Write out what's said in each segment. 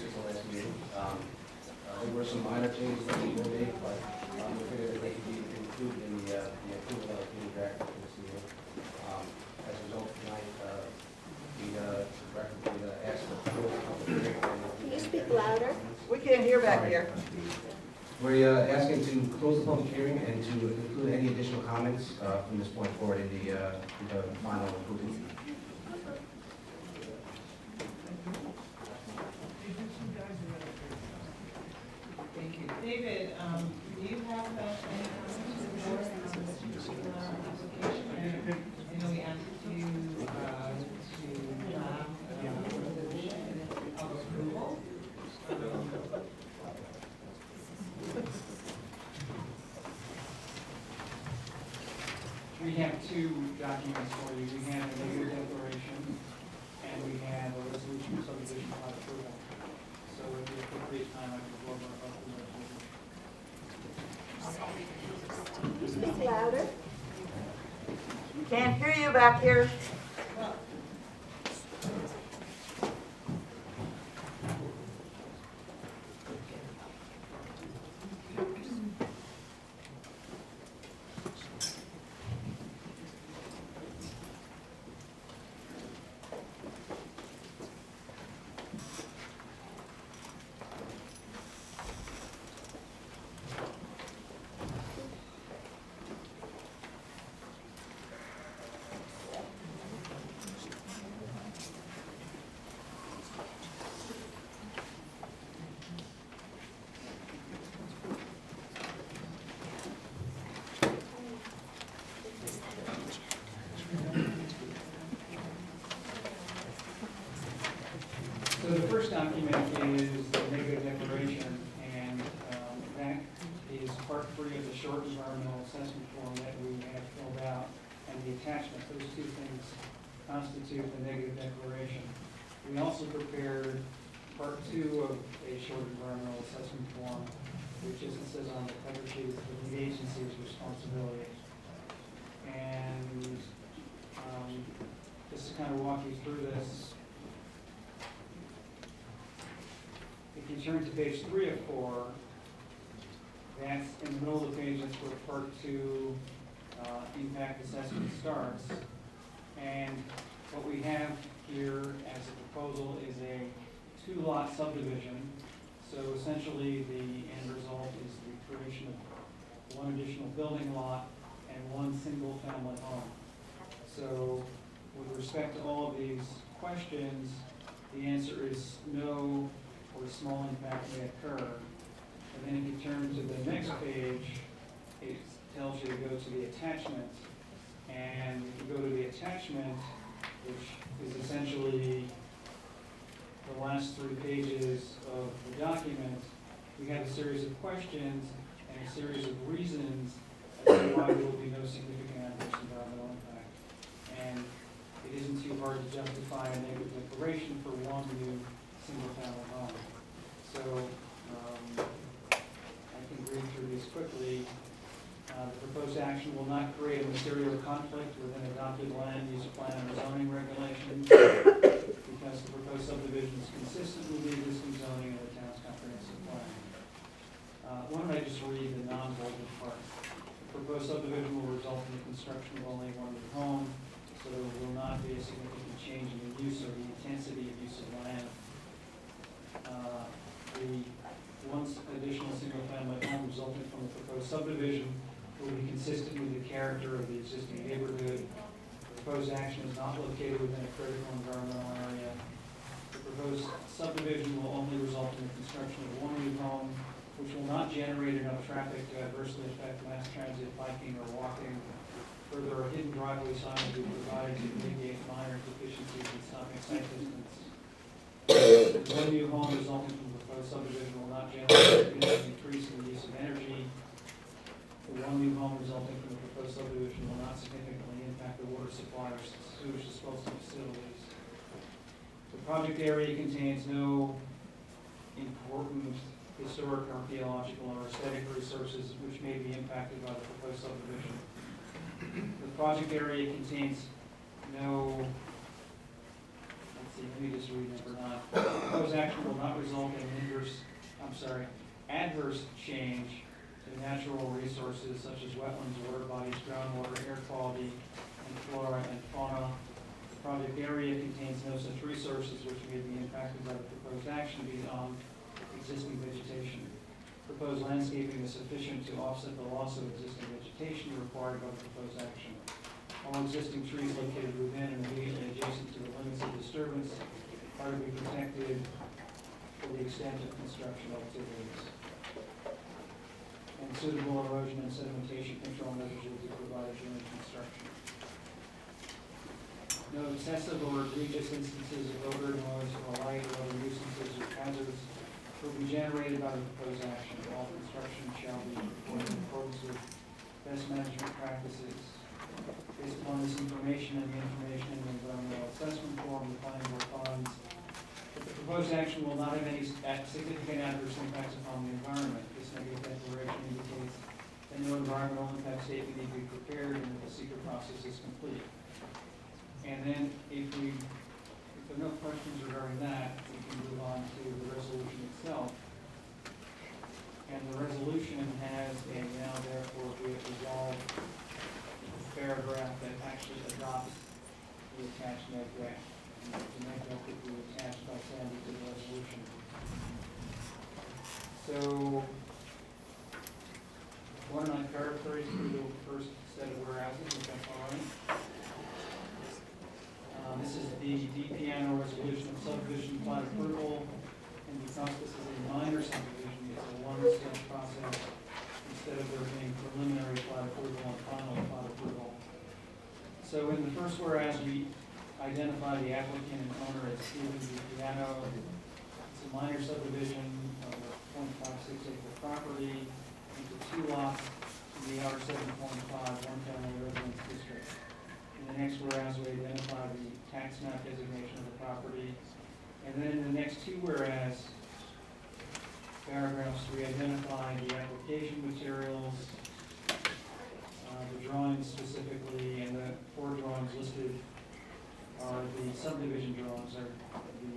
since the last meeting. There were some minor changes that we made, but we figured that they could be included in the approval of the draft for this meeting. As a result, tonight, we asked for approval of the public hearing. Can you speak louder? We can't hear back Sorry. here. We're asking to close the public hearing and to include any additional comments from this point forward in the final approval. Thank you. David, do you have any comments before this particular application? I know we asked you to draft a resolution of approval. We have two documents for you. We have a negative declaration, and we have a resolution of subdivision plot approval. So at the appropriate time, I can go over both of those. Can you speak louder? Can't hear you back here. So the first document is the negative declaration, and that is part 3 of the short environmental assessment form that we have filled out, and the attachment. Those two things constitute the negative declaration. We also prepared part 2 of a short environmental assessment form, which, as it says on the cover sheet, is the lead agency's responsibility. And just to kind of walk you through this, if you turn to page 3 of 4, that's in the middle of the page, that's where part 2 impact assessment starts. And what we have here as a proposal is a 2-lot subdivision. So essentially, the end result is the creation of 1 additional building lot and 1 single-family home. So with respect to all of these questions, the answer is no, or small impact may occur. And then if you turn to the next page, it tells you to go to the attachment. And if you go to the attachment, which is essentially the last 3 pages of the document, we have a series of questions and a series of reasons as to why there will be no significant adverse environmental impact. And it isn't too hard to justify a negative declaration for 1 new single-family home. So I can read through these quickly. The proposed action will not create a material conflict with an adopted land use plan or zoning regulations because the proposed subdivision is consistent with the existing zoning of the town's comprehensive plan. Why don't I just read the non-bolded part? The proposed subdivision will result in the construction of only 1 new home, so there will not be a significant change in the use or the intensity of use of land. The 1 additional single-family home resulting from the proposed subdivision will be consistent with the character of the existing neighborhood. The proposed action is not located within a critical environmental area. The proposed subdivision will only result in the construction of 1 new home, which will not generate enough traffic to adversely affect mass transit, biking, or walking. Further, a hidden driveway sign will be provided to mitigate minor deficiencies in stopping sight distance. The 1 new home resulting from the proposed subdivision will not generate a significant increase in the use of energy. The 1 new home resulting from the proposed subdivision will not significantly impact the water supply or sewage disposal facilities. The project area contains no important historic, archaeological, or aesthetic resources which may be impacted by the proposed subdivision. The project area contains no, let's see, let me just read number 9. Proposed action will not result in adverse change to natural resources such as wetlands, water bodies, groundwater, air quality, and flora and fauna. The project area contains no such resources which may be impacted by the proposed action beyond existing vegetation. Proposed landscaping is sufficient to offset the loss of existing vegetation required by the proposed action. All existing trees located within and immediately adjacent to the limits of disturbance are to be protected for the extent of construction activities. And suitable erosion and sedimentation control measures will be provided during construction. No excessive or egregious instances of odor, noise, or light or other nuisances or hazards will be generated by the proposed action. All construction shall be performed in accordance with best management practices. Based upon this information and the information in the environmental assessment form, the planning board finds that the proposed action will not have any significant adverse impacts upon the environment. This negative declaration indicates that no environmental impact statement need be prepared and that the secret process is complete. And then if there are no questions regarding that, we can move on to the resolution itself. And the resolution has a now therefore be it resolved paragraph that actually adopts the attached neg deck. And the neg deck will be attached by Sandy to the resolution. So, why don't I paraphrase through the first set of whereases, if that's all right? This is the DPNO resolution of subdivision plat approval, and because this is a minor subdivision, it's a one-step process instead of there being preliminary plat approval and final plat approval. So in the first whereas, we identify the applicant and owner as Stephen DPNO. It's a minor subdivision of a 0.56 acre property into 2 lots in the R7.5 one-family residence district. In the next whereas, we identify the tax map designation of the property. And then in the next 2 whereas paragraphs, we identify the application materials, the drawings specifically, and the 4 drawings listed are the subdivision drawings, or the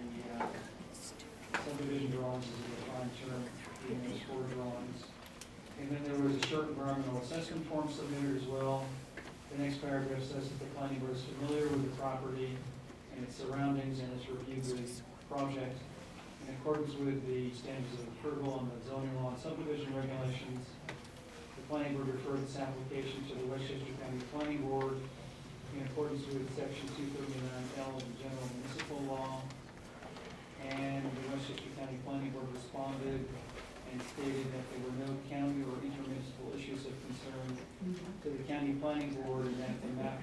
subdivision drawings is a defined term in those 4 drawings. And then there was a short environmental assessment form submitted as well. The next paragraph says that the planning board is familiar with the property and its surroundings and has reviewed the project in accordance with the standards of approval and the zoning law and subdivision regulations. The planning board referred this application to the Westchester County Planning Board in accordance with section 239L of the general municipal law. And the Westchester County Planning Board responded and stated that there were no county or intermunicipal issues of concern to the county planning board, and that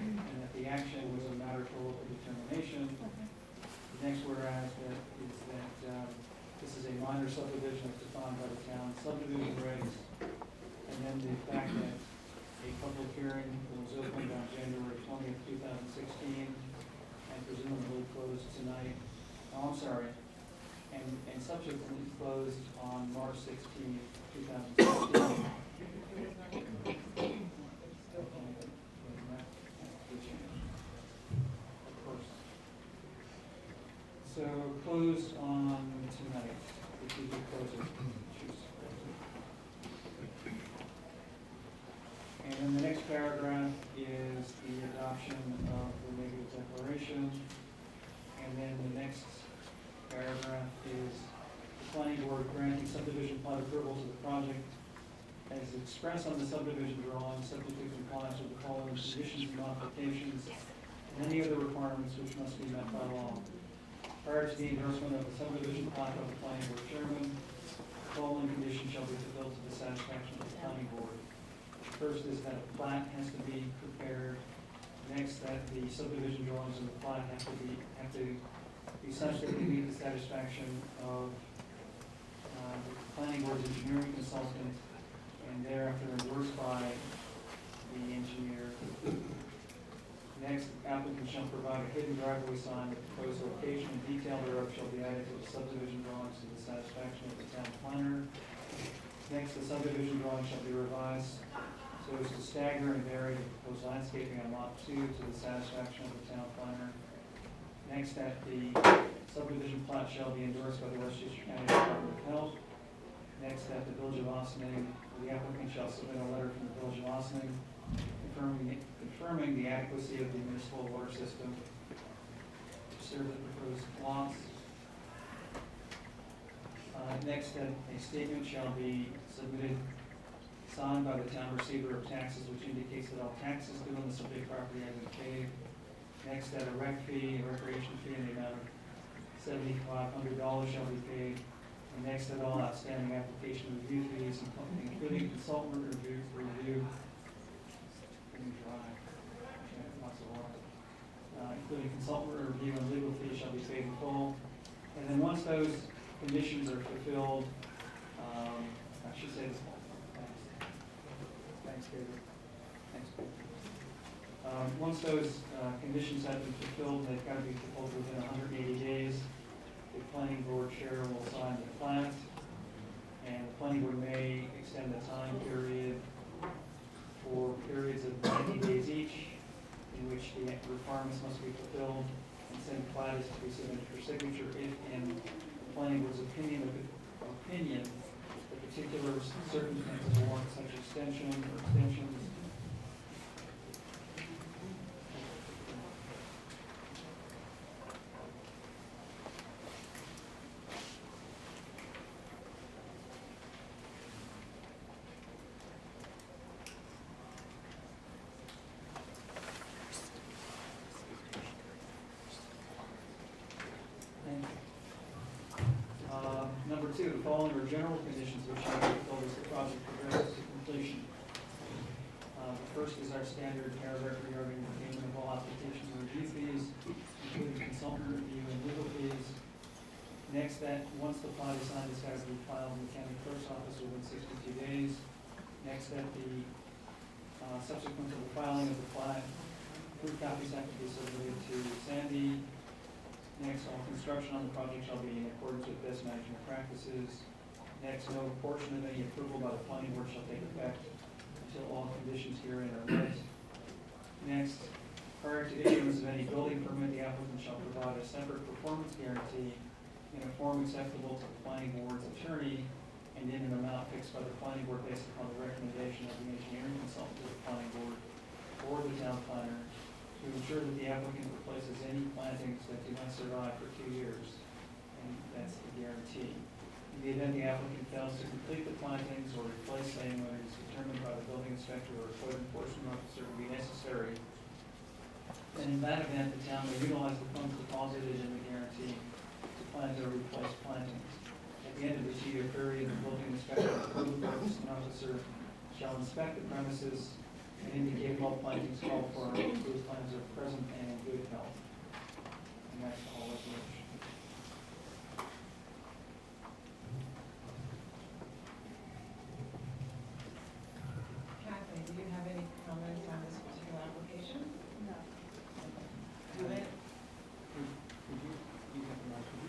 the action was a matter for local determination. The next whereas is that this is a minor subdivision as defined by the town subdivision regs, and then the fact that a public hearing was opened on January 20th, 2016, and presumably closed tonight. Oh, I'm sorry. And subsequently closed on March 16th, 2016. Of course. So closed on tonight, if you could close it. And then the next paragraph is the adoption of the negative declaration. And then the next paragraph is the planning board granting subdivision plat approval to the project as expressed on the subdivision drawing, subject to compliance with the following conditions, modifications, and any other requirements which must be met by law. Prior to the endorsement of the subdivision plat of the planning board chairman, the following conditions shall be fulfilled to the satisfaction of the planning board. First is that a plat has to be prepared. Next, that the subdivision drawings of the plat have to be such that they meet the satisfaction of the planning board's engineering consultant, and thereafter endorsed by the engineer. Next, applicant shall provide a hidden driveway sign with proposed location and detail thereof shall be added to the subdivision drawings to the satisfaction of the town planner. Next, the subdivision drawing shall be revised so as to stagger and vary the proposed landscaping on lot 2 to the satisfaction of the town planner. Next, that the subdivision plat shall be endorsed by the Westchester County Department of Health. Next, that the Village of Austining, the applicant shall submit a letter from the Village of Austining confirming the adequacy of the municipal water system to serve the proposed lots. Next, that a statement shall be submitted, signed by the town receiver of taxes, which indicates that all taxes due on the subject property have been paid. Next, that a recreation fee in the amount of $7,500 shall be paid. And next, that all outstanding application review fees, including consultant review, including consultant review and legal fees shall be paid in full. And then once those conditions are fulfilled, I should say this. Thanks, David. Thanks, David. Once those conditions have been fulfilled, they've got to be fulfilled within 180 days. The planning board chair will sign the plat, and the planning board may extend the time period for periods of 90 days each, in which the requirements must be fulfilled, and send plat is to be submitted for signature if, in the planning board's opinion, the particular circumstances warrant such extension or extensions. Number two, the following are general conditions which shall be fulfilled as the project progresses to completion. The first is our standard paragraph regarding the payment of all application and review fees, including consultant review and legal fees. Next, that once the plat is signed, it's got to be filed in the county clerk's office within 62 days. Next, that the subsequent to the filing of the plat, proof copies have to be submitted to Sandy. Next, all construction on the project shall be in accordance with best management practices. Next, no portion of any approval by the planning board shall take effect until all conditions herein are met. Next, prior to issuance of any building permit, the applicant shall provide a separate performance guarantee in a form acceptable to the planning board's attorney and in an amount fixed by the planning board based upon the recommendation of the engineering consultant to the planning board or the town planner, to ensure that the applicant replaces any plantings that do not survive for 2 years, and that's the guarantee. In the event the applicant fails to complete the plantings or replace them when it is determined by the building inspector or code enforcement officer to be necessary, then in that event, the town may utilize the funds deposited in the guarantee to plant or replace plantings. At the end of the 2-year period, the building inspector or code enforcement officer shall inspect the premises and indicate all plantings called for, and those plants are present and in good health. And that's the whole resolution. Kathleen, do you have any comments on this particular application? No. Do it? Could you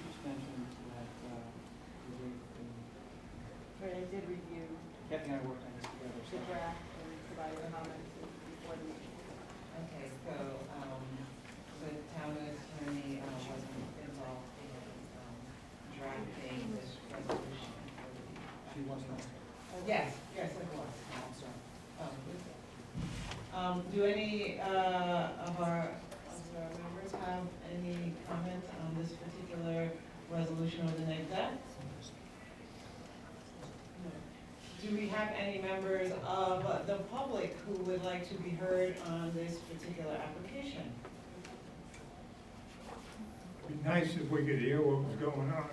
just mention that Right, I did review Kathy and I worked on this together. the draft and provided comments before the meeting. Okay, so, the town attorney, wasn't involved in, drafting this resolution for the. She was not. Yes, yes, it was. I'm sorry. Do any, of our members have any comments on this particular resolution or the neg deck? Do we have any members of the public who would like to be heard on this particular application? It'd be nice if we could hear what was going on.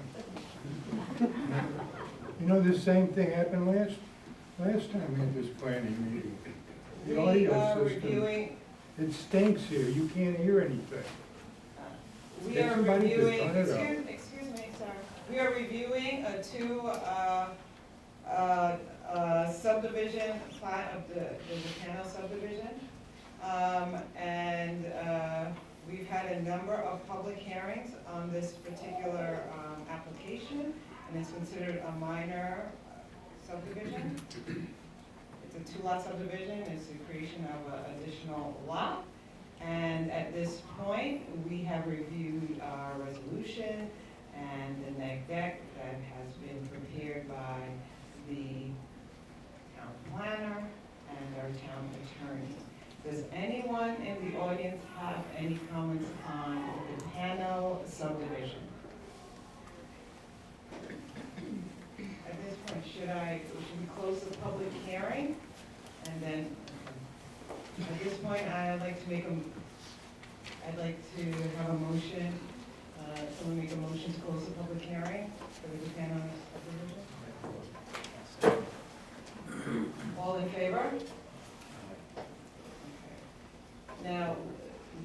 You know, this same thing happened last time we had this planning meeting. The We are audio system, reviewing, it stinks here, you can't hear anything. we Get are somebody to reviewing, turn it excuse me, sir. We are reviewing a subdivision, plat of the Bacano subdivision. We've had a number of public hearings on this particular, application, and it's considered a minor subdivision. It's a 2-lot subdivision, it's the creation of an additional lot. And at this point, we have reviewed our resolution and the neg deck that has been prepared by the town planner and our town attorney. Does anyone in the audience have any comments on the Pano subdivision? At this point, should we close the public hearing? And then, at this point, I'd like to have a motion, someone make a motion to close the public hearing for the Pano subdivision. All in favor? Okay. Now,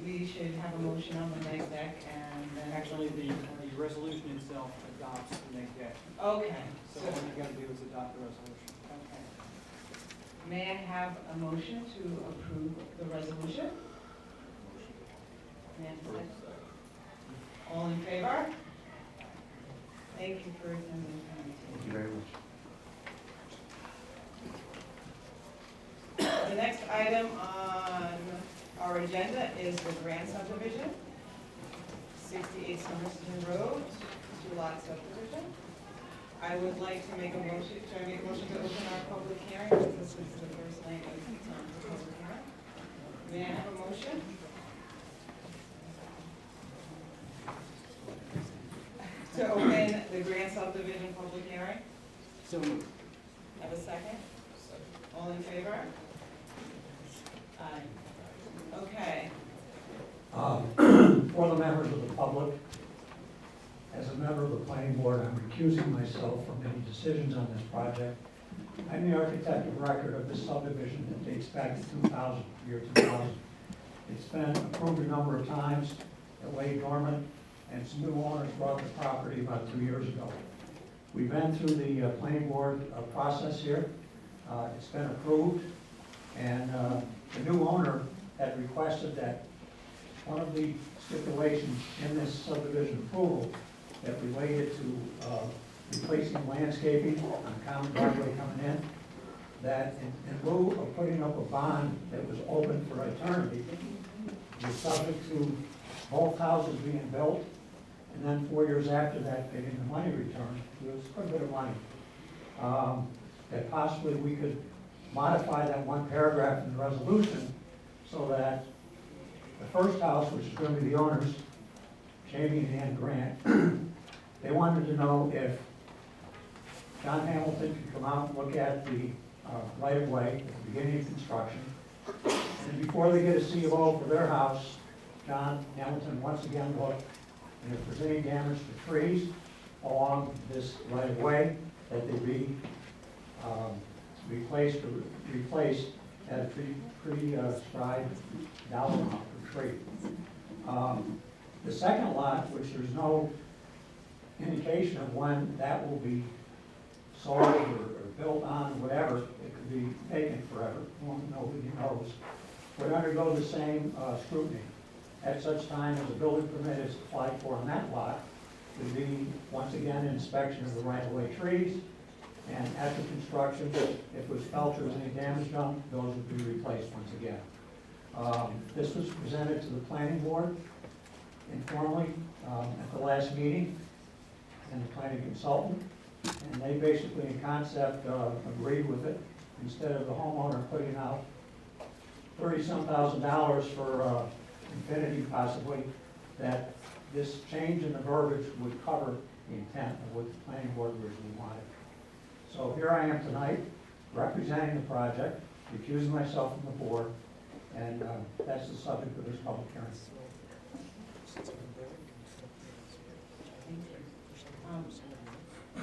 we should have a motion on the neg deck and then. Actually, the resolution itself adopts the neg deck. Okay, So so, all you gotta do is adopt the resolution. okay. May I have a motion to approve the resolution? May I have a second? All in favor? Thank you for attending. Thank you very much. The next item on our agenda is the Grand subdivision, 68 Somerston Road, 2-lot subdivision. I would like to make a motion, should I make a motion to open our public hearing, because this is the first night of the public hearing? May I have a motion? To open the Grand subdivision public hearing? So moved. Have a second? All in favor? Aye. Okay. For the members of the public, as a member of the planning board, I'm recusing myself from any decisions on this project. I'm the architect of record of this subdivision that dates back to 2000, year 2000. It's been approved a number of times, it lay dormant, and some new owners bought the property about 2 years ago. We've been through the planning board process here. It's been approved, and the new owner had requested that one of the stipulations in this subdivision approval that related to replacing landscaping on common driveway coming in, that in lieu of putting up a bond that was open for eternity, was subject to both houses being built, and then 4 years after that, getting the money returned. It was quite a bit of money. That possibly we could modify that one paragraph in the resolution so that the first house, which is going to be the owners, Jamie and Ann Grant, they wanted to know if John Hamilton could come out and look at the right-of-way at the beginning of construction. And before they get a C of O for their house, John Hamilton once again looked, and if there's any damage to trees along this right-of-way, that they be replaced at a prescribed dollar amount per tree. The second lot, which there's no indication of when that will be sold or built on, whatever, it could be vacant forever, nobody knows, would undergo the same scrutiny. At such time as a building permit is applied for on that lot, would be, once again, inspection of the right-of-way trees, and after construction, if it was felt there was any damage done, those would be replaced once again. This was presented to the planning board informally at the last meeting, and the planning consultant, and they basically, in concept, agreed with it. Instead of the homeowner putting out $30-some thousand for infinity possibly, that this change in the verbiage would cover the intent of what the planning board originally wanted. So here I am tonight, representing the project, recusing myself from the board, and that's the subject of this public hearing.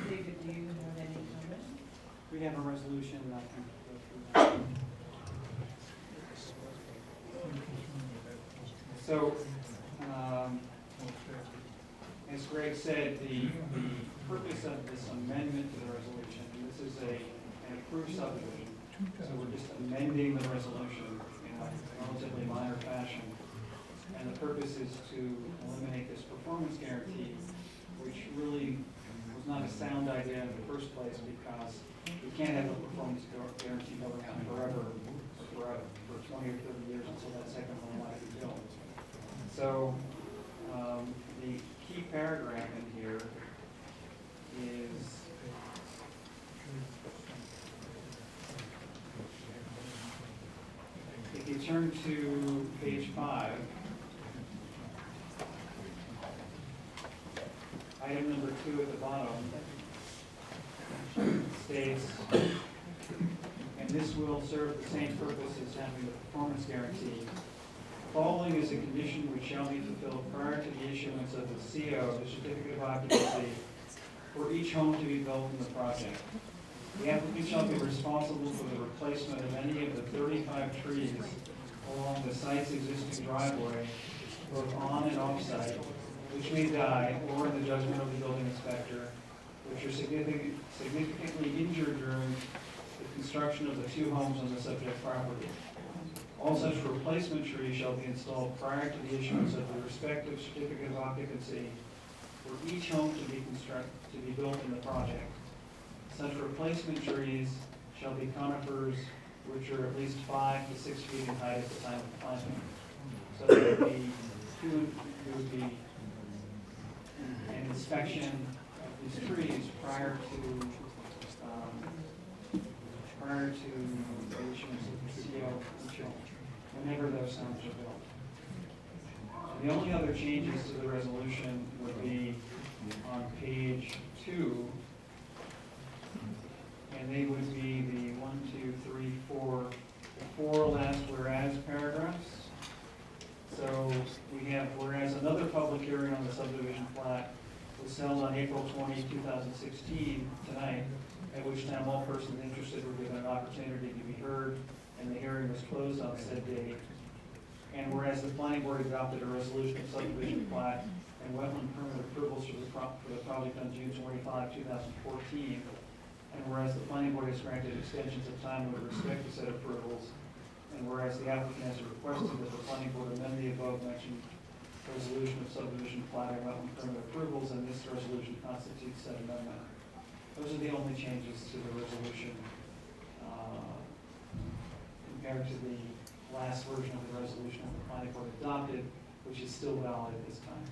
David, do you have any comments? We have a resolution that I can go through. So, as Greg said, the purpose of this amendment to the resolution, this is an approved subdivision, so we're just amending the resolution in a relatively minor fashion. And the purpose is to eliminate this performance guarantee, which really was not a sound idea in the first place, because you can't have a performance guarantee going on forever, for 20 or 30 years until that second one might be built. So, the key paragraph in here is if you turn to page 5, item number 2 at the bottom states, and this will serve the same purpose as having the performance guarantee. Following is a condition which shall be fulfilled prior to the issuance of the CO, the certificate of occupancy, for each home to be built in the project. The applicant shall be responsible for the replacement of any of the 35 trees along the site's existing driveway, both on and off site, which may die, or in the judgment of the building inspector, which are significantly injured during the construction of the 2 homes on the subject property. All such replacement trees shall be installed prior to the issuance of the respective certificate of occupancy for each home to be built in the project. Such replacement trees shall be conifers which are at least 5 to 6 feet in height at the time of planting. So there would be an inspection of these trees prior to the issuance of the CO, whenever those homes are built. The only other changes to the resolution would be on page 2, and they would be the 4 last whereas paragraphs. So we have, whereas another public hearing on the subdivision plat was held on April 20, 2016, tonight, at which time all persons interested were given an opportunity to be heard, and the hearing was closed on said date. And whereas the planning board adopted a resolution of subdivision plat and wetland permit approvals for the project on June 25, 2014, and whereas the planning board has granted extensions of time with respect to said approvals, and whereas the applicant has requested that the planning board amend the above mentioned resolution of subdivision plat and wetland permit approvals, and this resolution constitutes said amendment. Those are the only changes to the resolution compared to the last version of the resolution that the planning board adopted, which is still valid at this time.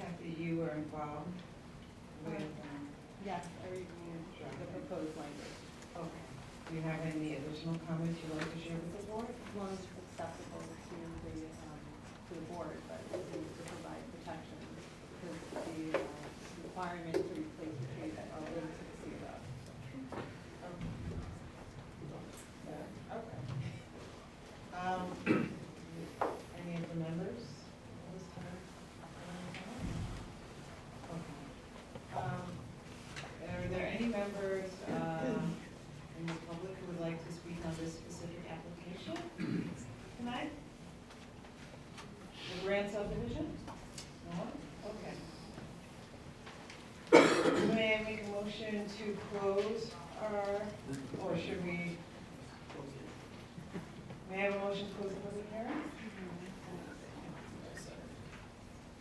Kathy, you were involved with, Yes, I reviewed the proposed language, okay. Do you have any additional comments you'd like to share with the board? as long as it's acceptable to the board, but it needs to provide protection because the requirement to replace the trees that are linked to the CBO. Okay. Any of the members this time? Okay. Are there any members in the public who would like to speak on this specific application tonight? The Grand subdivision? No? Okay. May I make a motion to close our, or should we? May I have a motion to close the public hearing?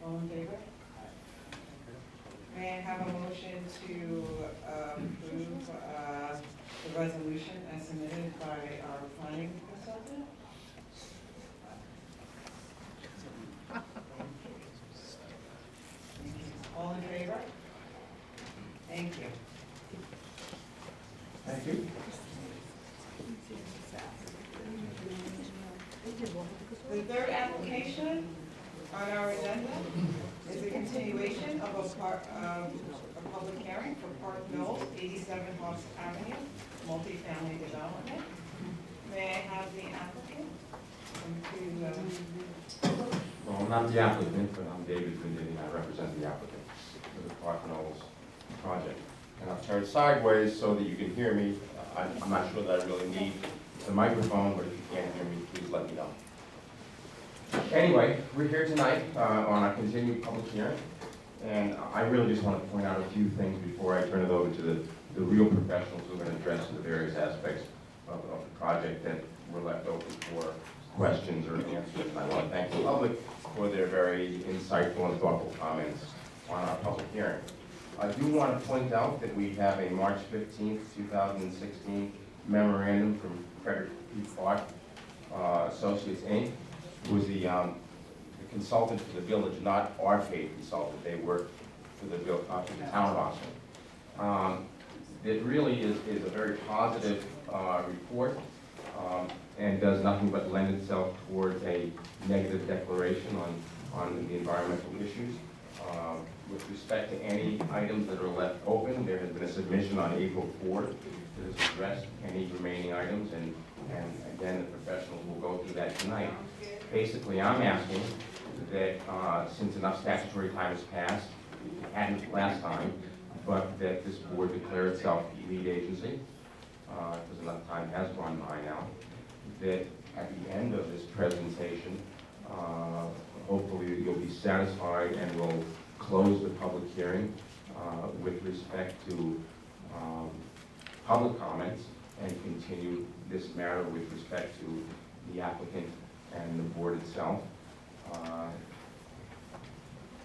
All in favor? May I have a motion to approve the resolution as submitted by our planning consultant? All in favor? Thank you. Thank you. The third application on our agenda is a continuation of a public hearing for Park Mills, 87 Hobbs Avenue, multifamily development. May I have the applicant come to, Well, I'm not the applicant, but I'm David Vendini, I represent the applicant for the Park Knowles project. And I've turned sideways so that you can hear me. I'm not sure that I really need the microphone, but if you can't hear me, please let me know. Anyway, we're here tonight on a continued public hearing, and I really just want to point out a few things before I turn it over to the real professionals who are going to address the various aspects of the project that were left open for questions or answers. And I want to thank the public for their very insightful and thoughtful comments on our public hearing. I do want to point out that we have a March 15th, 2016 memorandum from Frederick P. Clark Associates, Inc., who is the consultant for the village, not our paid consultant. They work for the town of Oxford. It really is a very positive report and does nothing but lend itself towards a negative declaration on the environmental issues. With respect to any items that are left open, there has been a submission on April 4th that has addressed any remaining items, and again, the professionals will go through that tonight. Basically, I'm asking that since enough statutory time has passed, it hadn't last time, but that this board declare itself lead agency, because enough time has gone by now, that at the end of this presentation, hopefully you'll be satisfied and will close the public hearing with respect to public comments and continue this matter with respect to the applicant and the board itself.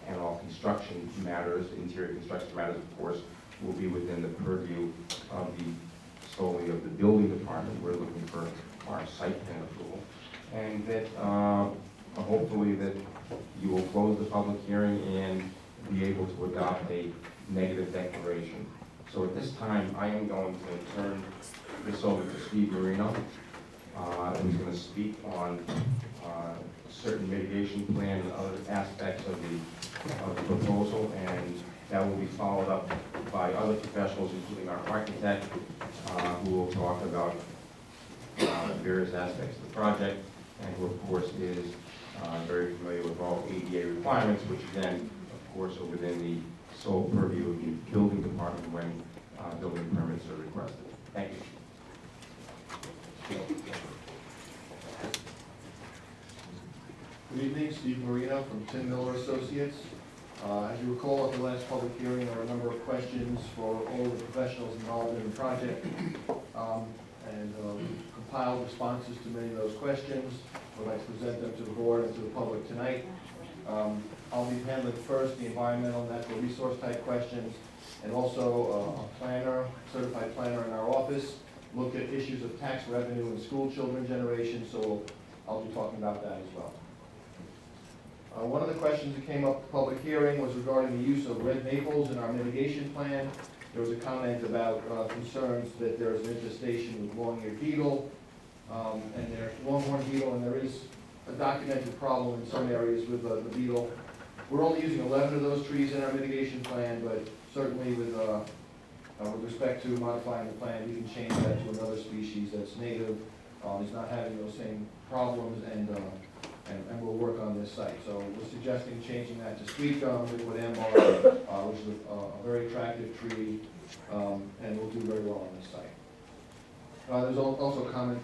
And all construction matters, interior construction matters, of course, will be within the purview of solely of the building department. We're looking for our site plan approval. And that hopefully that you will close the public hearing and be able to adopt a negative declaration. So at this time, I am going to turn this over to Steve Marino, who's going to speak on certain mitigation plan and other aspects of the proposal, and that will be followed up by other professionals, including our architect, who will talk about various aspects of the project, and who, of course, is very familiar with all ADA requirements, which then, of course, are within the sole purview of the building department when building permits are requested. Thank you. Good evening, Steve Marino from Tim Miller Associates. As you recall, at the last public hearing, there were a number of questions for all the professionals involved in the project. We compiled responses to many of those questions. I'd like to present them to the board and to the public tonight. I'll be handling first the environmental and natural resource type questions, and also a planner, certified planner in our office, look at issues of tax revenue and school children generation, so I'll be talking about that as well. One of the questions that came up at the public hearing was regarding the use of red maples in our mitigation plan. There was a comment about concerns that there is an infestation with long-eared beetle, and there's longhorn beetle, and there is a documented problem in some areas with the beetle. We're only using 11 of those trees in our mitigation plan, but certainly with respect to modifying the plan, we can change that to another species that's native, is not having those same problems, and we'll work on this site. So we're suggesting changing that to sweet gum, liquid ambar, which is a very attractive tree, and will do very well on this site. There's also a comment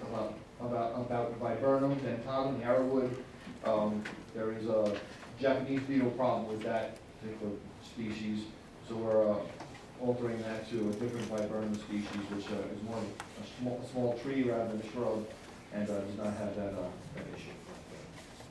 about viburnum dentatum, the arrowwood. There is a Japanese beetle problem with that particular species, so we're altering that to a different viburnum species, which is more a small tree rather than a shrub, and does not have that issue.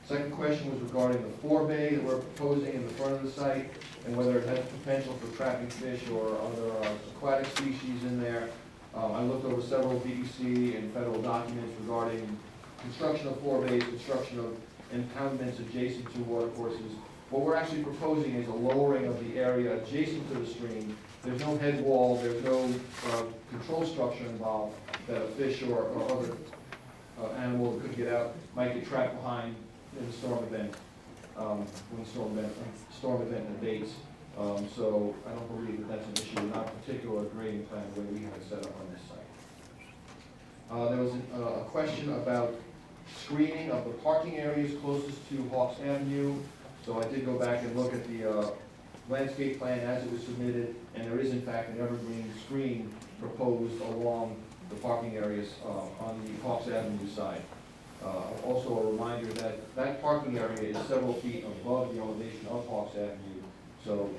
Second question was regarding the forebay that we're proposing in the front of the site, and whether it has potential for trapping fish or other aquatic species in there. I looked over several DEC and federal documents regarding construction of forebays, construction of impoundments adjacent to watercourses. What we're actually proposing is a lowering of the area adjacent to the stream. There's no head wall, there's no control structure involved that a fish or other animal that could get out might get trapped behind in a storm event, when storm event abates. So I don't believe that that's an issue in our particular grading plan the way we have it set up on this site. There was a question about screening of the parking areas closest to Hawks Avenue. So I did go back and look at the landscape plan as it was submitted, and there is in fact an evergreen screen proposed along the parking areas on the Hawks Avenue side. Also a reminder that that parking area is several feet above the elevation of Hawks Avenue, so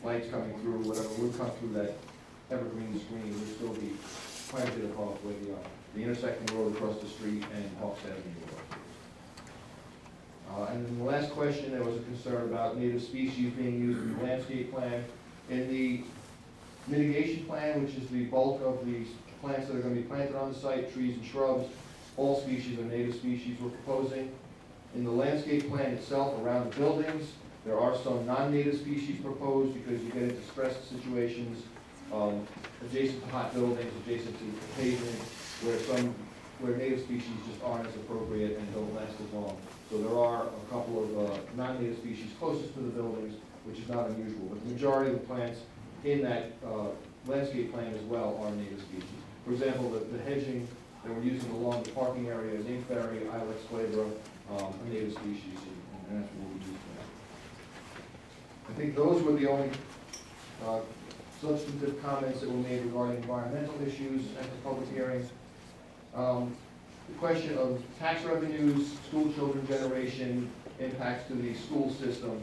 lights coming through, whatever would come through that evergreen screen would still be quite a bit above where the intersecting road across the street and Hawks Avenue were. And then the last question, there was a concern about native species being used in the landscape plan. In the mitigation plan, which is the bulk of the plants that are going to be planted on the site, trees and shrubs, all species are native species we're proposing. In the landscape plan itself, around the buildings, there are some non-native species proposed because you get into stressed situations adjacent to hot buildings, adjacent to pavement, where native species just aren't as appropriate and don't last as long. So there are a couple of non-native species closest to the buildings, which is not unusual. But the majority of the plants in that landscape plan as well are native species. For example, the hedging that we're using along the parking area is inkberry, Ilex glabra, a native species, and that's what we'll use for that. I think those were the only substantive comments that were made regarding environmental issues at the public hearings. The question of tax revenues, school children generation, impacts to the school system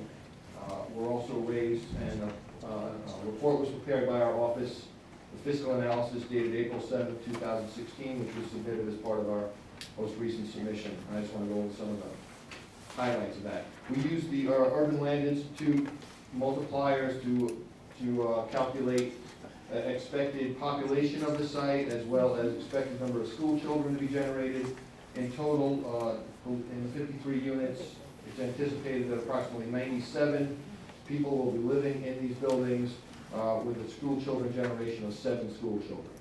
were also raised, and a report was prepared by our office, the fiscal analysis dated April 7, 2016, which was submitted as part of our most recent submission. I just want to go over some of the highlights of that. We used the Urban Land Institute multipliers to calculate expected population of the site, as well as expected number of school children to be generated. In total, in the 53 units, it's anticipated that approximately 97 people will be living in these buildings with a school children generation of 7 school children.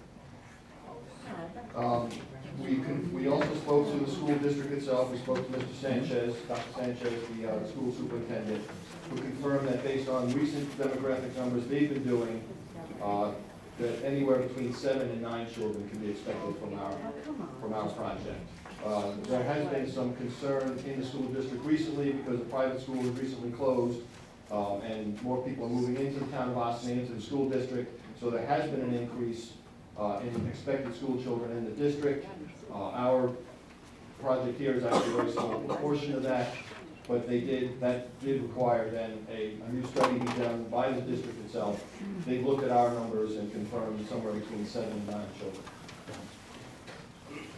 We also spoke to the school district itself. We spoke to Mr. Sanchez, Dr. Sanchez, the school superintendent, who confirmed that based on recent demographic numbers they've been doing, that anywhere between 7 and 9 children can be expected from our project. There has been some concern in the school district recently because the private school was recently closed, and more people are moving into the town of Ossining, into the school district. So there has been an increase in expected school children in the district. Our project here is actually a very small proportion of that, but that did require then a new study be done by the district itself. They looked at our numbers and confirmed somewhere between 7 and 9 children.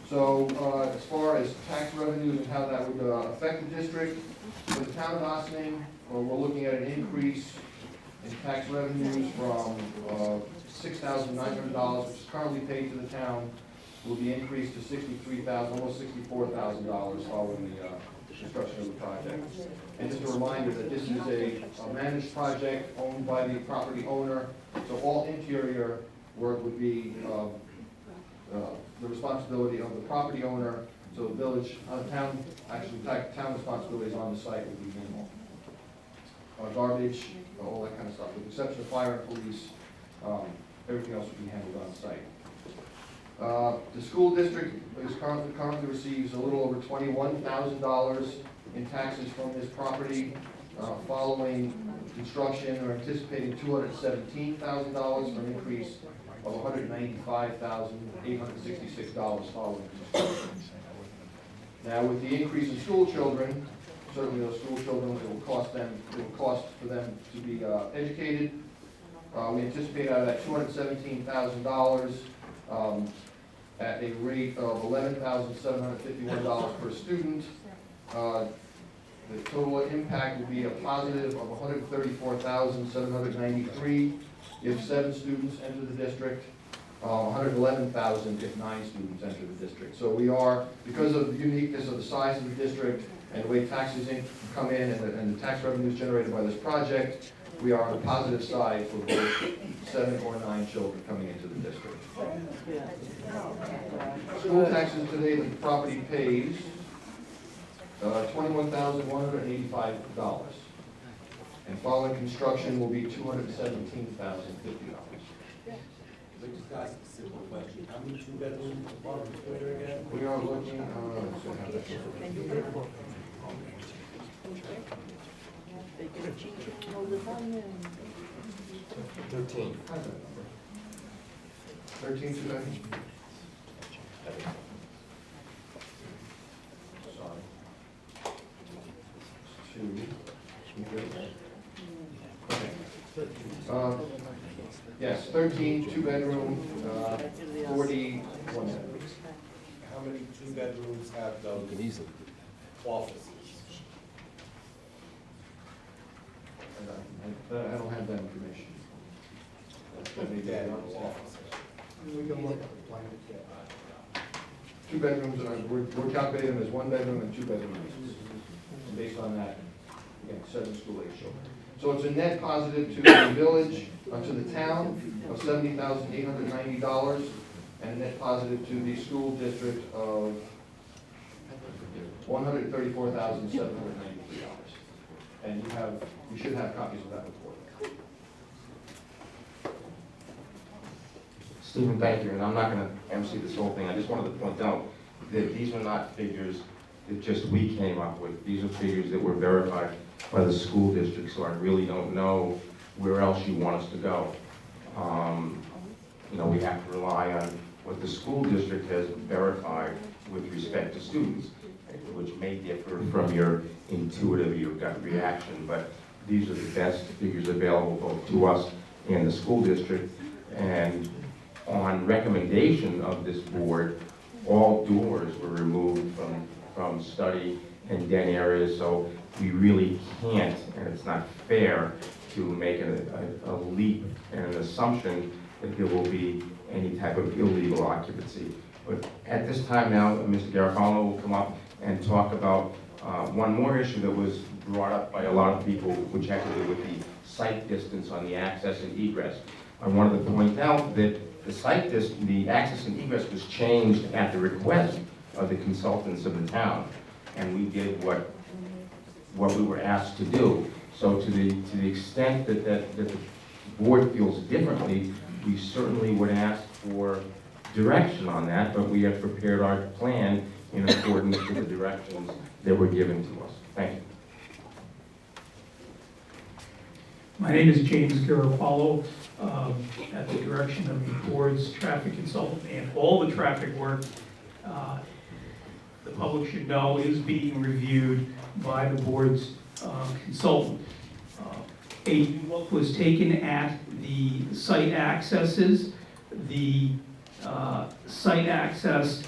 So as far as tax revenues and how that would affect the district, for the town of Ossining, we're looking at an increase in tax revenues from $6,900, which is currently paid to the town, will be increased to $63,000, almost $64,000 following the construction of the project. And just a reminder that this is a managed project owned by the property owner, so all interior work would be the responsibility of the property owner. So the village, town, actually, town responsibilities on the site would be minimal. Garbage, all that kind of stuff, with the exception of fire and police, everything else would be handled on site. The school district is currently receives a little over $21,000 in taxes from this property. Following construction, we're anticipating $217,000 for an increase of $195,866 following construction. Now, with the increase in school children, certainly those school children, it will cost for them to be educated. We anticipate out of that $217,000 at a rate of $11,751 per student. The total impact will be a positive of $134,793 if 7 students enter the district, $111,000 if 9 students enter the district. So we are, because of the uniqueness of the size of the district and the way taxes come in and the tax revenues generated by this project, we are on the positive side for both 7 or 9 children coming into the district. School taxes today that the property pays, $21,185. And following construction will be $217,050. But just guys, a simple question. How many 2-bedroom apartments are there again? We are looking, They get changing all the time and 13. 13 2-bedrooms. Sorry. 2. Okay. Yes, 13 2-bedroom, 41 bedrooms. How many 2-bedrooms have those offices? I don't have that information. that may be on the wall. We can look. Two bedrooms, we're calculating them as one bedroom and two bedroom units. And based on that, again, 7 school-age children. So it's a net positive to the village, to the town of $70,890, and a net positive to the school district of $134,793. And you should have copies of that report. Stephen, thank you, and I'm not going to MC this whole thing. I just wanted to point out that these are not figures that just we came up with. These are figures that were verified by the school district, so I really don't know where else you want us to go. You know, we have to rely on what the school district has verified with respect to students, which may differ from your intuitive, your gut reaction, but these are the best figures available both to us and the school district. And on recommendation of this board, all doors were removed from study and den areas, so we really can't, and it's not fair to make a leap and an assumption that there will be any type of illegal occupancy. But at this time now, Mr. Garofalo will come up and talk about one more issue that was brought up by a lot of people, which had to do with the site distance on the access and egress. I wanted to point out that the access and egress was changed at the request of the consultants of the town, and we did what we were asked to do. So to the extent that the board feels differently, we certainly would ask for direction on that, but we have prepared our plan in accordance with the directions that were given to us. Thank you. My name is James Garofalo, at the direction of the board's traffic consultant, and all the traffic work, the public should know, is being reviewed by the board's consultant. A look was taken at the site accesses. The site access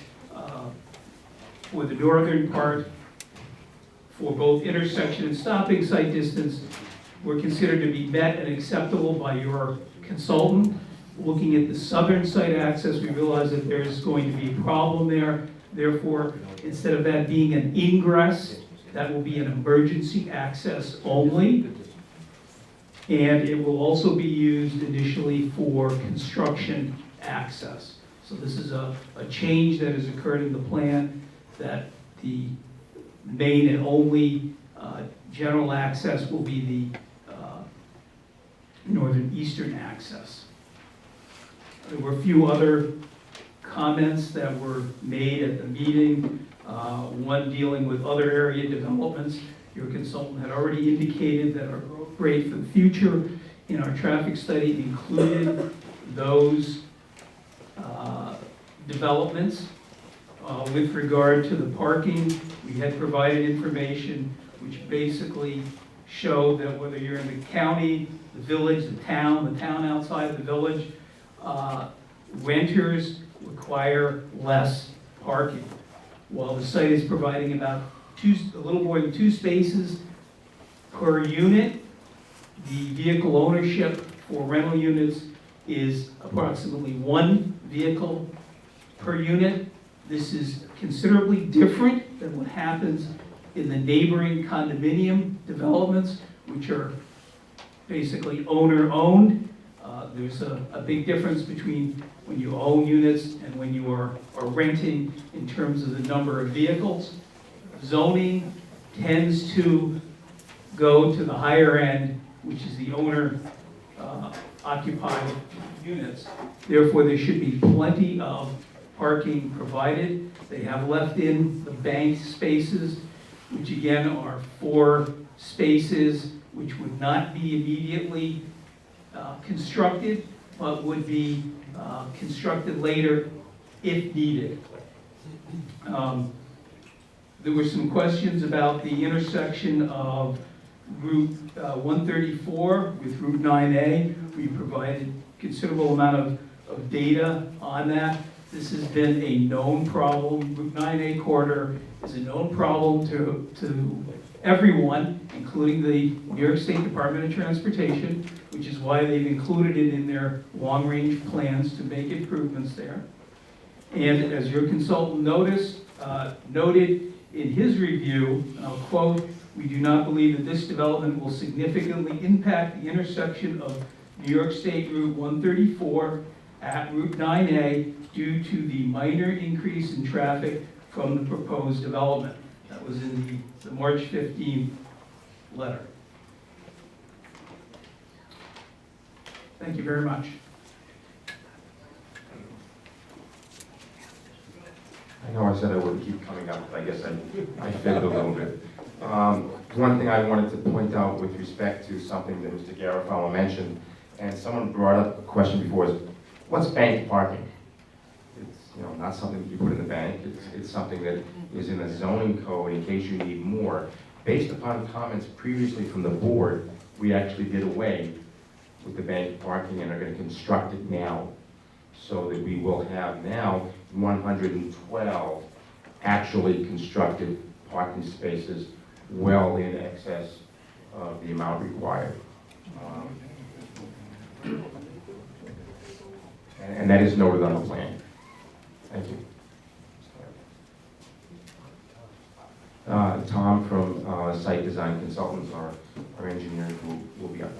for the northern part, for both intersection and stopping site distance, were considered to be met and acceptable by your consultant. Looking at the southern site access, we realized that there's going to be a problem there. Therefore, instead of that being an ingress, that will be an emergency access only. And it will also be used initially for construction access. So this is a change that has occurred in the plan, that the main and only general access will be the northern eastern access. There were a few other comments that were made at the meeting, one dealing with other area developments. Your consultant had already indicated that our growth rate for the future in our traffic study included those developments. With regard to the parking, we had provided information which basically showed that whether you're in the county, the village, the town outside of the village, renters require less parking. While the site is providing about a little more than 2 spaces per unit, the vehicle ownership for rental units is approximately 1 vehicle per unit. This is considerably different than what happens in the neighboring condominium developments, which are basically owner-owned. There's a big difference between when you own units and when you are renting in terms of the number of vehicles. Zoning tends to go to the higher end, which is the owner occupied units. Therefore, there should be plenty of parking provided. They have left in the banked spaces, which again are 4 spaces which would not be immediately constructed, but would be constructed later if needed. There were some questions about the intersection of Route 134 with Route 9A. We provided considerable amount of data on that. This has been a known problem. Route 9A corridor is a known problem to everyone, including the New York State Department of Transportation, which which is why they've included it in their long-range plans to make improvements there. And as your consultant noted in his review, and I'll quote, "We do not believe that this development will significantly impact the intersection of New York State Route 134 at Route 9A due to the minor increase in traffic from the proposed development." That was in the March 15th letter. Thank you very much. I know I said I wouldn't keep coming up, but I guess I fibbed a little bit. One thing I wanted to point out with respect to something that Mr. Garofalo mentioned, and someone brought up a question before, is what's bank parking? It's, you know, not something that you put in the bank. It's something that is in the zoning code in case you need more. Based upon comments previously from the board, we actually did away with the bank parking and are going to construct it now, so that we will have now 112 actually constructed parking spaces, well in excess of the amount required. And that is noted on the plan. Thank you. Tom from Site Design Consultants, our engineer, will be up.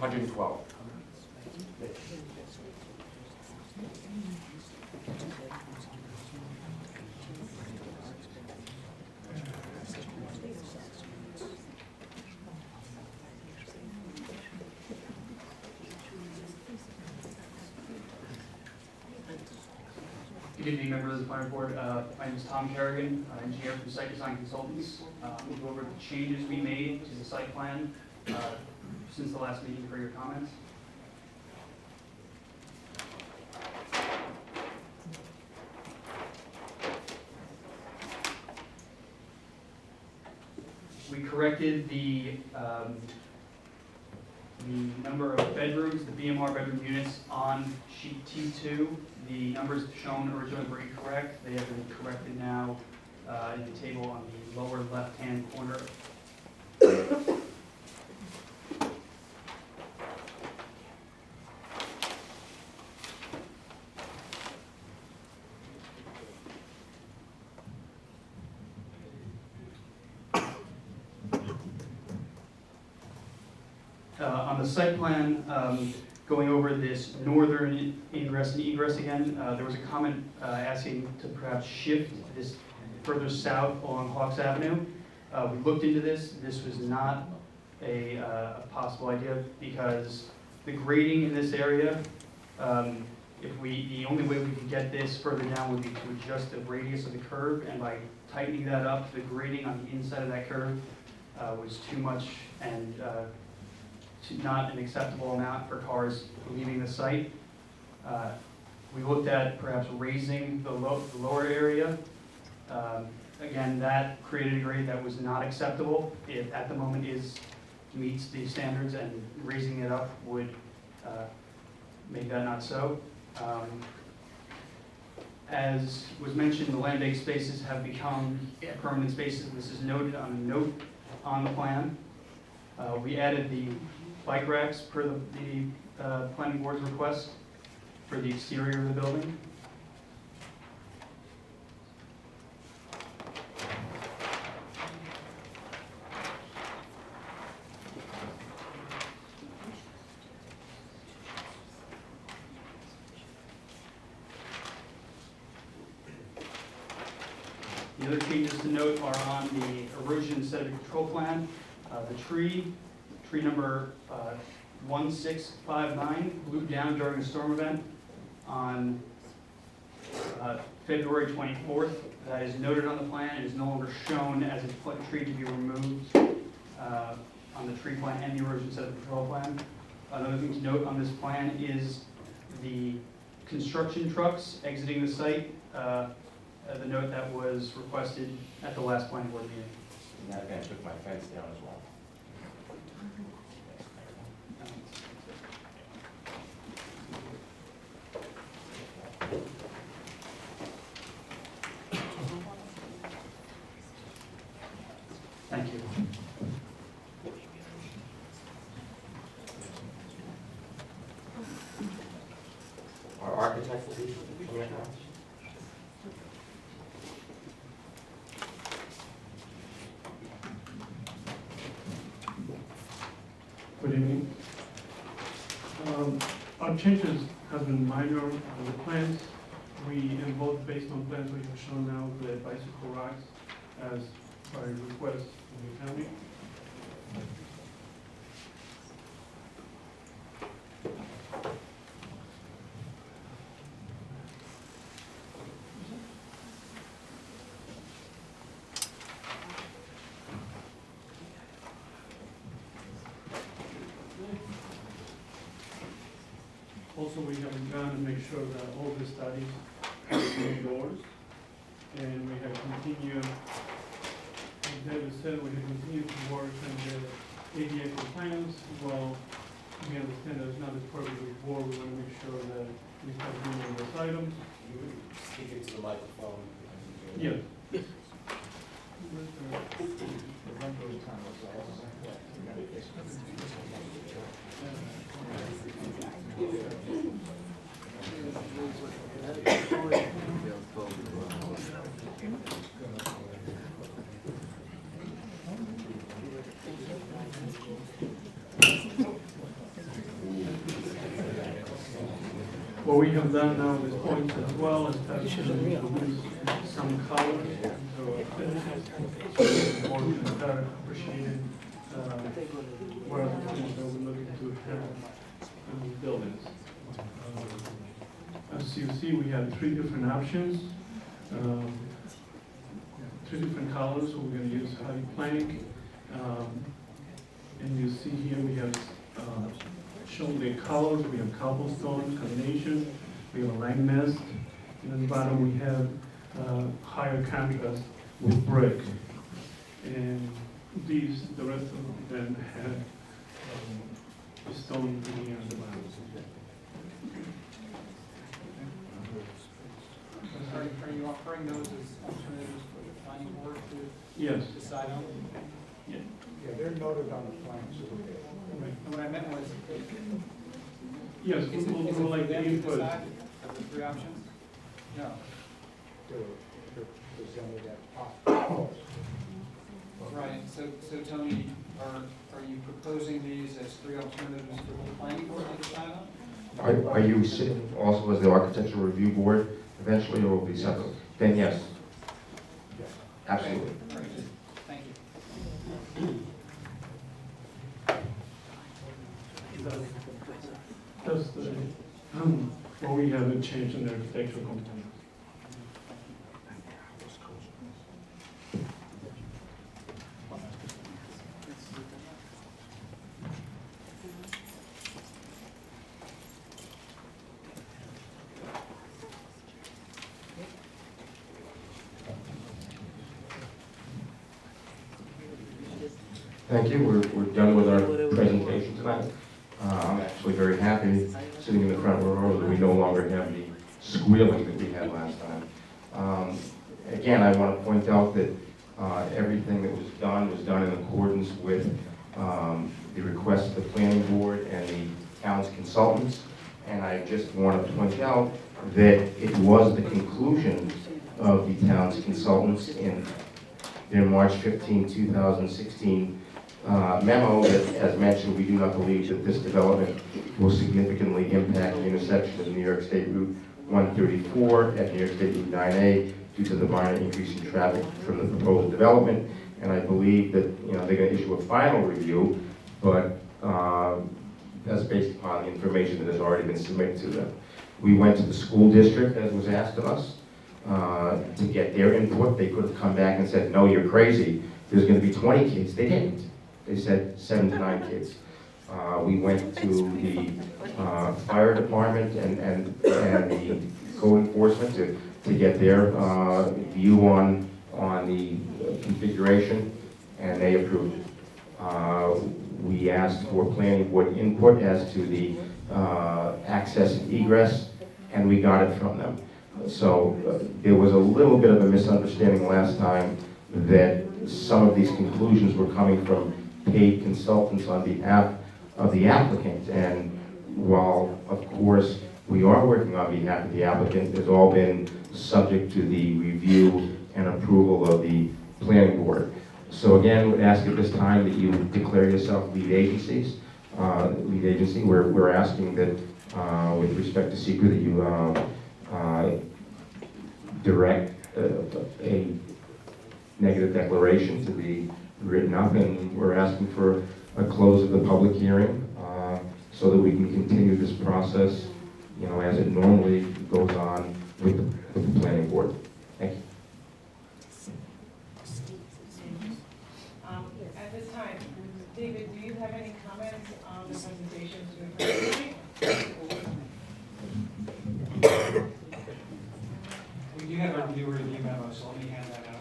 112. Good evening, members of the planning board. My name is Tom Kerrigan, engineer from Site Design Consultants. We'll go over the changes we made to the site plan since the last meeting for your comments. We corrected the number of bedrooms, the BMR bedroom units on sheet T2. The numbers shown originally were incorrect. They have been corrected now in the table on the lower left-hand corner. On the site plan, going over this northern ingress and egress again, there was a comment asking to perhaps shift this further south along Hawks Avenue. We looked into this. This was not a possible idea because the grading in this area, the only way we could get this further down would be to adjust the radius of the curve, and by tightening that up, the grading on the inside of that curve was too much and not an acceptable amount for cars leaving the site. We looked at perhaps raising the lower area. Again, that created a grade that was not acceptable. It at the moment meets the standards, and raising it up would make that not so. As was mentioned, the land-based spaces have become permanent spaces. This is noted on a note on the plan. We added the bike racks per the planning board's request for the exterior of the building. The other changes to note are on the erosion sediment control plan. The tree number 1659 blew down during a storm event on February 24th. That is noted on the plan and is no longer shown as a tree to be removed on the tree plan and the erosion sediment control plan. Another thing to note on this plan is the construction trucks exiting the site. The note that was requested at the last planning board meeting. And that event took my fence down as well. Thank you. Good evening. Our changes have been minor on the plans. We, in both based on plans, we have shown now the bicycle racks as by request of the county. Also, we have begun to make sure that all the studies are indoors, and we have continued, as David said, we have continued to work on the ADA compliance. Well, we understand that it's not as part of the board, we want to make sure that we have been on those items. Speak into the microphone. Yes. What we have done now at this point as well is that we introduce some colors so more can better appreciate what are the things that we're looking to have in these buildings. As you see, we have three different options, three different colors. We're going to use high plank, and you see here we have shown the colors. We have cobblestone combination, we have a lime mist, and at the bottom we have higher contrast with brick. And these, the rest of them have stone veneer on the bottom. Are you offering those as alternatives for the planning board to Yes. decide on? Yeah. Yeah, they're noted on the plans. And what I meant was, Yes, is it we'll for like the them to input. decide of the three options? No. Right, so Tony, are you proposing these as three alternatives for the planning board to decide on? Are you sitting also as the architectural review board eventually, or will be separate? Then yes. Absolutely. Very good. Thank you. That's the, what we haven't changed in the architectural components. Thank you. We're done with our presentation tonight. I'm actually very happy sitting in the front row that we no longer have the squealing that we had last time. Again, I want to point out that everything that was done in accordance with the request of the planning board and the town's consultants. And I just want to point out that it was the conclusion of the town's consultants in their March 15, 2016 memo that, as mentioned, we do not believe that this development will significantly impact the intersection of New York State Route 134 at New York State Route 9A due to the minor increase in traffic from the proposed development. And I believe that, you know, they're going to issue a final review, but that's based upon the information that has already been submitted to them. We went to the school district, as was asked of us, to get their input. They could have come back and said, no, you're crazy. There's going to be 20 kids. They didn't. They said 7 to 9 kids. We went to the fire department and the code enforcement to get their view on the configuration, and they approved it. We asked for planning board input as to the access and egress, and we got it from them. So there was a little bit of a misunderstanding last time that some of these conclusions were coming from paid consultants on behalf of the applicant. And while, of course, we we are working on behalf of the applicant has all been subject to the review and approval of the planning board. So again, would ask at this time that you declare yourself lead agency. We're asking that, with respect to SECR, that you direct a negative declaration to be written up, and we're asking for a close of the public hearing so that we can continue this process, as it normally goes on with the planning board. Thank you. At this time, David, do you have any comments on the presentation to the We do have a review memo, so let me hand that out.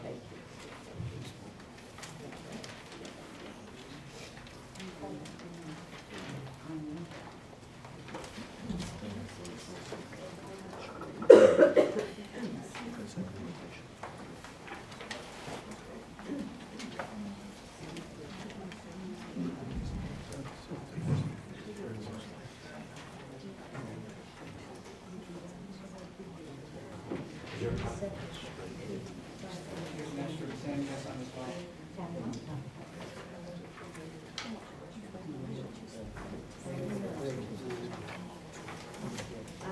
Here's an extra Sam, yes, on this file.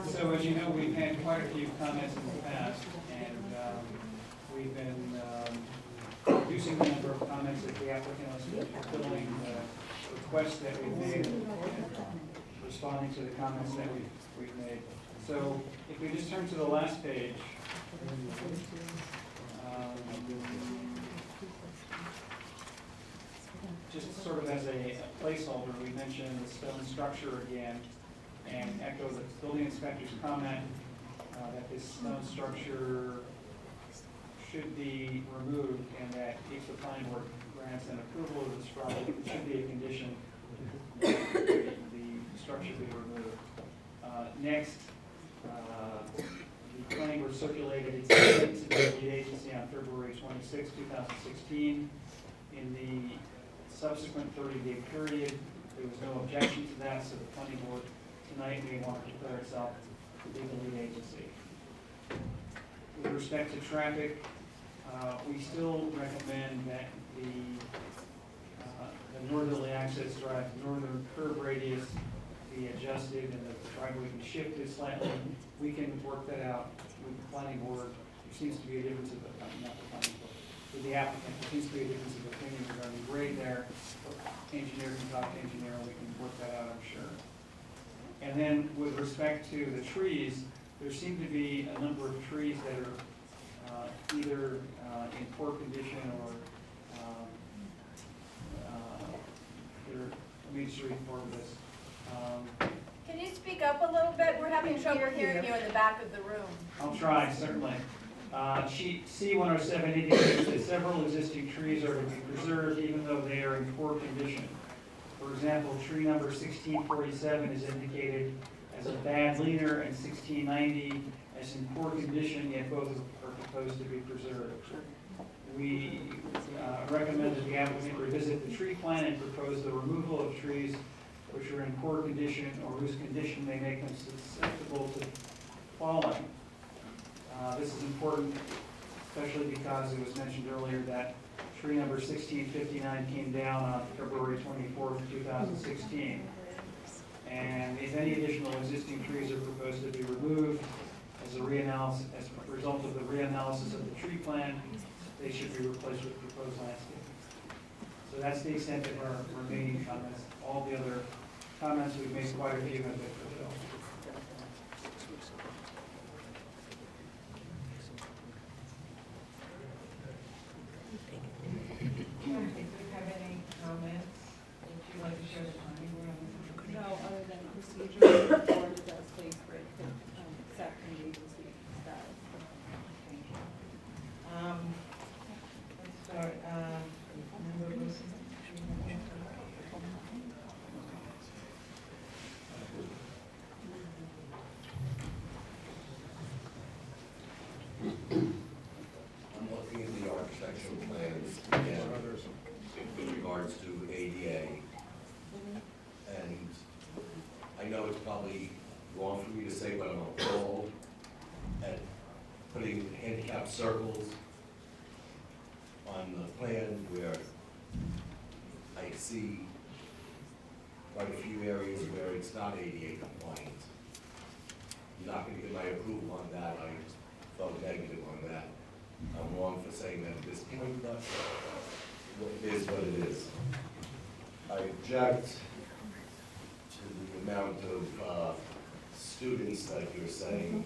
So as you know, we've had quite a few comments in the past, and we've been reducing the number of comments that the applicant has been fulfilling the requests that we've made and responding to the comments that we've made. So if we just turn to the last page, just sort of as a placeholder, we mentioned the stone structure again, and echo the building inspector's comment that this stone structure should be removed, and that if the planning board grants an approval of this project, it should be a condition that the structure be removed. Next, the planning board circulated its intent to the lead agency on February 26, 2016. In the subsequent 30-day period, there was no objection to that, so the planning board tonight may want to declare itself to be the lead agency. With respect to traffic, we still recommend that the northerly access drive, northern curb radius be adjusted and the driveway be shifted slightly. We can work that out with the planning board. There seems to be a difference of, not the planning board, with the applicant. There seems to be a difference of opinion regarding grade there. Engineer can talk to engineer, we can work that out, I'm sure. And then with respect to the trees, there seem to be a number of trees that are either in poor condition or let me just read more of this. Can you speak up a little bit? We're having trouble hearing you in the back of the room. I'll try, certainly. Sheet C107 indicates that several existing trees are to be preserved even though they are in poor condition. For example, tree number 1647 is indicated as a bad leaner and 1690 as in poor condition, yet both are proposed to be preserved. We recommend that the applicant revisit the tree plan and propose the removal of trees which are in poor condition or whose condition may make them susceptible to falling. This is important, especially because it was mentioned earlier that tree number 1659 came down on February 24th, 2016. And if any additional existing trees are proposed to be removed as a result of the reanalysis of the tree plan, they should be replaced with proposed landscape. So that's the extent of our remaining comments. All the other comments, we've made quite a few have been fulfilled. Do you have any comments that you'd like to share with the planning board on this? No, other than procedure, the board does place for it to accept an agency status. Let's start, member Wilson. I'm looking at the architectural plans again with regards to ADA. And I know it's probably wrong for me to say, but I'm appalled at putting handicap circles on the plan where I see quite a few areas where it's not ADA compliant. You're not gonna get my approval on that. I felt negative on that. I'm wrong for saying that at this point, but it is what it is. I object to the amount of students that you're saying.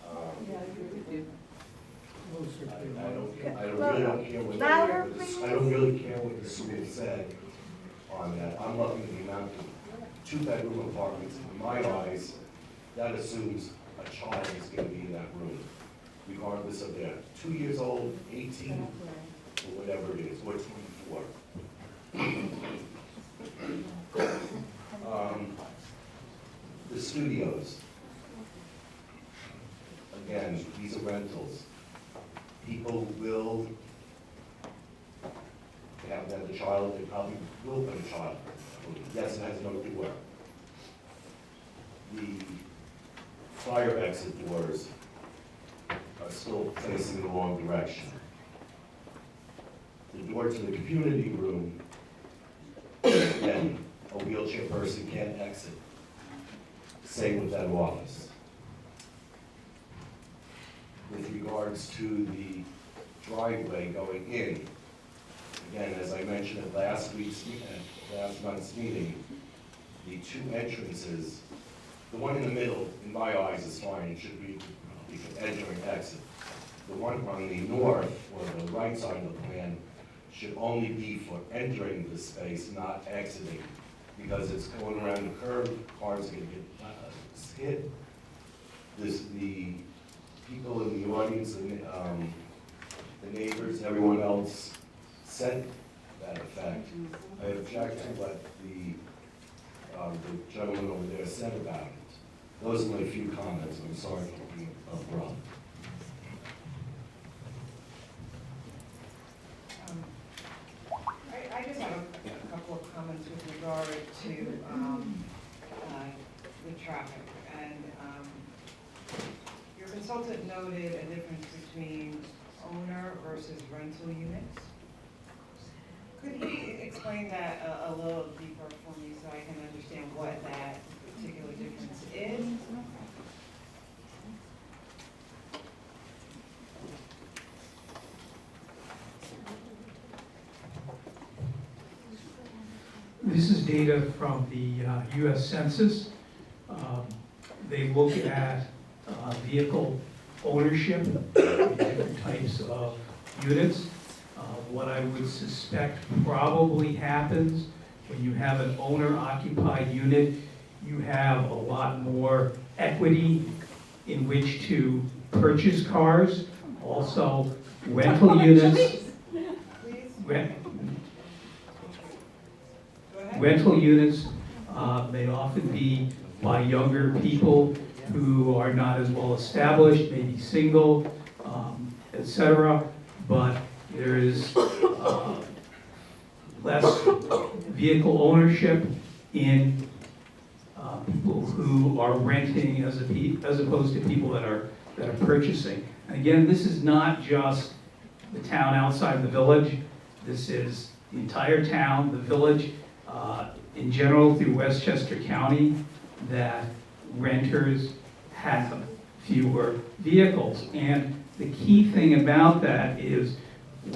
I really don't care what, I don't really care what the school said on that. I'm looking at the amount of two-bedroom apartments. In my eyes, that assumes a child is gonna be in that room, regardless of they're 2 years old, 18, or whatever it is, or 24. The studios. Again, these are rentals. People will have that a child, they probably will put a child. Yes, it has no door. The fire exit doors are still facing the wrong direction. The door to the community room, again, a wheelchair person can't exit. Same with that office. With regards to the driveway going in, again, as I mentioned at last month's meeting, the two entrances, the one in the middle, in my eyes, is fine. It should be, you can enter and exit. The one on the north, or the right side of the plan, should only be for entering the space, not exiting, because it's going around the curve, cars are gonna get hit. The people in the audience, the neighbors, everyone else said that effect. I object to what the gentleman over there said about it. Those are my few comments. I'm sorry for being abrupt. I just have a couple of comments with regard to the traffic. And your consultant noted a difference between owner versus rental units. Could he explain that a little deeper for me so I can understand what that particular difference is? This is data from the US Census. They look at vehicle ownership, different types of units. What I would suspect probably happens when you have an owner-occupied unit, you have a lot more equity in which to purchase cars. Also, rental units. Rental units may often be by younger people who are not as well established, maybe single, etc. But there is less vehicle ownership in people who are renting as opposed to people that are purchasing. Again, this is not just the town outside the village. This is the entire town, the village, in general through Westchester County, that renters have fewer vehicles. And the key thing about that is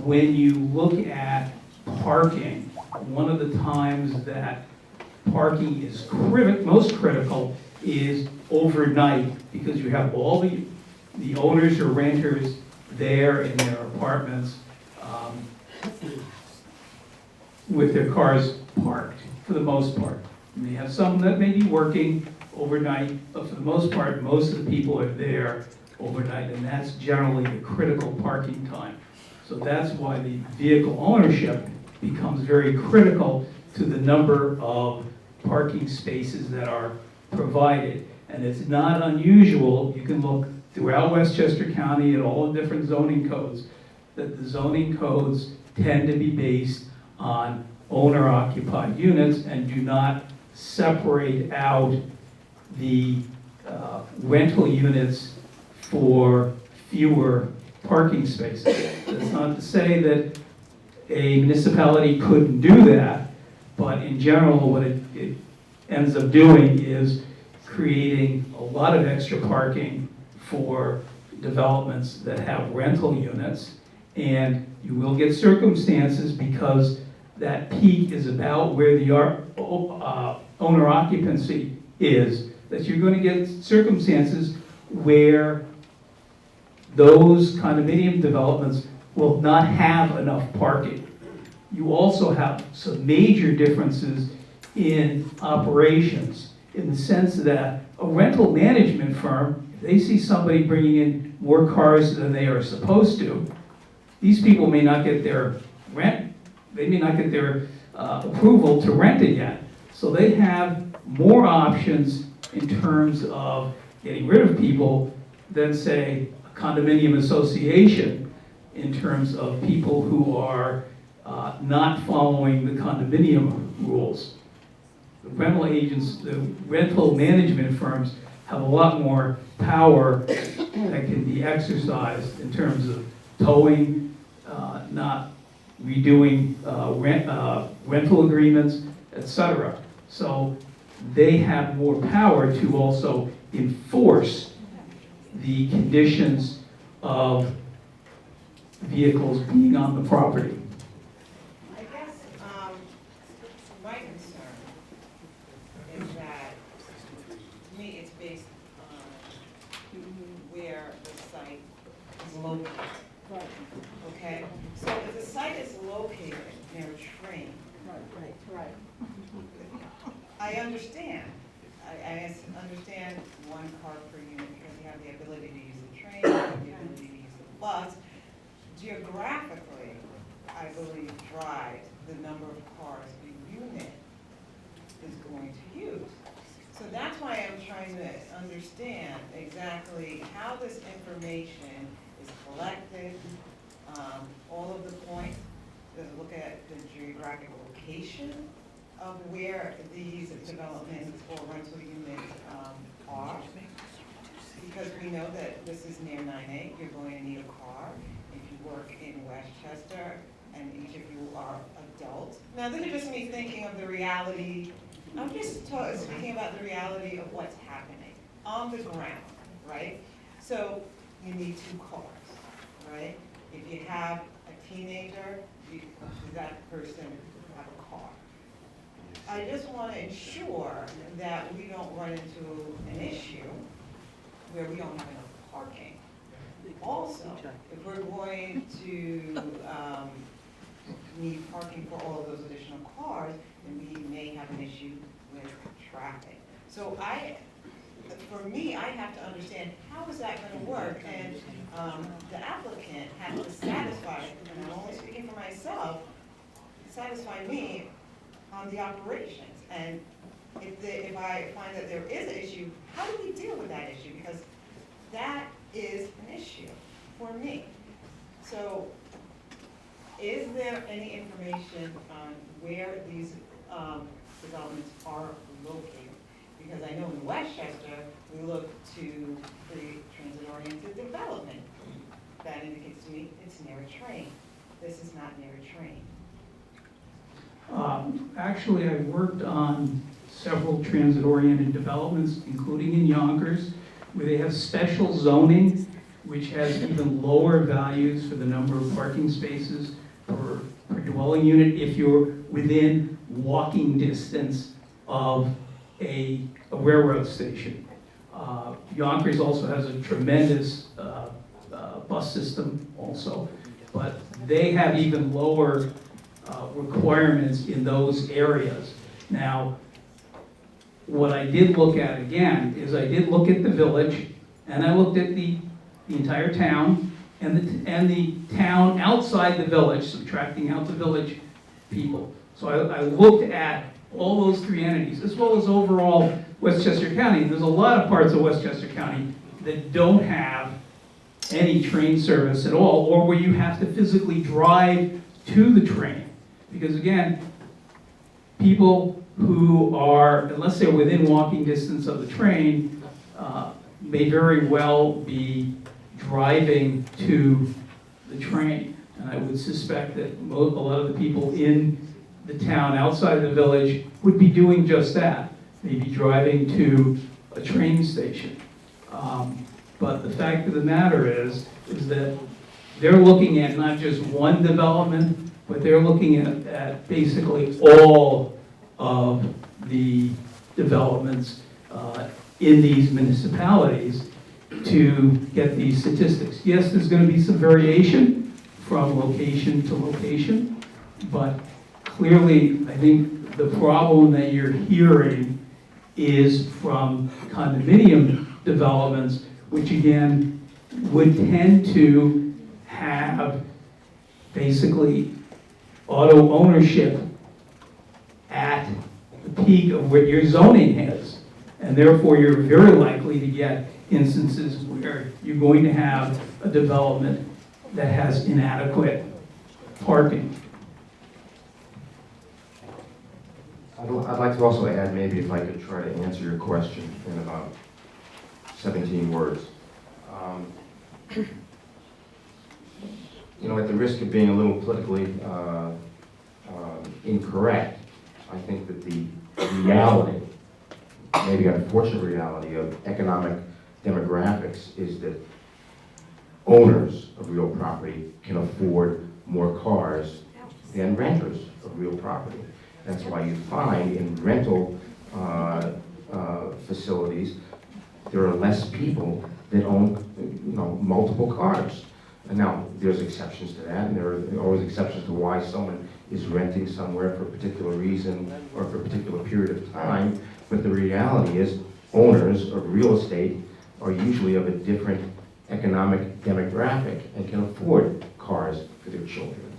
when you look at parking, one of the times that parking is most critical is overnight, because you have all the owners or renters there in their apartments with their cars parked, for the most part. You may have some that may be working overnight, but for the most part, most of the people are there overnight, and that's generally the critical parking time. So that's why the vehicle ownership becomes very critical to the number of parking spaces that are provided. And it's not unusual, you can look throughout Westchester County at all the different zoning codes, that the zoning codes tend to be based on owner-occupied units and do not separate out the rental units for fewer parking spaces. That's not to say that a municipality couldn't do that, but in general, what it ends up doing is creating a lot of extra parking for developments that have rental units. And you will get circumstances, because that peak is about where the owner occupancy is, that you're going to get circumstances where those condominium developments will not have enough parking. You also have some major differences in operations, in the sense that a rental management firm, if they see somebody bringing in more cars than they are supposed to, these people may not get their rent, they may not get their approval to rent it yet. So they have more options in terms of getting rid of people than, say, a condominium association, in terms of people who are not following the condominium rules. The rental agents, the rental management firms have a lot more power that can be exercised in terms of towing, not redoing rental agreements, etc. So they have more power to also enforce the conditions of vehicles being on the property. I guess, my concern is that, to me, it's based on where the site is located. Right, Okay? So if the site is located near a train, right. I understand. I understand one car per unit because you have the ability to use the train, you have the ability to use the bus. Geographically, I believe, drives the number of cars a unit is going to use. So that's why I'm trying to understand exactly how this information is collected, all of the points, to look at the geographic location of where these developments or rental units are. Because we know that this is near 9A, you're going to need a car. If you work in Westchester and each of you are adults. Now, this is just me thinking of the reality. I'm just speaking about the reality of what's happening on the ground, right? So you need 2 cars, right? If you have a teenager, does that person have a car? I just want to ensure that we don't run into an issue where we don't have enough parking. Also, if we're going to need parking for all of those additional cars, then we may have an issue with traffic. So for me, I have to understand how is that going to work, and the applicant has to satisfy, and I'm only speaking for myself, satisfy me on the operations. And if I find that there is an issue, how do we deal with that issue? Because that is an issue for me. So is there any information on where these developments are located? Because I know in Westchester, we look to the transit-oriented development. That indicates to me it's near a train. This is not near a train. Actually, I worked on several transit-oriented developments, including in Yonkers, where they have special zoning, which has even lower values for the number of parking spaces per dwelling unit if you're within walking distance of a railroad station. Yonkers also has a tremendous bus system also, but they have even lower requirements in those areas. Now, what I did look at again is I did look at the village, and I looked at the entire town and the town outside the village, subtracting out the village people. So I looked at all those 3 entities, as well as overall Westchester County. There's a lot of parts of Westchester County that don't have any train service at all, or where you have to physically drive to the train. Because again, people who are, unless they're within walking distance of the train, may very well be driving to the train. And I would suspect that a lot of the people in the town outside of the village would be doing just that, maybe driving to a train station. But the fact of the matter is that they're looking at not just one development, but they're looking at basically all of the developments in these municipalities to get these statistics. Yes, there's going to be some variation from location to location, but clearly, I think the problem that you're hearing is from condominium developments, which again would tend to have basically auto ownership at the peak of what your zoning is. And therefore, you're very likely to get instances where you're going to have a development that has inadequate parking. I'd like to also add, maybe if I could try to answer your question in about 17 words. You know, at the risk of being a little politically incorrect, I think that the reality, maybe unfortunate reality of economic demographics is that owners of real property can afford more cars than renters of real property. That's why you find in rental facilities, there are less people that own, you know, multiple cars. And now, there's exceptions to that, and there are always exceptions to why someone is renting somewhere for a particular reason or for a particular period of time. But the reality is, owners of real estate are usually of a different economic demographic and can afford cars for their children,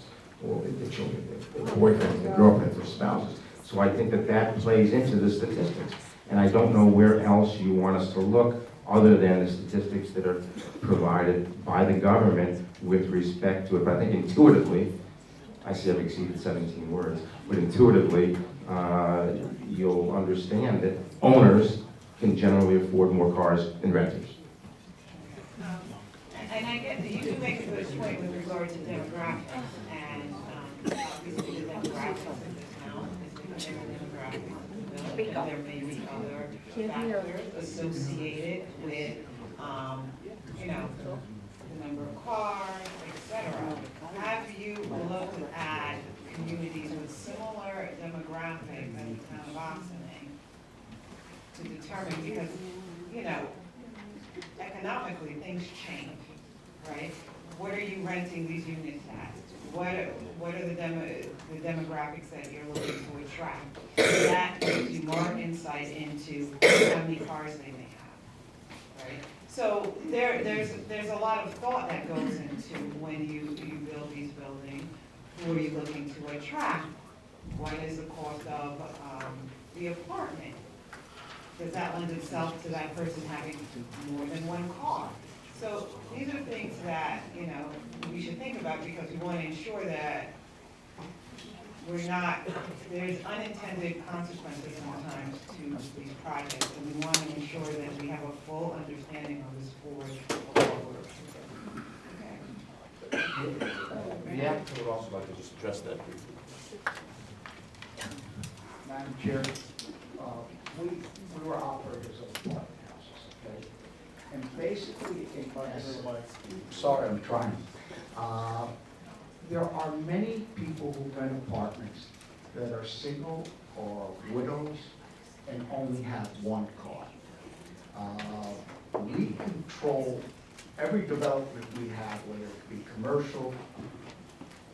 or their children, their boyfriends, their girlfriends, their spouses. So I think that that plays into the statistics. And I don't know where else you want us to look other than the statistics that are provided by the government with respect to it. But I think intuitively, I see I've exceeded 17 words, but intuitively, you'll understand that owners can generally afford more cars than renters. And I get that you do make a good point with regard to demographics, and obviously the demographics of the town is the demographics of the village, and there may be other factors associated with, you know, the number of cars, etc. Have you looked at communities with similar demographics in the town of Oxenay to determine, because, you know, economically things change, right? What are you renting these units at? What are the demographics that you're looking to attract? That gives you more insight into how many cars they may have, right? So there's a lot of thought that goes into when you build these buildings. Who are you looking to attract? What is the cost of the apartment? Does that lend itself to that person having more than one car? So these are things that, you know, we should think about, because we want to ensure that we're not, there's unintended consequences sometimes to these projects, and we want to ensure that we have a full understanding of this board of what we're. Okay. The applicant would also like to just address that briefly. Madam Chair, we were operators of apartment houses, okay? And basically, sorry, I'm trying. There are many people who rent apartments that are single or widows and only have one car. We control every development we have, whether it be commercial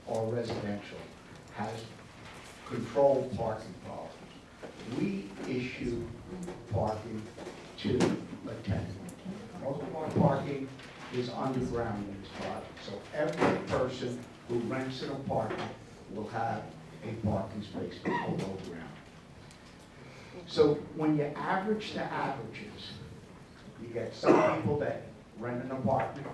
or residential, has controlled parking policies. We issue parking to a tenant. Most of our parking is underground in this project, so every person who rents an apartment will have a parking space below ground. So when you average the averages, you get some people that rent an apartment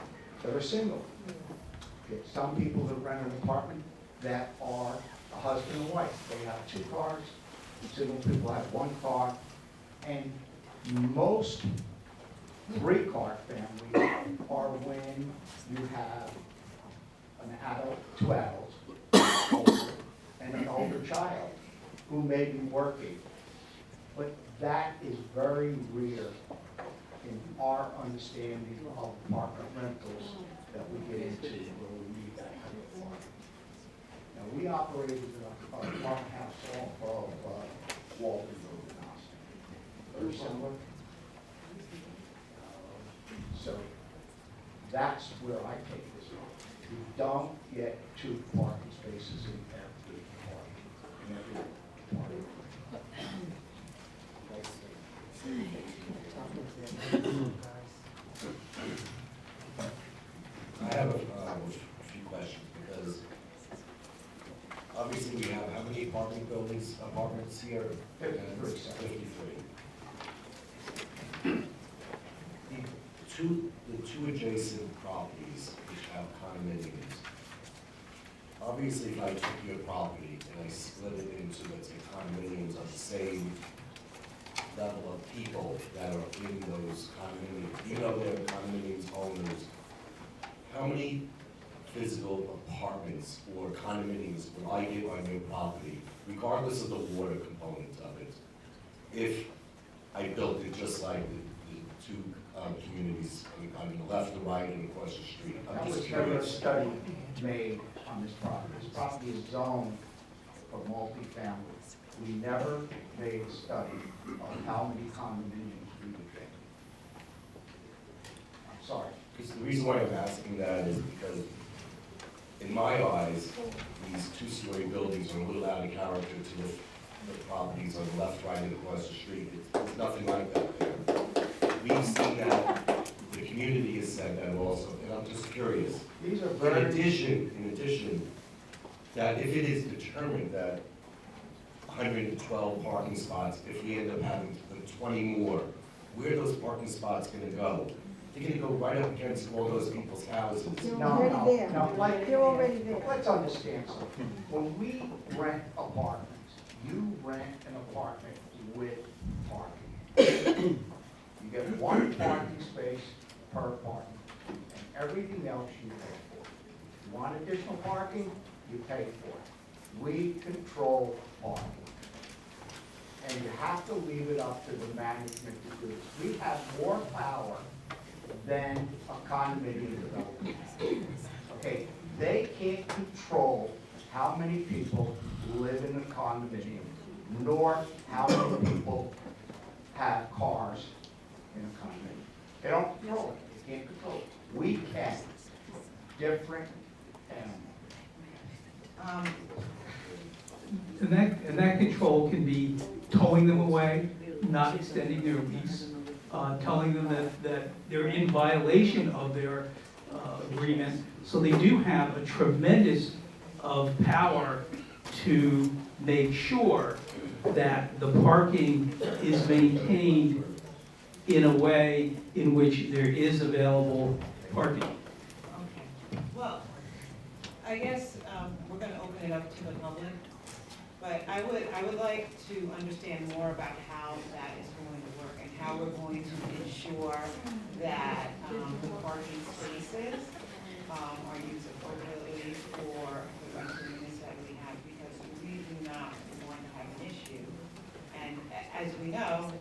that are single. You get some people that rent an apartment that are a husband and wife. They have two cars. Single people have one car. And most Three-car family are when you have an adult, two adults, older, and an older child who may be working. But that is very rare in our understanding of apartment rentals that we get into where we need that kind of apartment. Now, we operated an apartment house off of Walton Road in Austin. Very similar. So that's where I take this on. You don't get two parking spaces in every apartment. I have a few questions, because obviously we have how many apartment buildings, apartments here? 53. 53. The two adjacent properties which have condominiums. Obviously, if I took your property and I split it into, let's say, condominiums of the same level of people that are in those condominiums, you know, they're condominiums owners, how many physical apartments or condominiums would I get on your property, regardless of the water component of it, if I built it just like the two communities on the left, the right, and across the street? I'm That just was never a curious. study made on this property. This property is zoned for multifamily. We never made a study on how many condominiums we would get. I'm sorry. Because the reason why I'm asking that is because, in my eyes, these two-story buildings are a little out of character to the properties on the left, right, and across the street. It's nothing like that there. We've seen that, the community has said that also, and I'm just curious. These are In very, addition, that if it is determined that 112 parking spots, if we end up having 20 more, where are those parking spots gonna go? They're gonna go right up against all those people's houses. no, like, They're already there. let's understand something. When we rent apartments, you rent an apartment with parking. You get one parking space per apartment, and everything else you pay for. If you want additional parking, you pay for it. We control parking. And you have to leave it up to the management to do this. We have more power than a condominium developer. Okay, they can't control how many people live in a condominium, nor how many people have cars in a condominium. They don't control it, they can't control it. We can. Different animal. And that control can be towing them away, not extending their lease, telling them that they're in violation of their agreement. So they do have a tremendous of power to make sure that the parking is maintained in a way in which there is available parking. Okay, well, I guess we're gonna open it up to the public, but I would like to understand more about how that is going to work and how we're going to ensure that the parking spaces are used appropriately for the rental units that we have, because we do not want to have an issue. And as we know,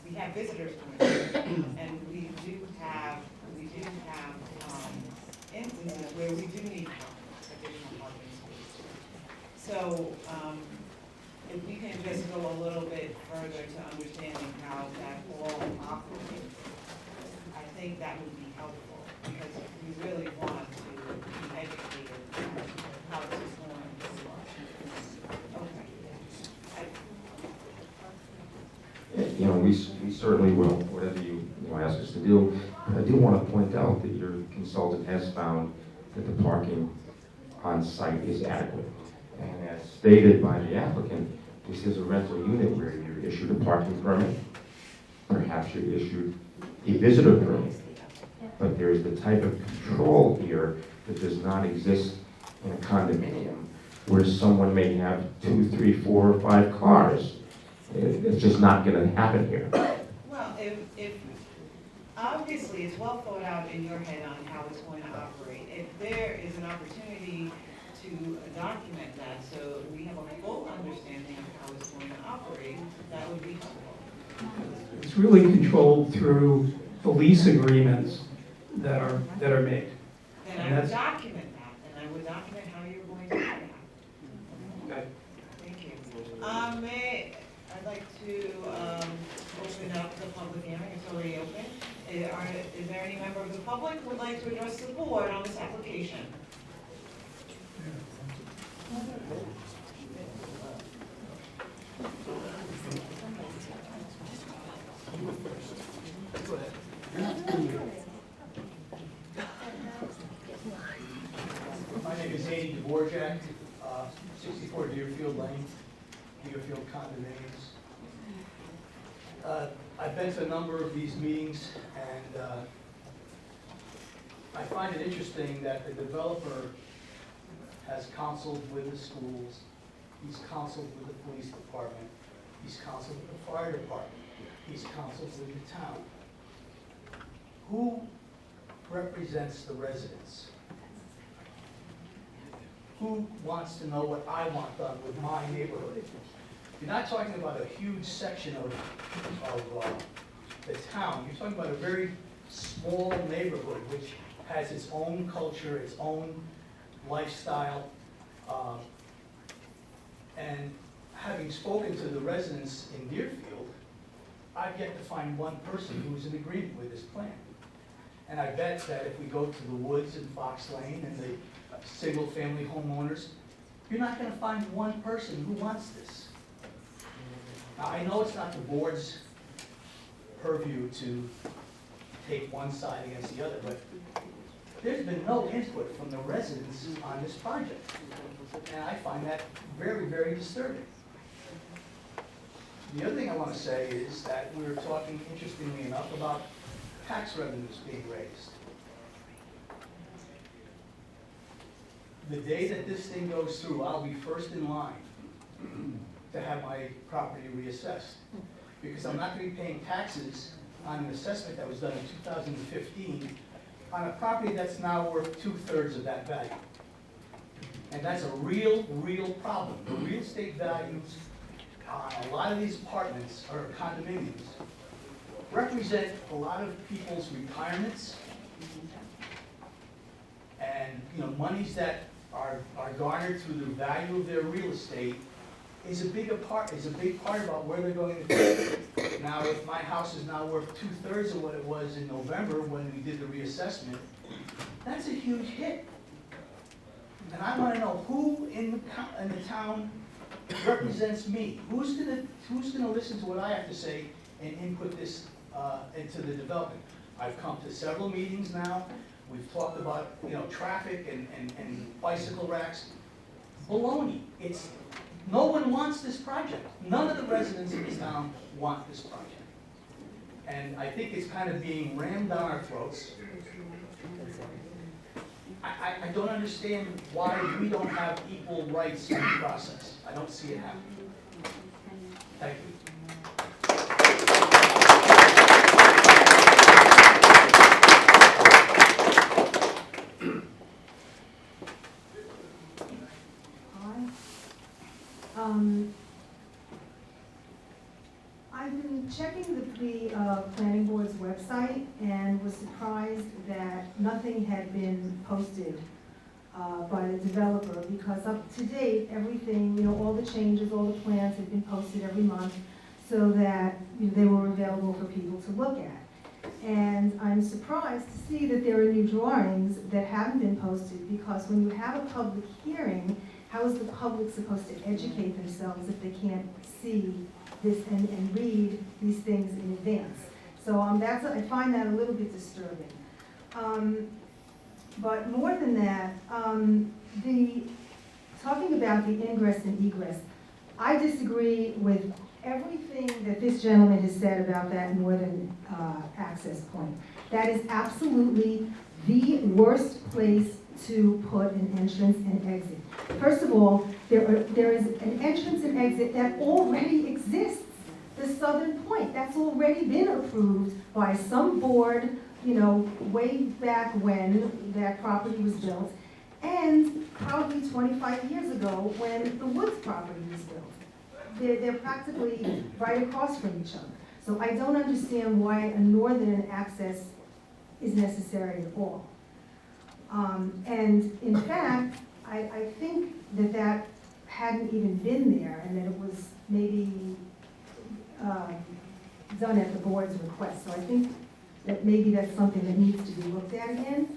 we have visitors coming in, and we do have instances where we do need additional parking spaces. So, if we can just go a little bit further to understanding how that all operates, I think that would be helpful, because we really want to be educated on how this is going to work. Okay. You know, we certainly will, whatever you ask us to do. But I do want to point out that your consultant has found that the parking on site is adequate. And as stated by the applicant, this is a rental unit where you're issued a parking permit. Perhaps you're issued a visitor permit. But there's the type of control here that does not exist in a condominium, where someone may have 2, 3, 4, or 5 cars. It's just not going to happen here. Well, if obviously, it's well thought out in your head on how it's going to operate. If there is an opportunity to document that, so we have a full understanding of how it's going to operate, that would be helpful. It's really controlled through the lease agreements that are made. Then And I would that's- document that, and I would document how you're going to do that. Okay. Thank you. I'd like to open up the public hearing, it's already open. Is there any member of the public who would like to address the board on this application? My name is Andy Dvorak, 64 Deerfield Lane, Deerfield condominiums. I've been to a number of these meetings, and I find it interesting that the developer has counseled with the schools, he's counseled with the police department, he's counseled with the fire department, he's counseled with the town. Who represents the residents? Who wants to know what I want done with my neighborhood? You're not talking about a huge section of the town. You're talking about a very small neighborhood which has its own culture, its own lifestyle. And having spoken to the residents in Deerfield, I've yet to find one person who's in agreement with this plan. And I bet that if we go to the woods in Fox Lane and the single-family homeowners, you're not going to find one person who wants this. Now, I know it's not the board's purview to take one side against the other, but there's been no input from the residents on this project. And I find that very, very disturbing. The other thing I want to say is that we were talking, interestingly enough, about tax revenues being raised. The day that this thing goes through, I'll be first in line to have my property reassessed. Because I'm not going to be paying taxes on an assessment that was done in 2015 on a property that's now worth 2/3 of that value. And that's a real, real problem. The real estate values on a lot of these apartments or condominiums represent a lot of people's retirements and, monies that are garnered through the value of their real estate is a big part about where they're going to live. Now, if my house is now worth 2/3 of what it was in November when we did the reassessment, that's a huge hit. And I want to know who in the town represents me. Who's gonna listen to what I have to say and input this into the development? I've come to several meetings now. We've talked about traffic and bicycle racks. Baloney. No one wants this project. None of the residents in this town want this project. And I think it's kind of being rammed down our throats. I don't understand why we don't have equal rights in the process. I don't see it happening. Thank you. I've been checking the planning board's website and was surprised that nothing had been posted by the developer, because up to date, everything, all the changes, all the plans had been posted every month so that they were available for people to look at. And I'm surprised to see that there are new drawings that haven't been posted, because when you have a public hearing, how is the public supposed to educate themselves if they can't see this and read these things in advance? So I find that a little bit disturbing. But more than that, talking about the ingress and egress, I disagree with everything that this gentleman has said about that northern access point. That is absolutely the worst place to put an entrance and exit. First of all, there is an entrance and exit that already exists. the Southern Point. That's already been approved by some board, you know, way back when that property was built, and probably 25 years ago when the Woods property was built. They're practically right across from each other. So I don't understand why a northern access is necessary at all. And in fact, I think that that hadn't even been there, and that it was maybe done at the board's request. So I think that maybe that's something that needs to be looked at again.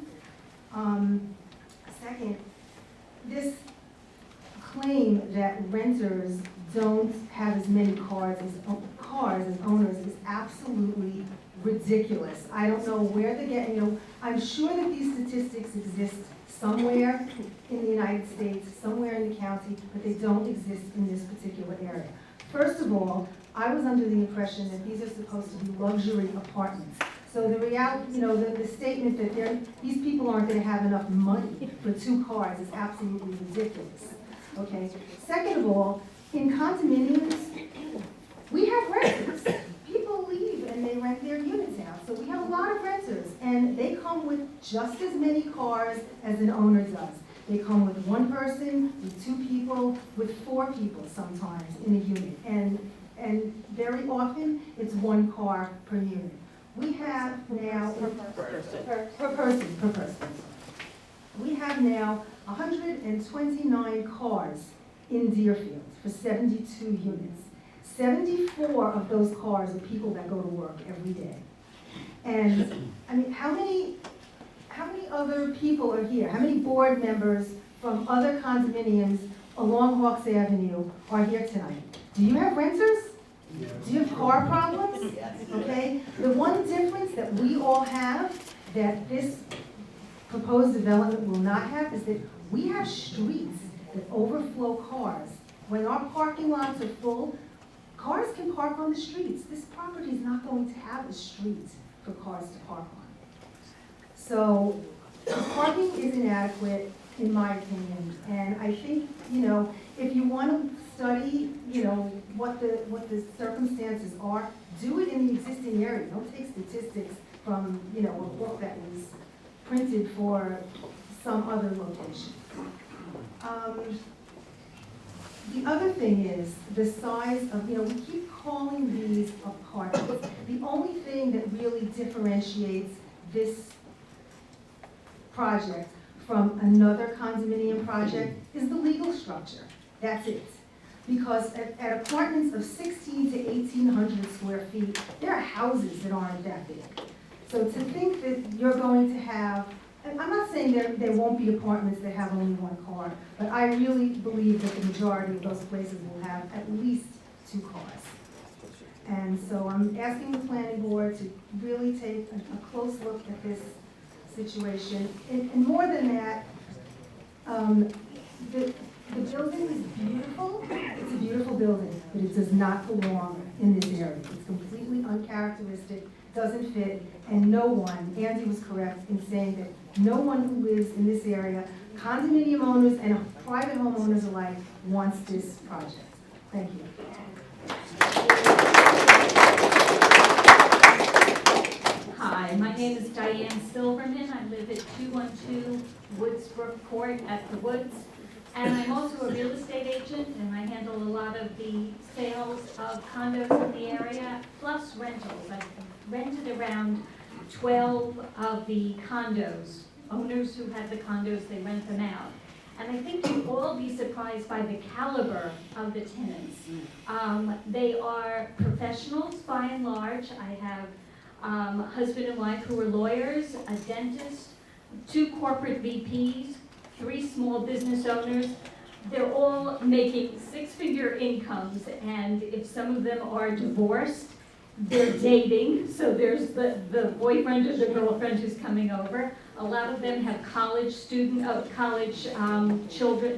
Second, this claim that renters don't have as many cars as owners is absolutely ridiculous. I don't know where they're getting, you know, I'm sure that these statistics exist somewhere in the United States, somewhere in the county, but they don't exist in this particular area. First of all, I was under the impression that these are supposed to be luxury apartments. So the reality, you know, the statement that these people aren't going to have enough money for 2 cars is absolutely ridiculous. Okay. Second of all, in condominiums, we have renters. People leave and they rent their units out. So we have a lot of renters, and they come with just as many cars as an owner does. They come with 1 person, with 2 people, with 4 people sometimes in a unit. And very often, it's 1 car per unit. We have now, per person. We have now 129 cars in Deerfield for 72 units. 74 of those cars are people that go to work every day. And, I mean, how many other people are here? How many board members from other condominiums along Hawks Avenue are here tonight? Do you have renters? Do you have car problems? Okay? The one difference that we all have that this proposed development will not have is that we have streets that overflow cars. When our parking lots are full, cars can park on the streets. This property is not going to have a street for cars to park on. So parking is inadequate, in my opinion. And I think, you know, if you want to study, you know, what the circumstances are, do it in the existing area. Don't take statistics from, you know, a book that was printed for some other location. The other thing is the size of, you know, we keep calling these apartments. The only thing that really differentiates this project from another condominium project is the legal structure. That's it. Because at apartments of 16 to 1,800 square feet, there are houses that aren't that big. So to think that you're going to have, and I'm not saying there won't be apartments that have only 1 car, but I really believe that the majority of those places will have at least 2 cars. And so I'm asking the planning board to really take a close look at this situation. And more than that, the building is beautiful. It's a beautiful building, but it does not belong in this area. It's completely uncharacteristic, doesn't fit, and no one, Andy was correct in saying that no one who lives in this area, condominium owners and private homeowners alike, wants this project. Thank you. Hi, my name is Diane Silverman. I live at 212 Woodsbrook Court at the Woods. And I'm also a real estate agent, and I handle a lot of the sales of condos in the area, plus rentals. I've rented around 12 of the condos. Owners who have the condos, they rent them out. And I think you'll all be surprised by the caliber of the tenants. They are professionals by and large. I have husband and wife who are lawyers, a dentist, 2 corporate VPs, 3 small business owners. They're all making 6-figure incomes, and if some of them are divorced, they're dating, so there's the boyfriend or the girlfriend who's coming over. A lot of them have college children,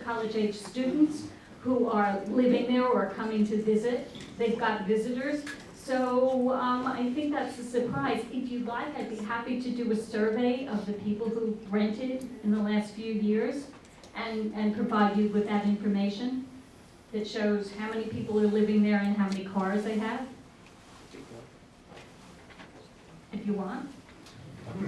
college-age students who are living there or coming to visit. They've got visitors. So I think that's a surprise. If you'd like, I'd be happy to do a survey of the people who rented in the last few years and provide you with that information that shows how many people are living there and how many cars they have. if you want. I'm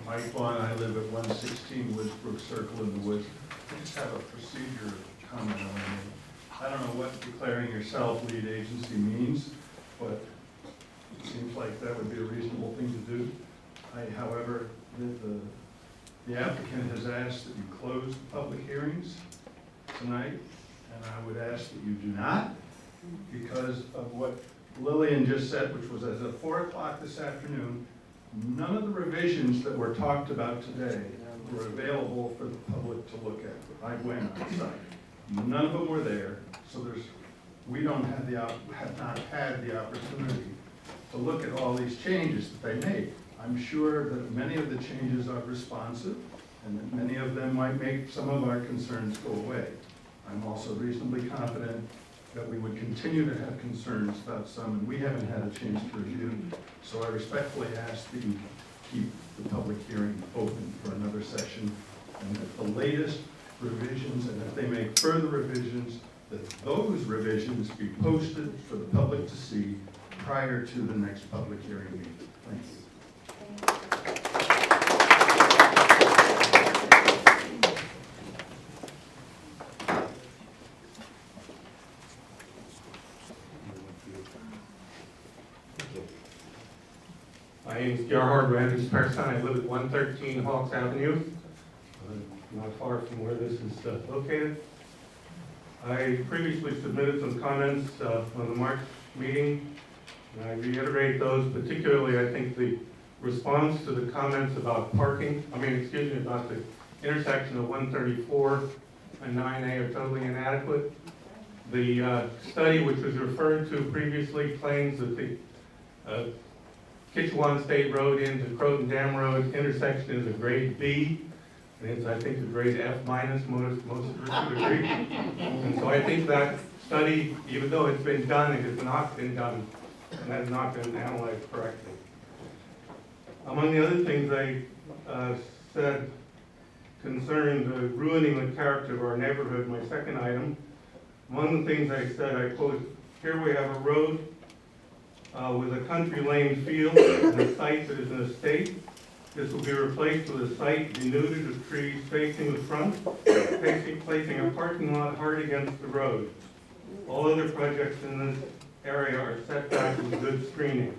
Mike Vaughn, I live at 116 Woodsbrook Circle in the Woods. I just have a procedure comment I want to make. I don't know what declaring yourself lead agency means, but it seems like that would be a reasonable thing to do. However, the applicant has asked that you close the public hearings tonight, and I would ask that you do not, because of what Lillian just said, which was as of 4 o'clock this afternoon. None of the revisions that were talked about today were available for the public to look at. I went on site. None of them were there, so we don't have not had the opportunity to look at all these changes that they made. I'm sure that many of the changes are responsive, and that many of them might make some of our concerns go away. I'm also reasonably confident that we would continue to have concerns about some, and we haven't had a chance to review. So I respectfully ask that you keep the public hearing open for another session, and that the latest revisions, and if they make further revisions, that those revisions be posted for the public to see prior to the next public hearing meeting. Thank you. My name is Gerhard Randy Sparson. I live at 113 Hawks Avenue, not far from where this is located. I previously submitted some comments on the March meeting, and I reiterate those, particularly I think the response to the comments about parking, about the intersection of 134 and 9A are totally inadequate. The study which was referred to previously claims that the Kitchewan State Road into Croton Dam Road intersection is a grade B, and it's, I think, a grade F minus, most of us would agree. And so I think that study, even though it's been done, it has not been done, and has not been analyzed correctly. Among the other things I said concerned ruining the character of our neighborhood, my second item, among the things I said, I quote, here we have a road with a country lane field and a site that is an estate. This will be replaced with a site denuded of trees facing the front, placing a parking lot hard against the road. All other projects in this area are set back with good screening.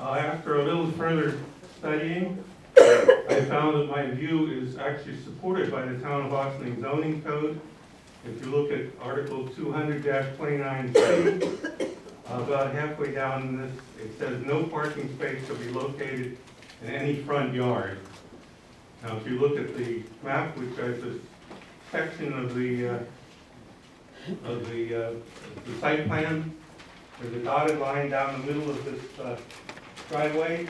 After a little further studying, I found that my view is actually supported by the Town of Ossining zoning code. If you look at Article 200-29C, about halfway down this, it says no parking space shall be located in any front yard. Now, if you look at the map, which has a section of the site plan, there's a dotted line down the middle of this driveway,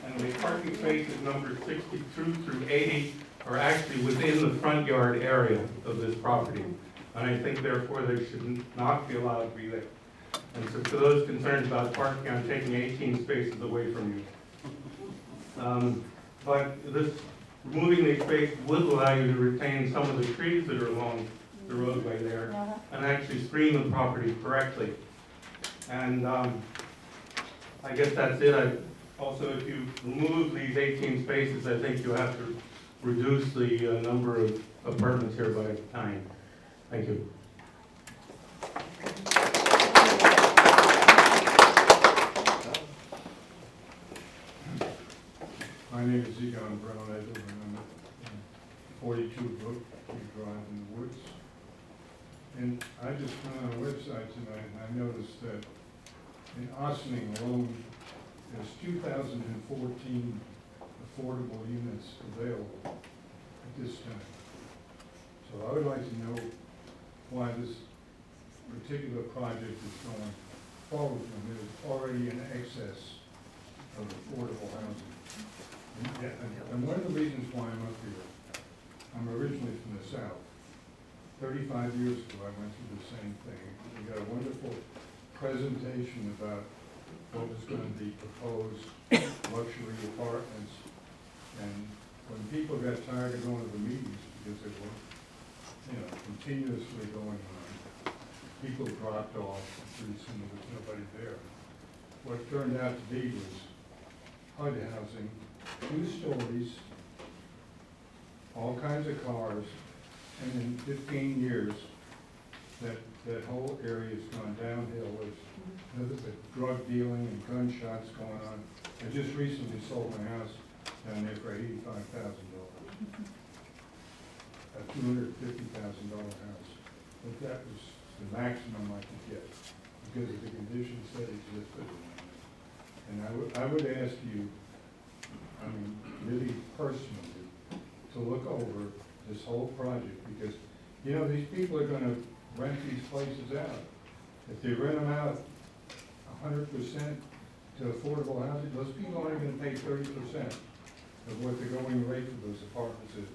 and the parking spaces numbered 62 through 80 are actually within the front yard area of this property. And I think therefore they should not be allowed to be there. And so to those concerns about parking, I'm taking 18 spaces away from you. But this, removing these spaces would allow you to retain some of the trees that are along the roadway there and actually screen the property correctly. And I guess that's it. Also, if you remove these 18 spaces, I think you have to reduce the number of apartments here by 9. Thank you. My name is Egon Brown. I live on 42 Brook Drive in the Woods. And I just went on a website tonight and I noticed that in Ossining alone, there's 2,014 affordable units available at this time. So I would like to know why this particular project is going forward when there's already an excess of affordable housing. And one of the reasons why I'm up here, I'm originally from the South. 35 years ago, I went through the same thing. We got a wonderful presentation about what was going to be proposed, luxury apartments. And when people got tired of going to the meetings, because they were, you know, continuously going on. People dropped off, and pretty soon there was nobody there. What it turned out to be was HUD housing, 2 stories, all kinds of cars, and in 15 years, that whole area's gone downhill with the drug dealing and gunshots going on. I just recently sold my house down there for $85,000. A $250,000 house. But that was the maximum I could get because of the conditions that existed. And I would ask you, I mean, really personally, to look over this whole project because, you know, these people are gonna rent these places out. If they rent them out 100% to affordable housing, those people aren't gonna pay 30% of what the going rate for those apartments is.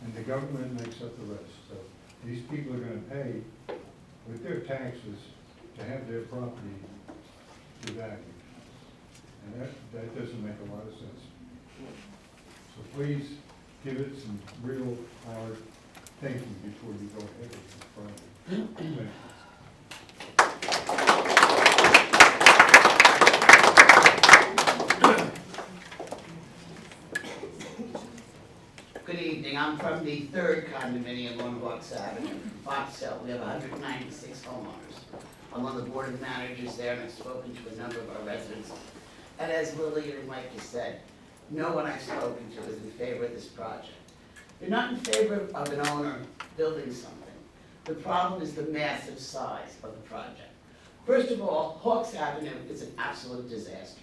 And the government makes up the rest. So these people are gonna pay with their taxes to have their property devalued. And that doesn't make a lot of sense. So please give it some real hard thinking before you go ahead with this project. Thank you. Good evening, I'm from the 3rd condominium on Hawks Avenue, Fox Hill. We have 196 homeowners. I'm on the board of managers there and I've spoken to a number of our residents. And as Lily and Mike has said, no one I've spoken to is in favor of this project. They're not in favor of an owner building something. The problem is the massive size of the project. First of all, Hawks Avenue is an absolute disaster.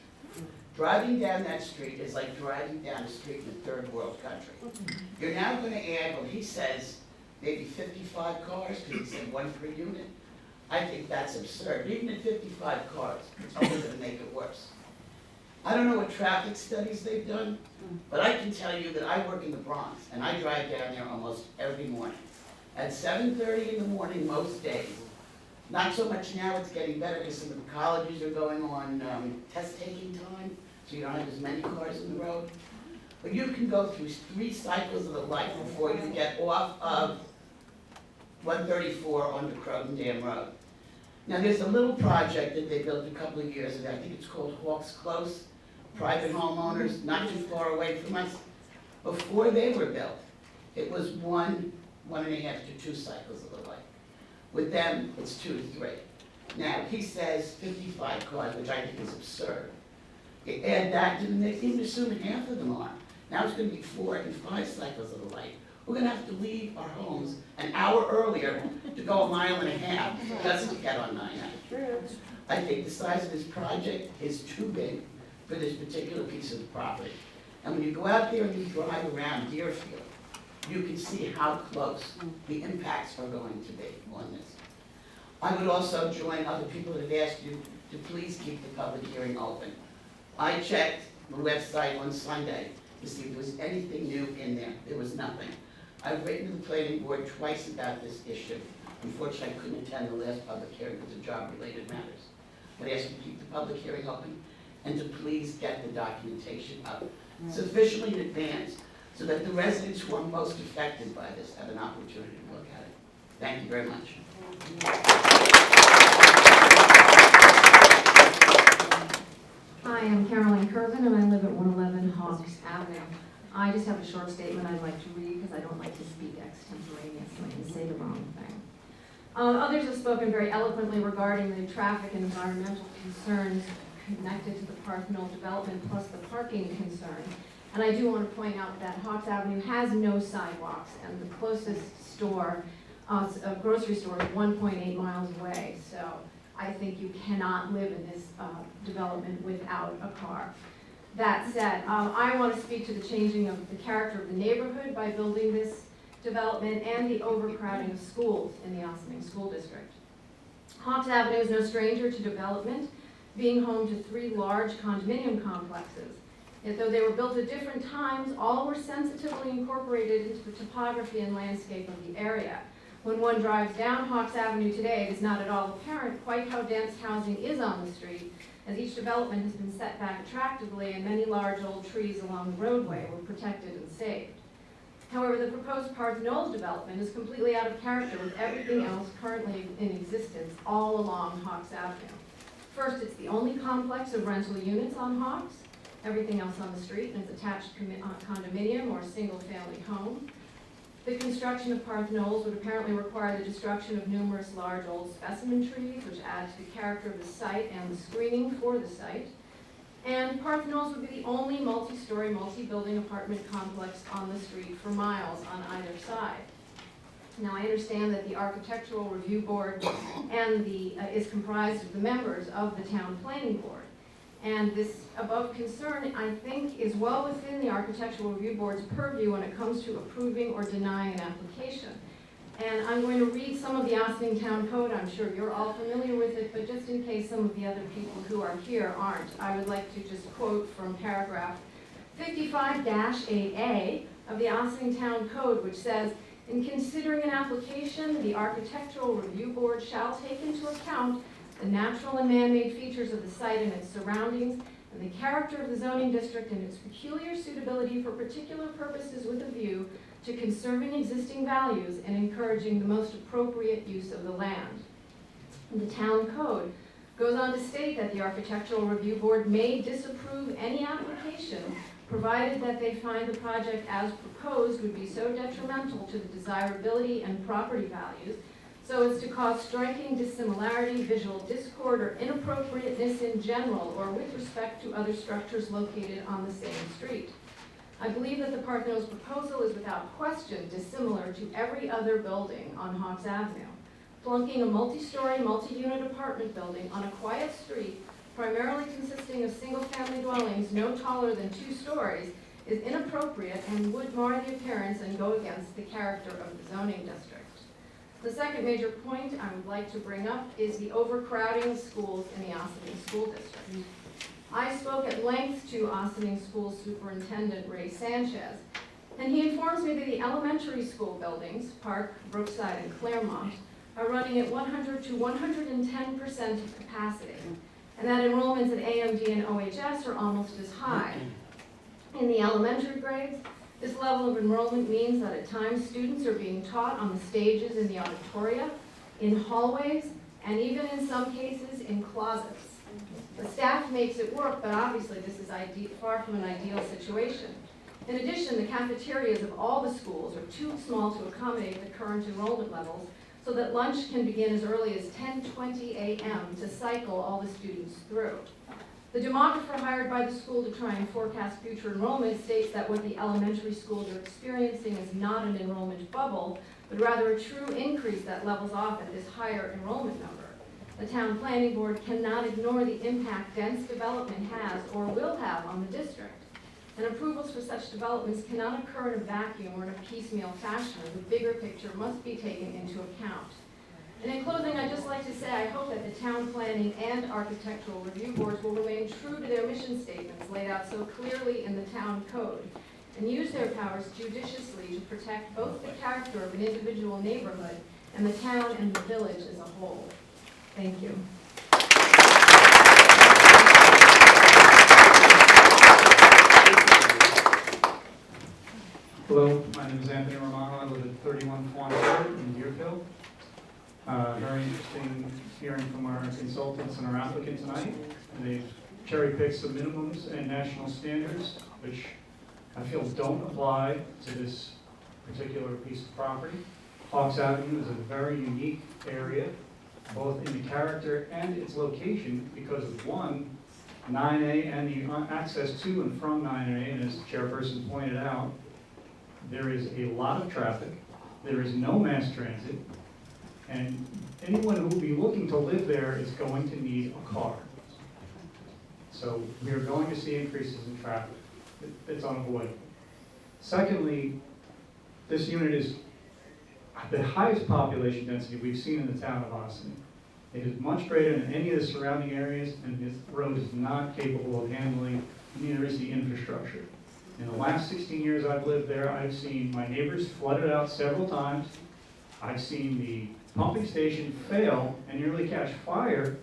Driving down that street is like driving down a street in a 3rd world country. You're now going to add, well, he says, maybe 55 cars, because he said 1 per unit. I think that's absurd. Even at 55 cars, it's only going to make it worse. I don't know what traffic studies they've done, but I can tell you that I work in the Bronx, and I drive down there almost every morning. At 7:30 in the morning most days. Not so much now, it's getting better because some of the colleges are going on test-taking time, so you don't have as many cars in the road. But you can go through 3 cycles of the light before you get off of 134 onto Croton Dam Road. Now, there's a little project that they built a couple of years ago. I think it's called Hawks Close. Private homeowners, not too far away from us. Before they were built, it was 1.5 to 2 cycles of the light. With them, it's 2 to 3. Now, he says 55 cars, which I think is absurd. You add that to the mix, even assuming half of them are. Now it's going to be 4 and 5 cycles of the light. We're going to have to leave our homes an hour earlier to go 1.5 miles just to get on 99. I think the size of this project is too big for this particular piece of the property. And when you go out there and you drive around Deerfield, you can see how close the impacts are going to be on this. I would also join other people that have asked you to please keep the public hearing open. I checked the website on Sunday to see if there was anything new in there. There was nothing. I've written to the planning board twice about this issue. Unfortunately, I couldn't attend the last public hearing because of job-related matters. But I asked you to keep the public hearing open and to please get the documentation up sufficiently in advance so that the residents who are most affected by this have an opportunity to look at it. Thank you very much. Hi, I'm Caroline Curvin, and I live at 111 Hawks Avenue. I just have a short statement I'd like to read because I don't like to speak extemporaneously and say the wrong thing. Others have spoken very eloquently regarding the traffic and environmental concerns connected to the Park Mill development plus the parking concern. And I do want to point out that Hawks Avenue has no sidewalks, and the closest store, grocery store, is 1.8 miles away. So I think you cannot live in this development without a car. That said, I want to speak to the changing of the character of the neighborhood by building this development and the overcrowding of schools in the Ossining School District. Hawks Avenue is no stranger to development, being home to 3 large condominium complexes. Yet though they were built at different times, all were sensitively incorporated into the topography and landscape of the area. When one drives down Hawks Avenue today, it is not at all apparent quite how dense housing is on the street, as each development has been set back attractively and many large old trees along the roadway were protected and saved. However, the proposed Parth Knowles development is completely out of character with everything else currently in existence all along Hawks Avenue. First, it's the only complex of rental units on Hawks. Everything else on the street is attached condominium or single-family home. The construction of Parth Knowles would apparently require the destruction of numerous large old specimen trees, which add to the character of the site and the screening for the site. And Parth Knowles would be the only multi-story, multi-building apartment complex on the street for miles on either side. Now, I understand that the Architectural Review Board and is comprised of the members of the Town Planning Board. And this above concern, I think, is well within the Architectural Review Board's purview when it comes to approving or denying an application. And I'm going to read some of the Ossining Town Code. I'm sure you're all familiar with it, but just in case some of the other people who are here aren't, I would like to just quote from paragraph 55-8A of the Ossining Town Code, which says, "In considering an application, the Architectural Review Board shall take into account the natural and man-made features of the site and its surroundings, and the character of the zoning district and its peculiar suitability for particular purposes with a view to conserving existing values and encouraging the most appropriate use of the land." The Town Code goes on to state that the Architectural Review Board may disapprove any application provided that they find the project as proposed would be so detrimental to the desirability and property values so as to cause striking dissimilarity, visual discord, or inappropriateness in general, or with respect to other structures located on the same street. I believe that the Parth Knowles proposal is without question dissimilar to every other building on Hawks Avenue. Plunking a multi-story, multi-unit apartment building on a quiet street, primarily consisting of single-family dwellings no taller than 2 stories, is inappropriate and would mar the appearance and go against the character of the zoning district. The second major point I would like to bring up is the overcrowding of schools in the Ossining School District. I spoke at length to Ossining School Superintendent Ray Sanchez, and he informs me that the elementary school buildings, Park, Brookside, and Claremont, are running at 100 to 110% of capacity, and that enrollments at AMD and OHS are almost as high. In the elementary grades, this level of enrollment means that at times students are being taught on the stages in the auditoria, in hallways, and even in some cases in closets. The staff makes it work, but obviously this is far from an ideal situation. In addition, the cafeterias of all the schools are too small to accommodate the current enrollment levels, so that lunch can begin as early as 10:20 a.m. to cycle all the students through. The demographer hired by the school to try and forecast future enrollment states that what the elementary schools are experiencing is not an enrollment bubble, but rather a true increase that levels off at this higher enrollment number. The Town Planning Board cannot ignore the impact dense development has or will have on the district. And approvals for such developments cannot occur in a vacuum or in a piecemeal fashion. The bigger picture must be taken into account. And in closing, I'd just like to say I hope that the Town Planning and Architectural Review Boards will remain true to their mission statements laid out so clearly in the Town Code and use their powers judiciously to protect both the character of an individual neighborhood and the town and the village as a whole. Thank you. Hello, my name is Anthony Romano. I live at 31 Quan Road in Deerfield. Very interesting hearing from our consultants and our applicant tonight. They've cherry-picked some minimums and national standards, which I feel don't apply to this particular piece of property. Hawks Avenue is a very unique area, both in the character and its location, because of one, 9A and the access to and from 9A, and as the chairperson pointed out, there is a lot of traffic, there is no mass transit, and anyone who will be looking to live there is going to need a car. So we are going to see increases in traffic. It's unavoidable. Secondly, this unit is the highest population density we've seen in the town of Ossining. It is much greater than any of the surrounding areas, and this road is not capable of handling, neither is the infrastructure. In the last 16 years I've lived there, I've seen my neighbors flooded out several times. I've seen the pumping station fail and nearly catch fire,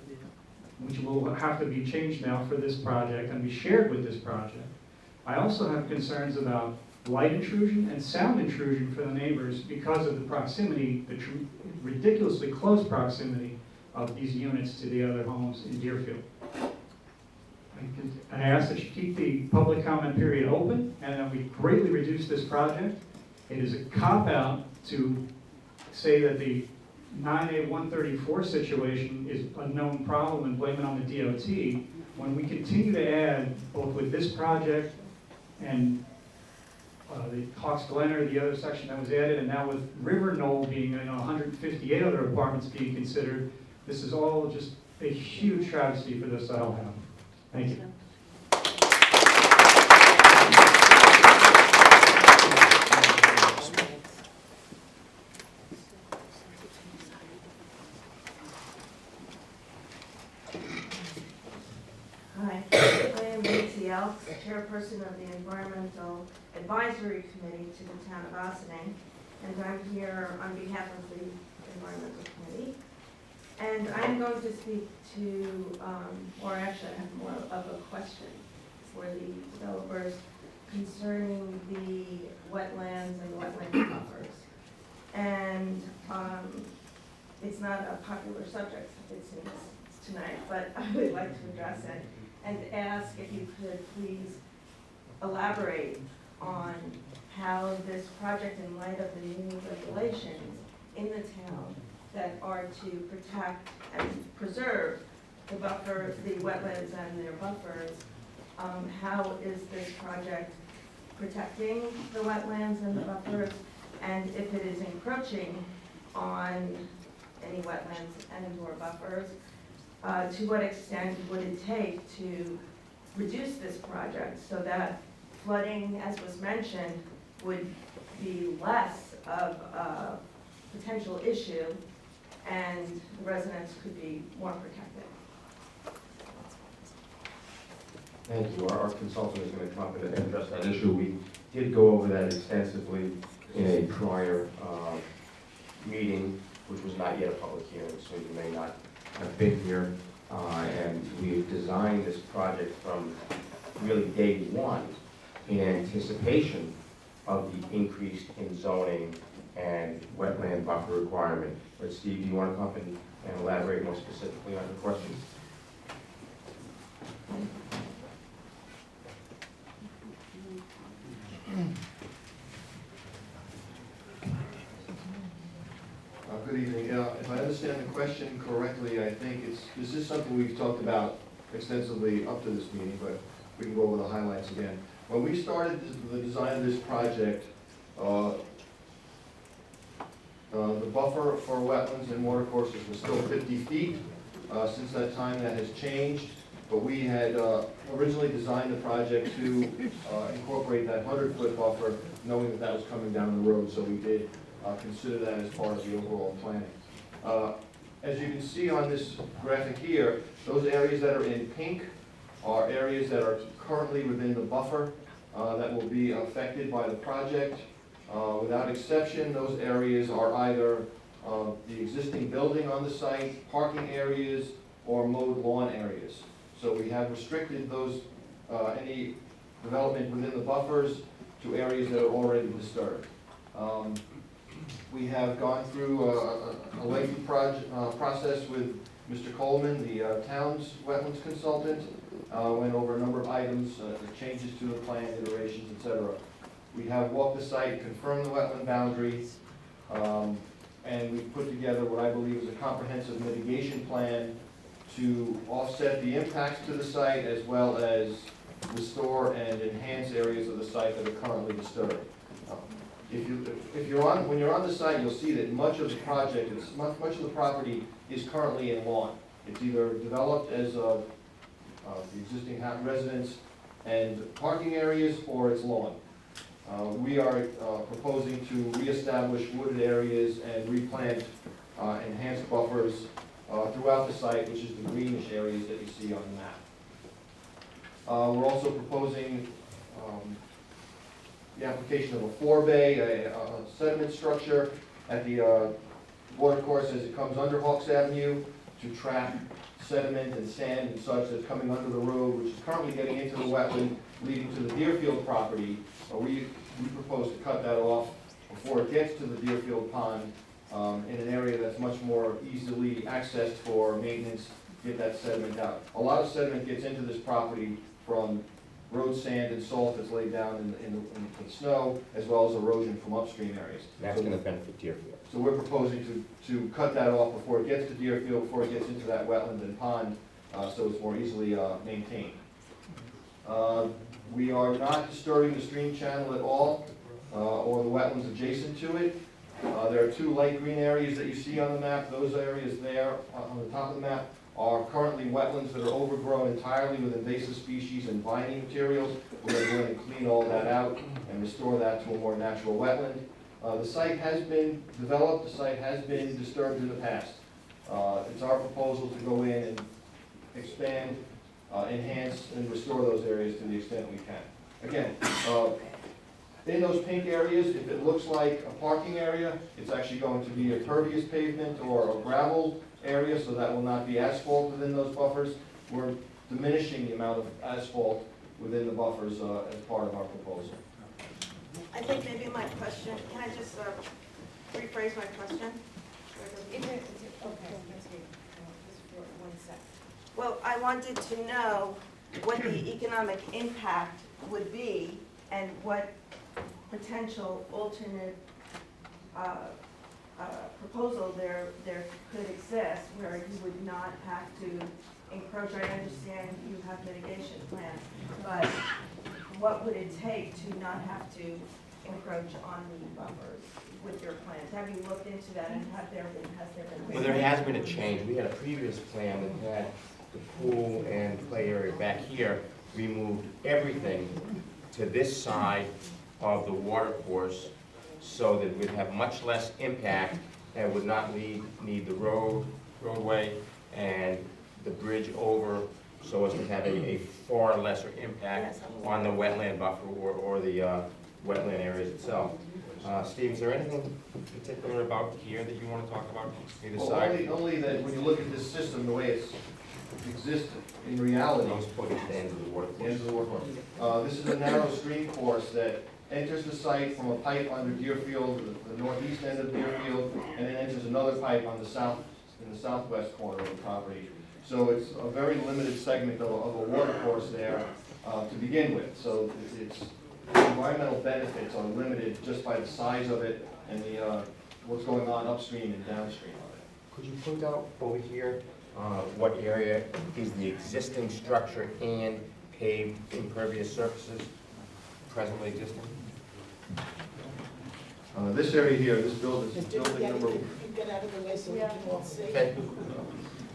which will have to be changed now for this project and be shared with this project. I also have concerns about light intrusion and sound intrusion for the neighbors because of the proximity, the ridiculously close proximity of these units to the other homes in Deerfield. I ask that you keep the public comment period open and that we greatly reduce this project. It is a cop-out to say that the 9A134 situation is a known problem and blame it on the DOT, when we continue to add, both with this project and the Hawks Glen, the other section that was added, and now with River Knoll being, 158 other apartments being considered, this is all just a huge travesty for this to all happen. Thank you. Hi, I am Nancy Elks, chairperson of the Environmental Advisory Committee to the town of Ossining, and I'm here on behalf of the Environmental Committee. And I'm going to speak to, or actually I have more of a question for the developers concerning the wetlands and wetland buffers. And it's not a popular subject, it seems, tonight, but I would like to address it and ask if you could please elaborate on how this project, in light of the new regulations in the town that are to protect and preserve the buffer, the wetlands and their buffers, how is this project protecting the wetlands and the buffers, and if it is encroaching on any wetlands and/or buffers, to what extent would it take to reduce this project so that flooding, as was mentioned, would be less of a potential issue and the residents could be more protected? Thank you. Our consultant is going to come up and address that issue. We did go over that extensively in a prior meeting, which was not yet a public hearing, so you may not have been here. And we've designed this project from really day one in anticipation of the increase in zoning and wetland buffer requirement. But Steve, do you want to come up and elaborate more specifically on the question? Good evening. If I understand the question correctly, I think this is something we've talked about extensively up to this meeting, but we can go over the highlights again. When we started the design of this project, the buffer for wetlands and watercourses was still 50 feet. Since that time, that has changed, but we had originally designed the project to incorporate that 100-foot buffer, knowing that that was coming down the road, so we did consider that as part of the overall planning. As you can see on this graphic here, those areas that are in pink are areas that are currently within the buffer that will be affected by the project. Without exception, those areas are either the existing building on the site, parking areas, or mowed lawn areas. So we have restricted those, any development within the buffers to areas that are already disturbed. We have gone through a lengthy process with Mr. Coleman, the town's wetlands consultant, went over a number of items, changes to the plan, iterations, etc. We have walked the site, confirmed the wetland boundaries, and we put together what I believe is a comprehensive mitigation plan to offset the impacts to the site as well as restore and enhance areas of the site that are currently disturbed. When you're on the site, you'll see that much of the project, much of the property is currently in lawn. It's either developed as the existing residence and parking areas, or it's lawn. We are proposing to reestablish wooded areas and replant enhanced buffers throughout the site, which is the greenish areas that you see on the map. We're also proposing the application of a forebay, a sediment structure at the watercourse as it comes under Hawks Avenue to trap sediment and sand and such that's coming under the road, which is currently getting into the wetland leading to the Deerfield property. We we propose to cut that off before it gets to the Deerfield Pond, in an area that's much more easily accessed for maintenance, get that sediment out. A lot of sediment gets into this property from road sand and salt that's laid down in the snow, as well as erosion from upstream areas. That's gonna benefit Deerfield. So we're proposing to cut that off before it gets to Deerfield, before it gets into that wetland and pond, so it's more easily maintained. We are not disturbing the stream channel at all, or the wetlands adjacent to it. There are 2 light green areas that you see on the map. Those areas there on the top of the map are currently wetlands that are overgrown entirely with invasive species and vining materials. We're going to clean all that out and restore that to a more natural wetland. The site has been developed, the site has been disturbed in the past. It's our proposal to go in and expand, enhance, and restore those areas to the extent we can. Again, in those pink areas, if it looks like a parking area, it's actually going to be a pervious pavement or a gravel area, so that will not be asphalt within those buffers. We're diminishing the amount of asphalt within the buffers as part of our proposal. I think maybe my question, can I just rephrase my question? Well, I wanted to know what the economic impact would be and what potential alternate proposal there could exist where you would not have to encroach. I understand you have mitigation plans, but what would it take to not have to encroach on the buffers with your plans? Have you looked into that, and has there been? Well, there has been a change. We had a previous plan that had the pool and play area back here. We moved everything to this side of the water course so that we'd have much less impact and would not need the roadway and the bridge over, so as to have a far lesser impact on the wetland buffer or the wetland areas itself. Steve, is there anything particular about here that you want to talk about? Either Well, side? only that when you look at this system, the way it's existed in reality. Those plug at the end of the water course. End of the water course. This is a narrow stream course that enters the site from a pipe under Deerfield, the northeast end of Deerfield, and then enters another pipe on the south, in the southwest corner of the property. So it's a very limited segment of a water course there to begin with. So the environmental benefits are limited just by the size of it and the what's going on upstream and downstream of it. Could you point out over here what area is the existing structure and paved impervious surfaces presently existing? This area here, this building number. Get out of the way so we can all see. Okay.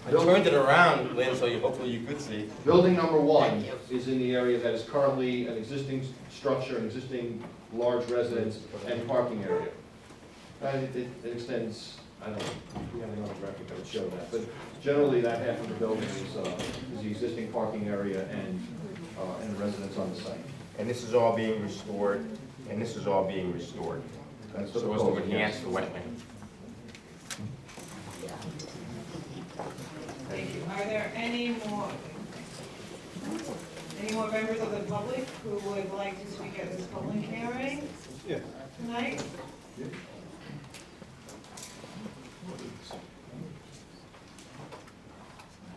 I turned it around, Lynn, so hopefully you could see. Building number 1 is in the area that is currently an existing structure, an existing large residence and parking area. And it extends, I don't know, we have another graphic that would show that, but generally that half of the building is the existing parking area and residence on the site. And this is all being restored, and this is all being restored. That's So as to enhance the wetland. Thank you. Are there any more members of the public who would like to speak at this public hearing tonight?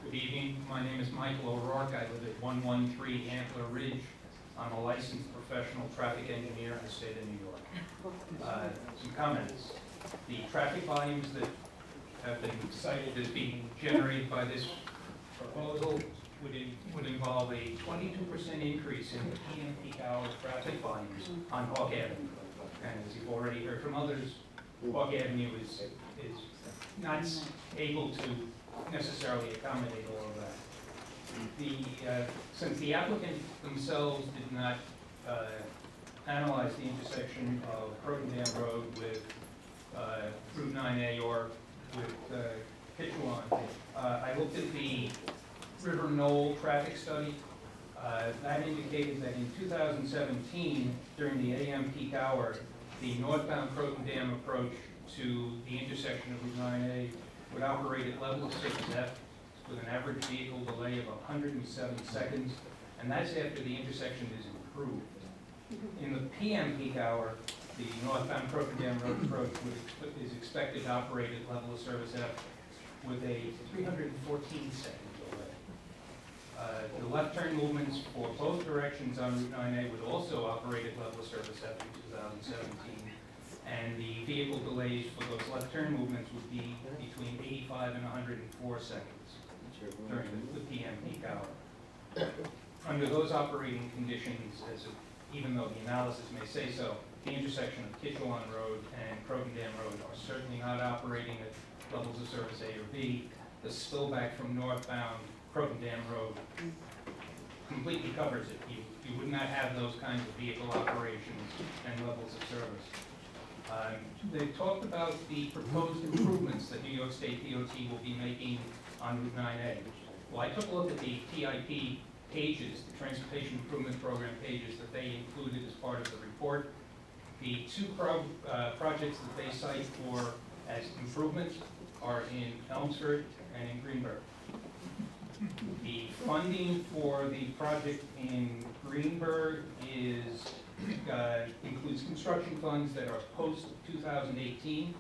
Good evening. My name is Michael O'Rourke. I live at 113 Antler Ridge. I'm a licensed professional traffic engineer in the state of New York. Some comments. The traffic volumes that have been cited as being generated by this proposal would involve a 22% increase in the PM peak hour traffic volumes on Hawk Avenue. And as you've already heard from others, Hawk Avenue is not able to necessarily accommodate all of that. Since the applicant themselves did not analyze the intersection of Croton Dam Road with Route 9A or with Kitchewan, I looked at the River Knoll traffic study. That indicated that in 2017, during the AM peak hour, the northbound Croton Dam approach to the intersection of Route 9A would operate at level 6F with an average vehicle delay of 107 seconds, and that's after the intersection is improved. In the PM peak hour, the northbound Croton Dam Road approach is expected to operate at level of service F with a 314-second delay. The left turn movements for both directions on Route 9A would also operate at level of service F in 2017, and the vehicle delays for those left turn movements would be between 85 and 104 seconds during the PM peak hour. Under those operating conditions, even though the analysis may say so, the intersection of Kitchewan Road and Croton Dam Road are certainly not operating at levels of service A or B. The spillback from northbound Croton Dam Road completely covers it. You would not have those kinds of vehicle operations and levels of service. They talked about the proposed improvements that New York State DOT will be making on Route 9A. Well, I took a look at the TIP pages, the Transportation Improvement Program pages that they included as part of the report. The two projects that they cite for as improvements are in Elmsford and in Greenburgh. The funding for the project in Greenburgh includes construction funds that are post-2018.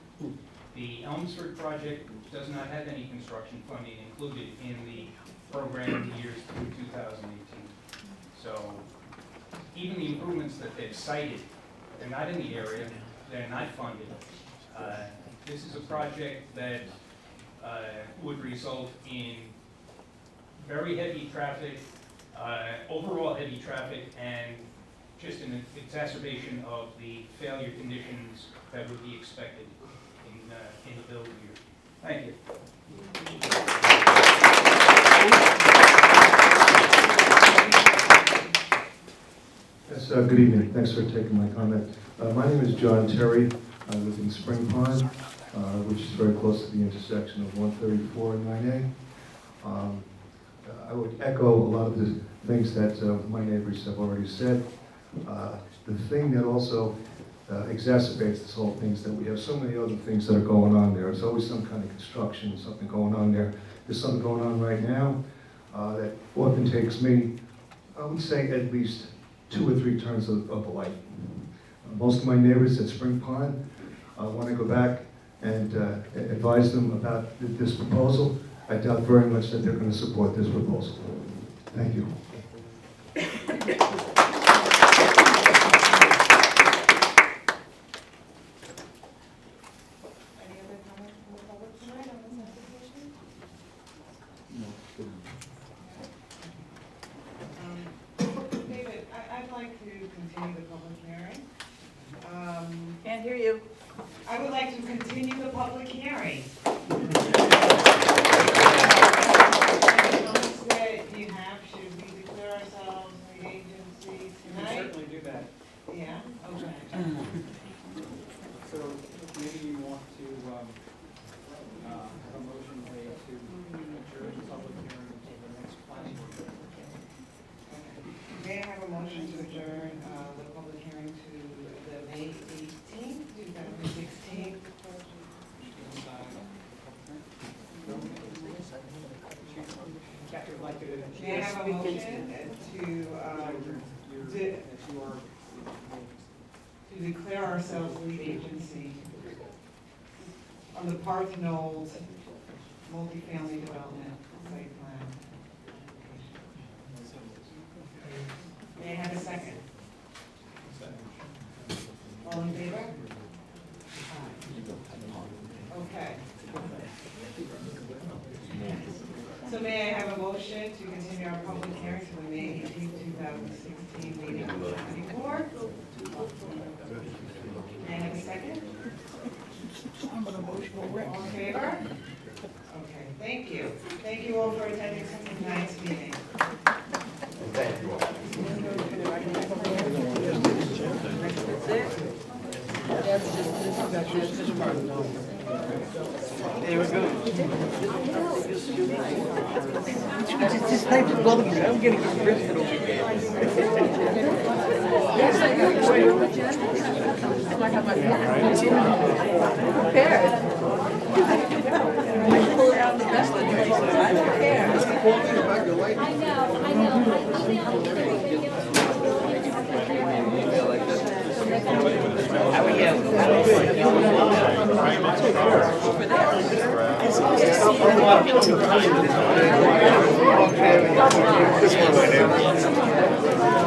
The Elmsford project does not have any construction funding included in the program years through 2018. So even the improvements that they've cited, they're not in the area, they're not funded. This is a project that would result in very heavy traffic, overall heavy traffic, and just an exacerbation of the failure conditions that would be expected in the build year. Thank you. Yes, good evening. Thanks for taking my comment. My name is John Terry. I live in Spring Pond, which is very close to the intersection of 134 and 9A. I would echo a lot of the things that my neighbors have already said. The thing that also exacerbates this whole thing is that we have so many other things that are going on there. There's always some kind of construction, something going on there. There's something going on right now that often takes me, I would say, at least 2 or 3 turns of the light. Most of my neighbors at Spring Pond, when I go back and advise them about this proposal, I doubt very much that they're going to support this proposal. Thank you. David, I'd like to continue the public hearing. Can't hear you. I would like to continue the public hearing. Comments that you have, should we declare ourselves lead agency You can tonight? certainly do that. Yeah, okay. So maybe you want to have a motion made to adjourn the public hearing until the next planning board. May I have a motion to adjourn the public hearing to the May 18th, 2016? Catherine would like to. May I have a motion to declare ourselves lead agency on the Park Knolls multifamily development site plan? May I have a second? All in favor? Aye. Okay. So may I have a motion to continue our public hearing to the May 18, 2016 meeting of the planning board? May I have a second? I'm an emotional wreck. All in favor? Okay, thank you. Thank you all for attending tonight's meeting. Thank you all. That's it? That's just, that's just part of the there we go. It's nice to go. I'm getting arrested over here. Yes, I know. I have my prepared. I pull out the best of it. I'm prepared. I know.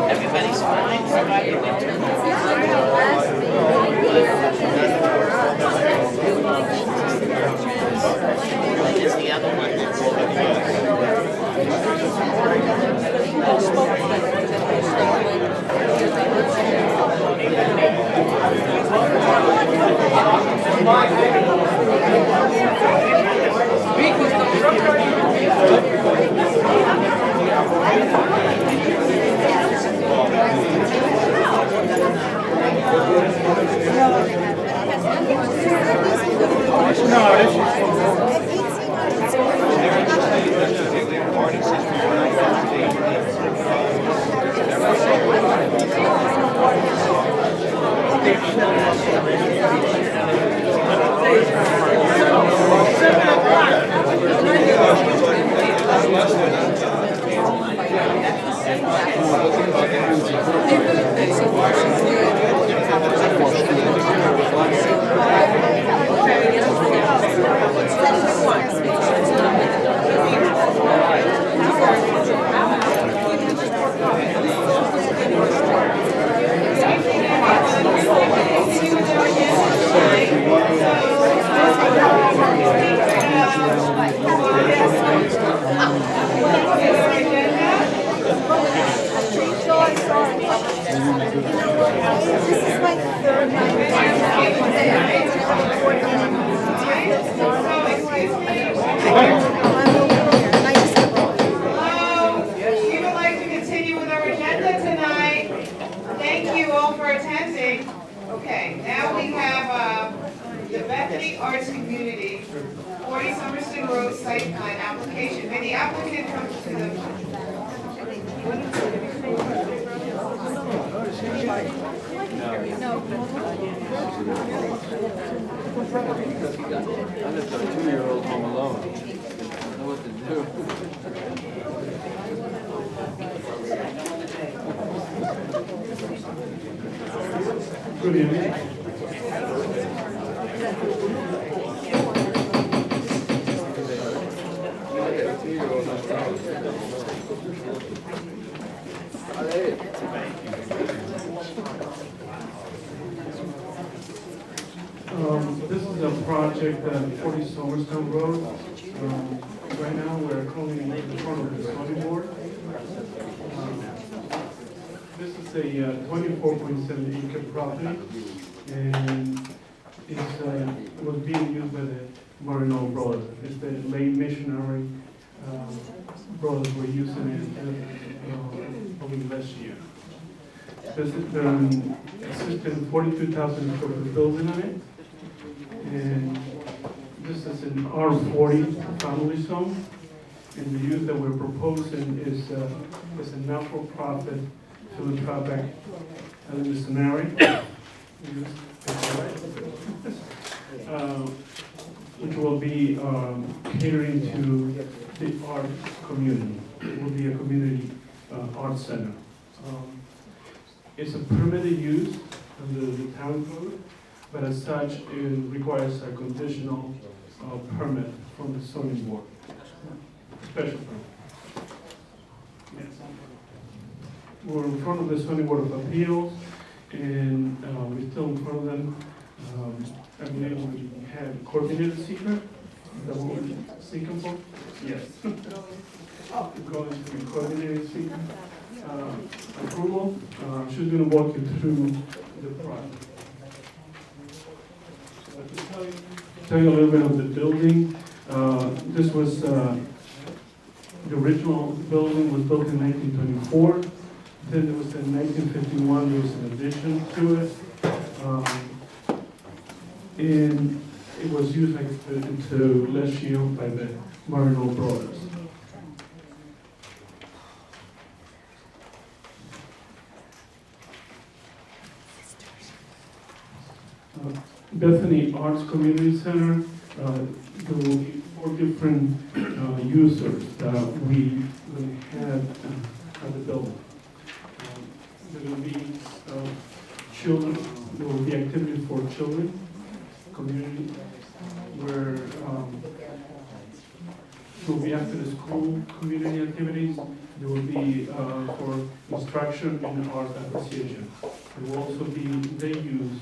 Everybody's fine. Is the other one We would like to continue with our agenda tonight. Thank you all for attending. Okay, now we have the Bethany Arts Community, 40 Somerset Road site plan application. May the applicant come to I left our 2-year-old home alone. I don't know what to do. Good evening. This is a project at 40 Somerstone Road. Right now, we're currently in front of the zoning board. This is a 24.7 acre property, and it was being used by the Marino brothers. It's the late missionary brothers were using it probably last year. This is the existing 42,000 square foot building on it, and this is an R40 family zone, and the use that we're proposing is a natural profit to the traffic in the scenario, which will be catering to the art community. It will be a community art center. It's a permitted use under the town code, but as such, it requires a conditional permit from the zoning board, special permit. Yes. We're in front of the zoning board of appeals, and we're still in front of them. I believe we have coordinated secret. Is that what we're seeking for? Yes. Going to be coordinated secret approval. She's going to walk you through the project. Tell you a little bit of the building. This was the original building was built in 1924. Then there was in 1951 there was an addition to it, and it was used until last year by the Marino brothers. Bethany Arts Community Center, there will be 4 different users that we will have at the building. There will be children there will be activities for children, community, where there will be after the school community activities. There will be for instruction and art appreciation. There will also be day use,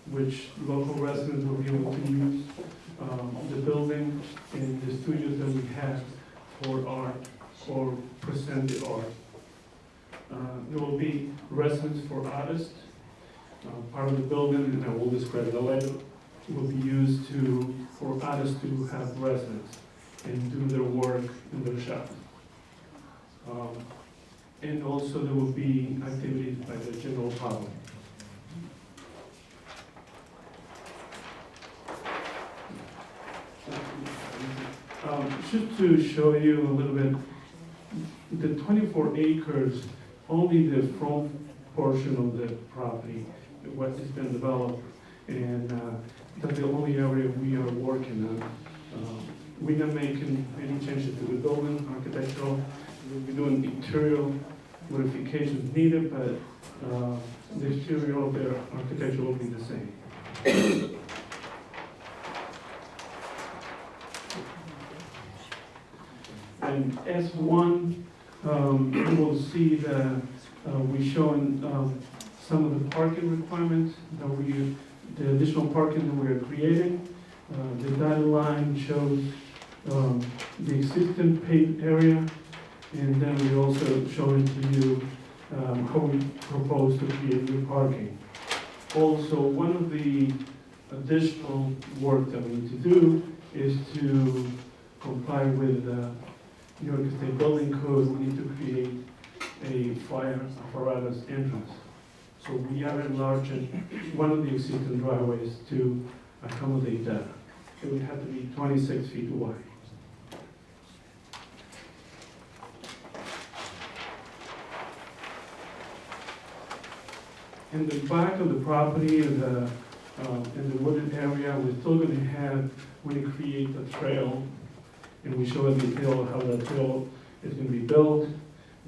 which local residents will be able to use the building and the studios that we have for art or present the art. There will be residence for artists. Part of the building, and I will describe it later, will be used for artists to have residence and do their work in their shop. And also there will be activities by the general public. Just to show you a little bit, the 24 acres, only the front portion of the property, what has been developed, and that's the only area we are working on. We're not making any changes to the building, architectural. We'll be doing interior modifications needed, but the exterior of the architecture will be the same. And S1, you will see that we're showing some of the parking requirements that the additional parking that we are creating. The dotted line shows the existing paved area, and then we also showing to you how we propose to create new parking. Also, one of the additional work that we need to do is to comply with New York State Building Code. We need to create a fire apparatus entrance. So we are enlarging one of the existing driveways to accommodate that. It would have to be 26 feet wide. In the back of the property, in the wooded area, we're still going to have, when we create a trail, and we show a detail of how that trail is going to be built.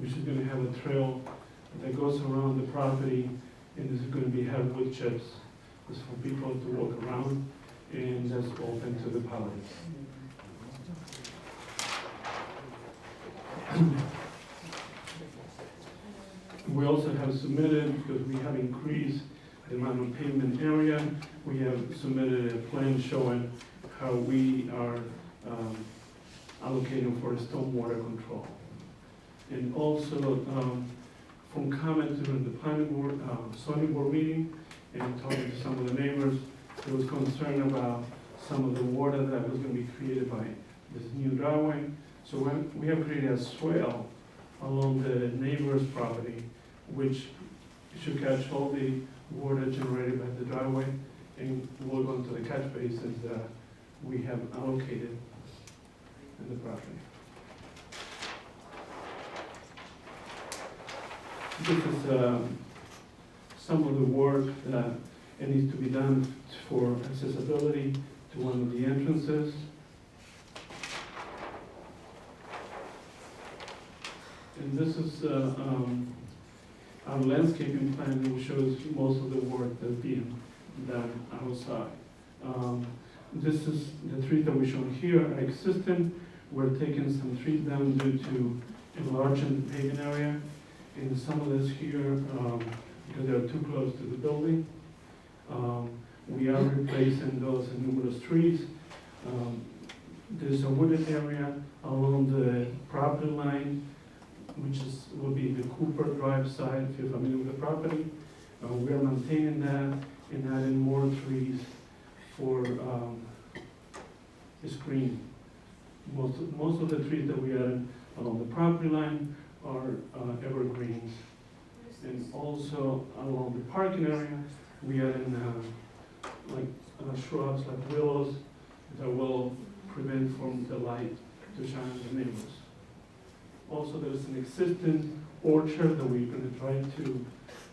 We're just going to have a trail that goes around the property, and this is going to have wood chips. It's for people to walk around, and that's open to the public. We also have submitted, because we have increased the amount of pavement area, we have submitted a plan showing how we are allocating for stormwater control. And also, from comments during the planning board, zoning board meeting, and talking to some of the neighbors, there was concern about some of the water that was going to be created by this new driveway. So we have created a swale along the neighbor's property, which should catch all the water generated by the driveway and will go into the catch basins that we have allocated in the property. This is some of the work that needs to be done for accessibility to one of the entrances. And this is our landscaping plan that shows most of the work that's being done outside. This is the trees that we show here are existing. We're taking some trees down due to enlarging the paving area. And some of this here, because they're too close to the building, we are replacing those numerous trees. There's a wooded area along the property line, which will be the Cooper Drive side, if you're familiar with the property. We are maintaining that and adding more trees for screen. Most of the trees that we added along the property line are evergreens. And also along the parking area, we added shrubs like willows that will prevent from the light to shine on the neighbors. Also, there's an existing orchard that we're going to try to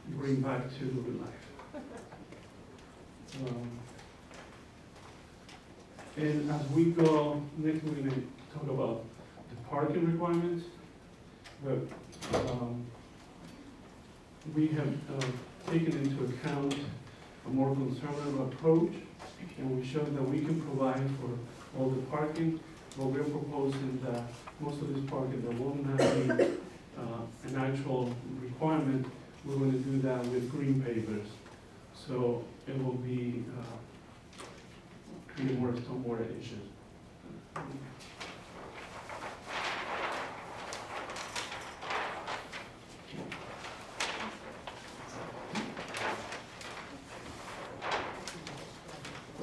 bring back to life. And as we go, next we're going to talk about the parking requirements. But we have taken into account a more conservative approach, and we showed that we can provide for all the parking, but we're proposing that most of this parking that will not be an actual requirement, we're going to do that with green pavers. So it will be creating more stormwater issues.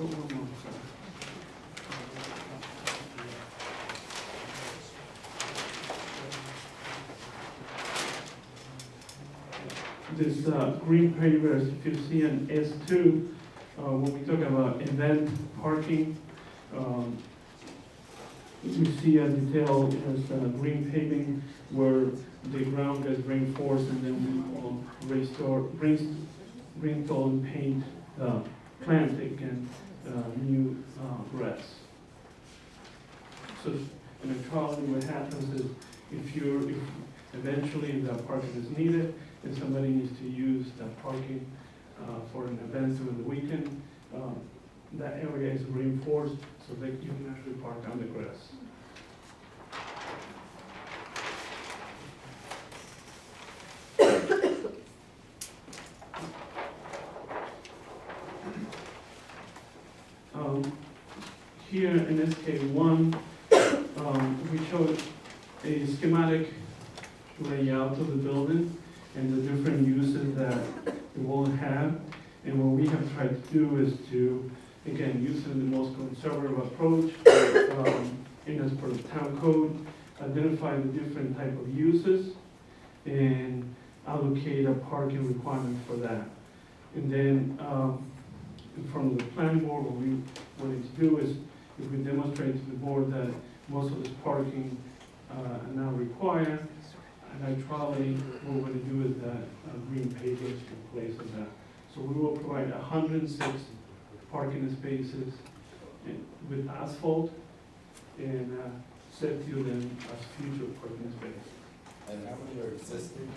Oh, one more, sorry. This green pavers, if you see an S2, when we talk about event parking, we see a detail as green paving where the ground gets reinforced and then we restore, reinstall and paint planting and new grass. So in actuality, what happens is if eventually the parking is needed and somebody needs to use that parking for an event during the weekend, that area is reinforced so that you can actually park on the grass. Here in SK1, we showed a schematic layout of the building and the different uses that it will have. And what we have tried to do is to, again, using the most conservative approach, and as per the town code, identify the different type of uses and allocate a parking requirement for that. And then from the planning board, what we wanted to do is if we demonstrate to the board that most of this parking are now required, and actually what we're going to do is that green pavers in place of that. So we will provide 106 parking spaces with asphalt and set to them as future parking spaces. And how many are existing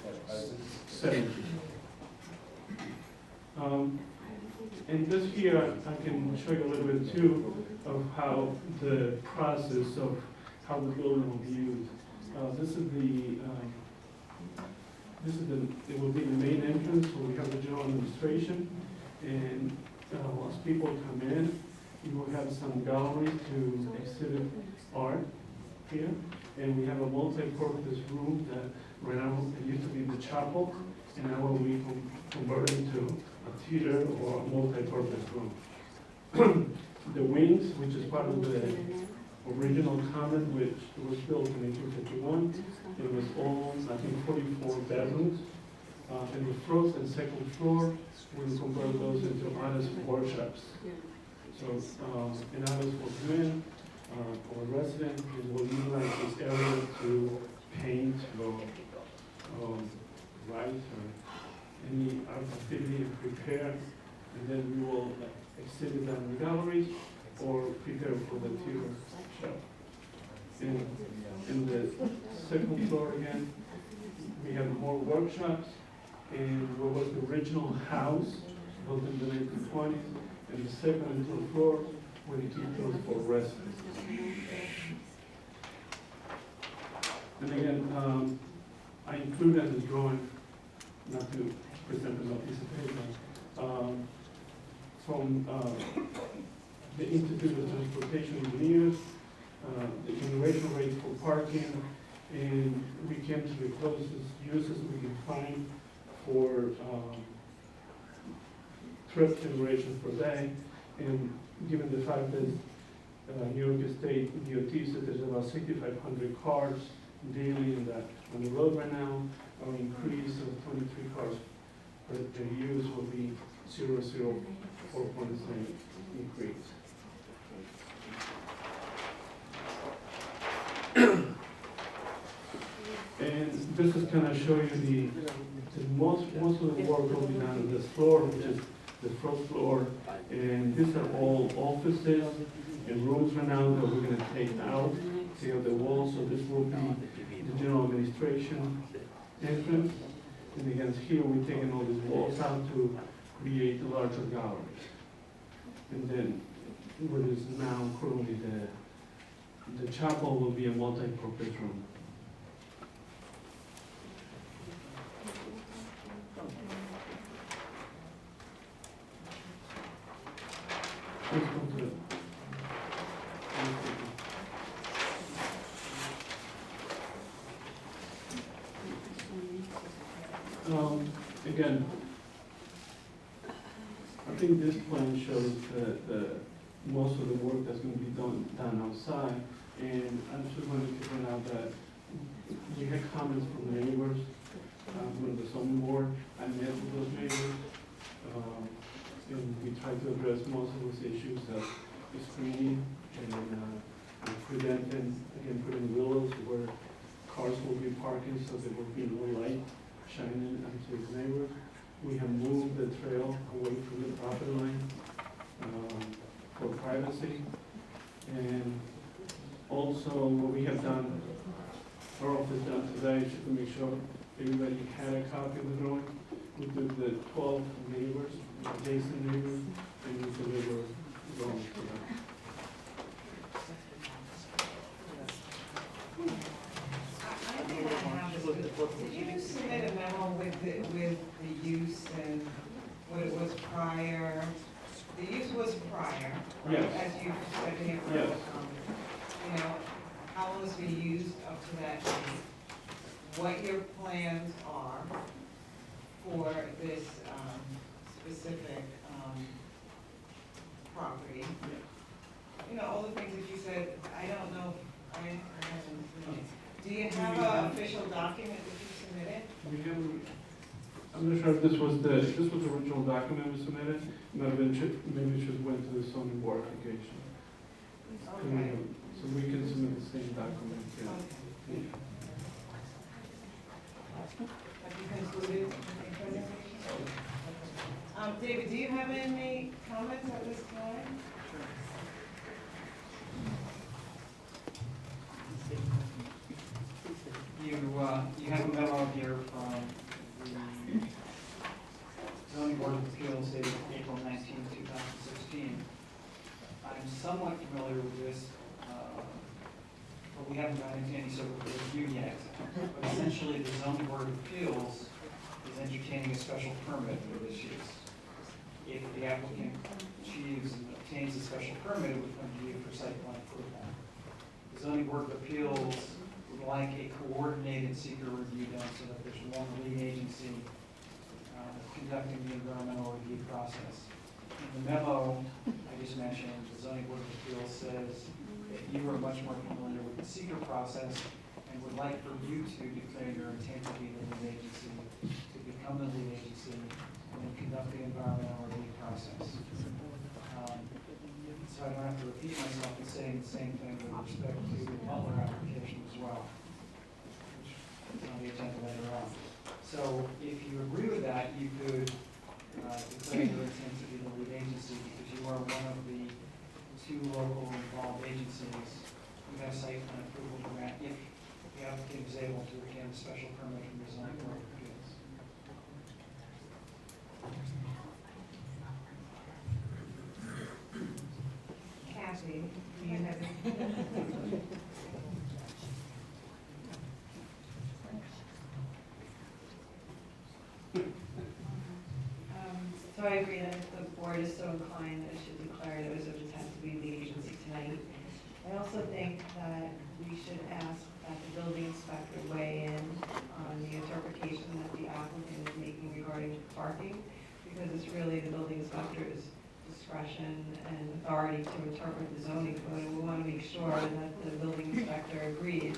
at present? 70. And this here, I can show you a little bit too of how the process of how the building will be used. It will be the main entrance where we have the general administration, and as people come in, you will have some galleries to exhibit art here, and we have a multi-purpose room that right now it used to be the chapel, and now we converted into a theater or a multi-purpose room. The wings, which is part of the original Comet, which was built in 1851. It was all, I think, 44 bedrooms. And the first and second floor, we converted those into artist workshops. So an artist will come in, or a resident, and will utilize this area to paint or write or any art activity prepare, and then we will exhibit them in the galleries or prepare for the theater show. In the second floor again, we have more workshops, and what was the original house built in the 1920s, and the second and third floor were the keep those for residents. And again, I included in the drawing, not to present it on a piece of paper, from the Institute of Transportation Engineers, the generation rate for parking, and we came to the closest uses we can find for trip generation per day. And given the fact that New York State DOT said there's about 6,500 cars daily on the road right now, our increase of 23 cars per use will be 0.04% increase. And this is kind of show you most of the work will be done on this floor, which is the first floor, and these are all offices and rooms right now that we're going to take out, take out the walls, so this will be the general administration entrance. And again, here we're taking all these walls out to create the larger galleries. And then what is now currently the chapel will be a multi-purpose room. Please go to the- Again, I think this plan shows the most of the work that's going to be done outside. And I just wanted to point out that we had comments from the neighbors, from the zoning board. I met with those neighbors, and we tried to address most of those issues of the screening and preventing, again, putting willows where cars will be parking so there will be no light shining into the neighbors. We have moved the trail away from the property line for privacy. And also what we have done, our office done today, just to make sure everybody had a copy of the drawing. We took the 12 neighbors, adjacent neighbors, and we deliver drawings to them. Did you submit a memo with the use and what it was prior? The use was prior, right? Yes. As you said in your Yes. you know, how it was being used up to that date, what your plans are for this specific property. You know, all the things that you said, I don't know, I haven't seen it. Do you have an official document that you submitted? We haven't, I'm not sure if this was the original document we submitted. Might have been, maybe it just went to the zoning board application. Okay. So we can submit the same document. Yeah. Okay. Have you concluded your presentation? David, do you have any comments at this time? You have a memo here from the zoning board of appeals dated April 19, 2016. I'm somewhat familiar with this, but we haven't gotten into any sort of review yet. But essentially, the zoning board of appeals is entertaining a special permit for this use. If the applicant achieves and obtains a special permit, it would come to you for site plan approval. The zoning board of appeals would like a coordinated seeker review done so that there's one lead agency conducting the environmental review process. In the memo I just mentioned, the zoning board of appeals says that you are much more familiar with the seeker process and would like for you to declare your intent to be the lead agency, to become the lead agency, and then conduct the environmental review process. So I don't have to repeat myself in saying the same thing with respect to the Butler application as well, which is on the agenda later on. So if you agree with that, you could declare your intent to be the lead agency because you are one of the two local involved agencies who have site plan approval to grant if the applicant is able to obtain a special permit from the zoning board of appeals. Kathy, do you have any? So I agree that if the board is so inclined, that it should declare it was of intent to be the agency tonight. I also think that we should ask that the building inspector weigh in on the interpretation that the applicant is making regarding parking, because it's really the building inspector's discretion and authority to interpret the zoning code, and we want to make sure that the building inspector agrees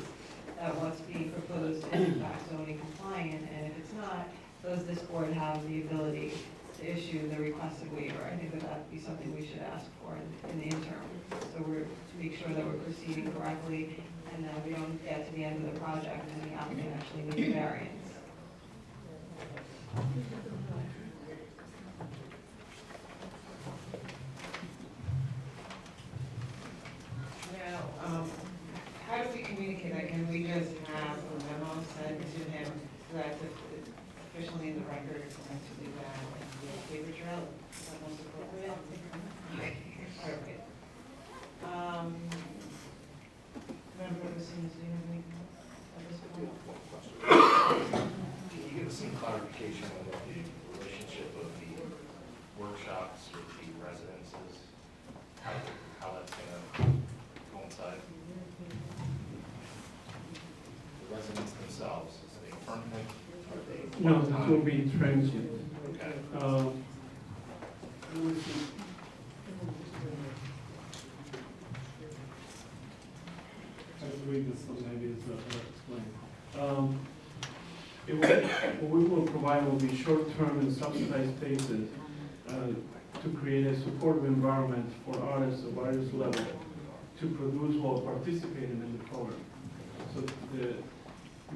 that what's being proposed is in fact zoning compliant, and if it's not, does this board have the ability to issue the requested waiver? I think that that'd be something we should ask for in the interim, so we're, to make sure that we're proceeding correctly, and that we don't get to the end of the project and the applicant actually needs variance. Now, how do we communicate that? Can we just have a memo sent to him so that's officially in the record is going to do that, and David Jarrell, is that most appropriate? Okay, all right. Member Rosines, do you have any at this point? Can you give us some clarification on what the relationship of the workshops with the residences, how that's gonna coincide? The residents themselves, is they permanent, are they No, part-time? it will be transient. Okay. I read this, so maybe it's explained. What we will provide will be short-term and subsidized spaces to create a supportive environment for artists of various levels to produce while participating in the program. So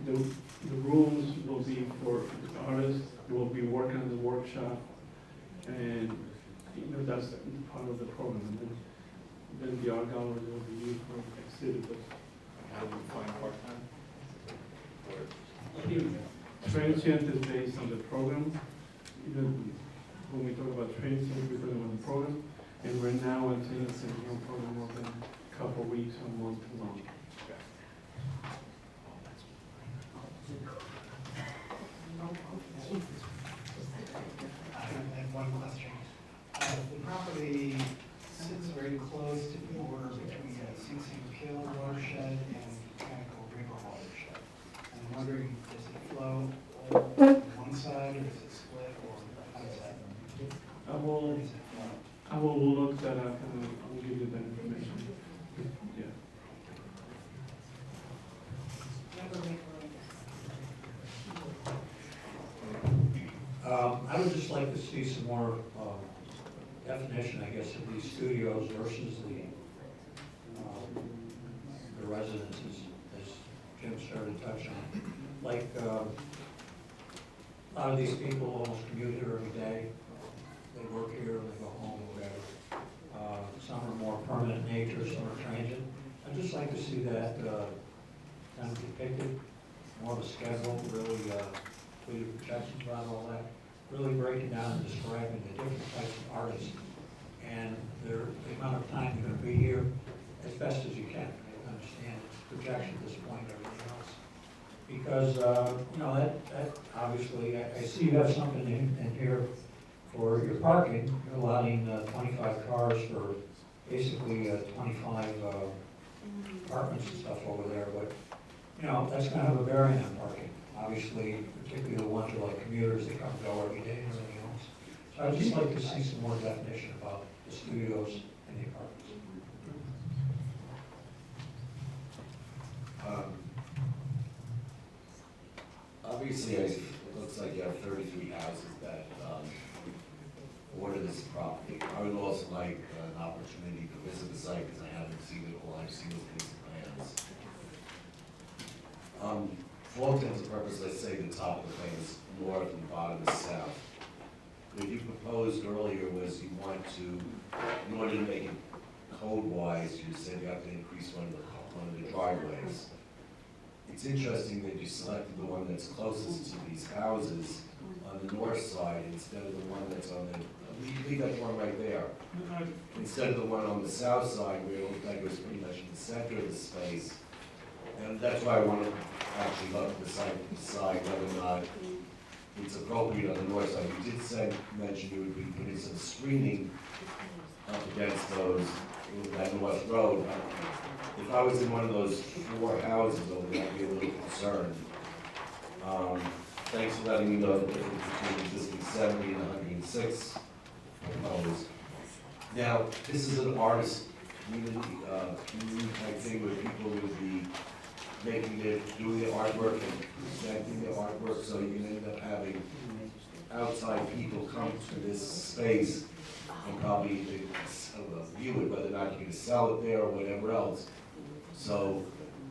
the rooms will be for artists, who will be working on the workshop, and that's part of the program. And then the art gallery will be used for exhibitors. How do we find part-time? Transient is based on the program. When we talk about transient, we're talking about the program. And right now, I'm saying it's a program more than a couple of weeks or month long. I have one question. The property sits very close to the border between Sing Kill watershed and Mechanical River watershed. I'm wondering, does it flow on one side, or does it split, or how does that? I will look that up and I'll give you that information. Yeah. I would just like to see some more definition, I guess, of these studios versus the residences, as Jim started to touch on. Like, a lot of these people almost commute here every day. They work here, they go home, or whatever. Some are more permanent in nature, some are transient. I'd just like to see that kind of depicted, more of a schedule, really, with projections about all that, really breaking down and describing the different types of artists and the amount of time you're going to be here as best as you can. I understand projection at this point, everything else. Because, that obviously, I see you have something in here for your parking. You're allowing 25 cars for basically 25 apartments and stuff over there, but, that's kind of a bearing on parking. Obviously, particularly the ones who are like commuters, they come and go every day and everything else. So I'd just like to see some more definition about the studios and the apartments. Obviously, it looks like you have 33 houses that order this property. I would also like an opportunity to visit the site because I haven't seen it all. I've seen these plans. For all intents and purposes, let's say the top of the thing is north and the bottom is south. What you proposed earlier was you want to, in order to make it code-wise, you said you have to increase one of the driveways. It's interesting that you selected the one that's closest to these houses on the north side instead of the one that's on the, you leave that one right there. Instead of the one on the south side where it looked like it was pretty much in the center of the space. And that's why I want to actually look at the site to decide whether or not it's appropriate on the north side. You did mention you would be putting some screening up against that north road. If I was in one of those 4 houses over there, I'd be a little concerned. Thanks for letting me know the difference between the existing 70 and 106 proposed. Now, this is an artist community type thing where people would be doing the artwork and presenting the artwork, so you end up having outside people come to this space and probably view it, whether or not you're going to sell it there or whatever else. So,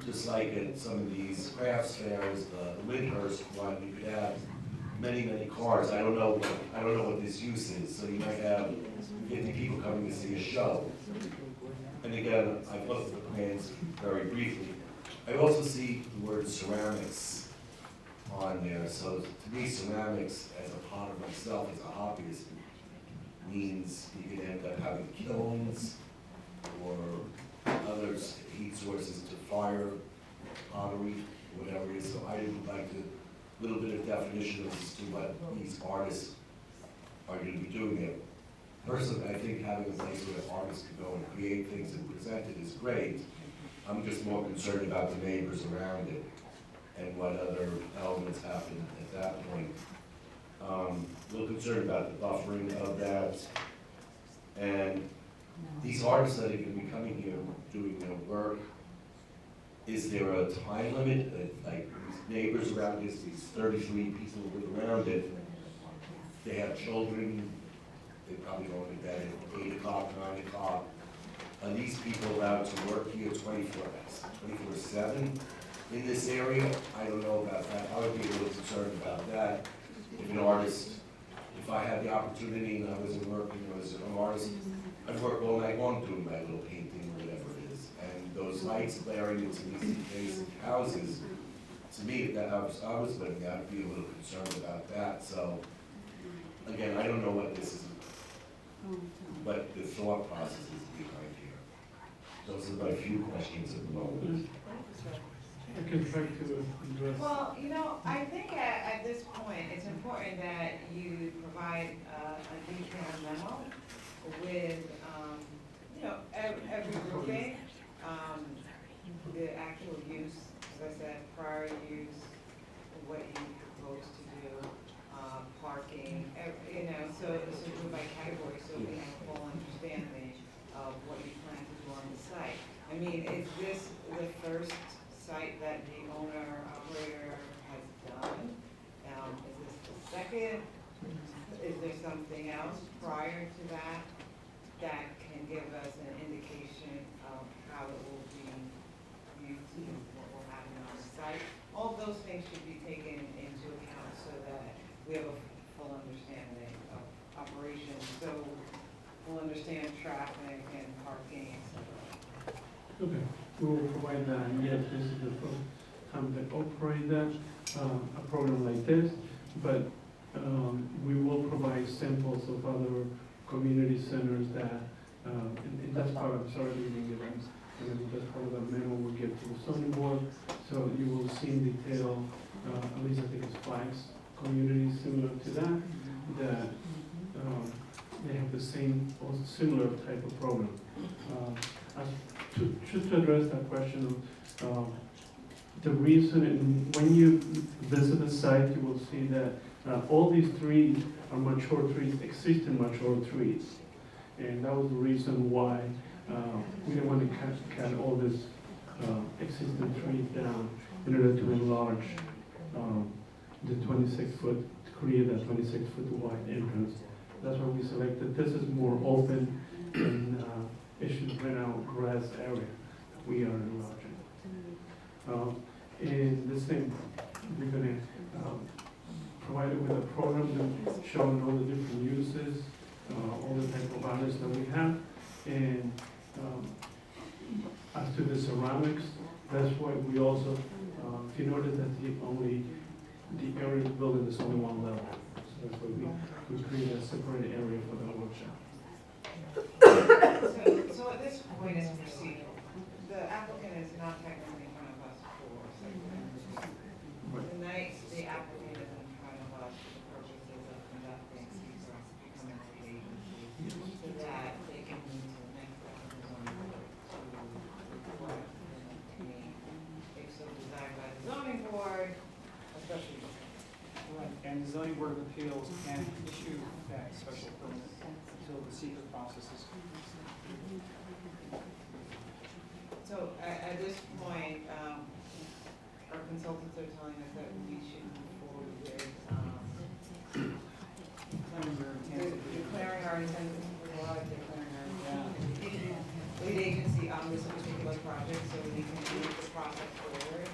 just like at some of these crafts fairs, the Lyndhurst one, you could have many, many cars. I don't know what this use is. So you might have 50 people coming to see a show. And again, I've looked at the plans very briefly. I also see the word ceramics on there. So to me, ceramics as a part of myself, as a hobbyist, means you can end up having kilns or other heat sources to fire pottery, whatever it is. So I would like to, little bit of definition as to what these artists are going to be doing there. Personally, I think having a place where artists can go and create things and present it is great. I'm just more concerned about the neighbors around it and what other elements happen at that point. A little concerned about the buffering of that. And these artists that are going to be coming here doing their work, is there a time limit? Like these neighbors around this, these 33 people who live around it, they have children, they probably go to bed at 8 o'clock, 9 o'clock. Are these people allowed to work here 24/7 in this area? I don't know about that. I would be a little concerned about that. If an artist, if I had the opportunity and I wasn't working as an artist, I'd work all night long doing my little painting or whatever it is. And those lights glaring into these basic houses, to me, if that house I was living in, I'd be a little concerned about that. So, again, I don't know what this is, what the thought process is behind here. Those are my few questions at the moment. I can try to address. Well, you know, I think at this point, it's important that you provide a detailed memo with, you know, every grouping, the actual use, as I said, prior use, what you propose to do, parking, you know, so do by category, so we have a full understanding of what you plan to do on the site. I mean, is this the first site that the owner-operator has done? Is this the second? Is there something else prior to that that can give us an indication of how it will be used and what will happen on the site? All those things should be taken into account so that we have a full understanding of operations, so we'll understand traffic and parking, et cetera. Okay, we will provide that, and yes, this is the first time to operate that, a program like this, but we will provide samples of other community centers that, and that's part of, sorry, we didn't get that, and that's part of the memo we'll get to the zoning board, so you will see in detail, at least I think it's 5 communities similar to that, that they have the same or similar type of program. Just to address that question of the reason, and when you visit the site, you will see that all these trees are mature trees, existing mature trees. And that was the reason why we didn't want to cut all this existing trees down in order to enlarge the 26-foot, to create that 26-foot wide entrance. That's why we selected, this is more open and it should rent out grass area. We are enlarging. And the same, we're gonna provide it with a program that showing all the different uses, all the type of artists that we have. And as to the ceramics, that's why we also, if you notice that the area of the building is only one level. So that's why we create a separate area for the workshop. So at this point, it's procedural. The applicant is not technically in front of us for site plan review. Tonight, the applicant is in front of us for the purposes of conducting secret becoming a agency, so that they can move to the next step of the zoning board to report and obtain, if so desired by the zoning board, a special use. Right, and the zoning board of appeals can issue that special permit until the secret process is complete. So at this point, our consultants are telling us that we should move forward with declaring our intent, declaring our lead agency on this particular project so we can move the process forward.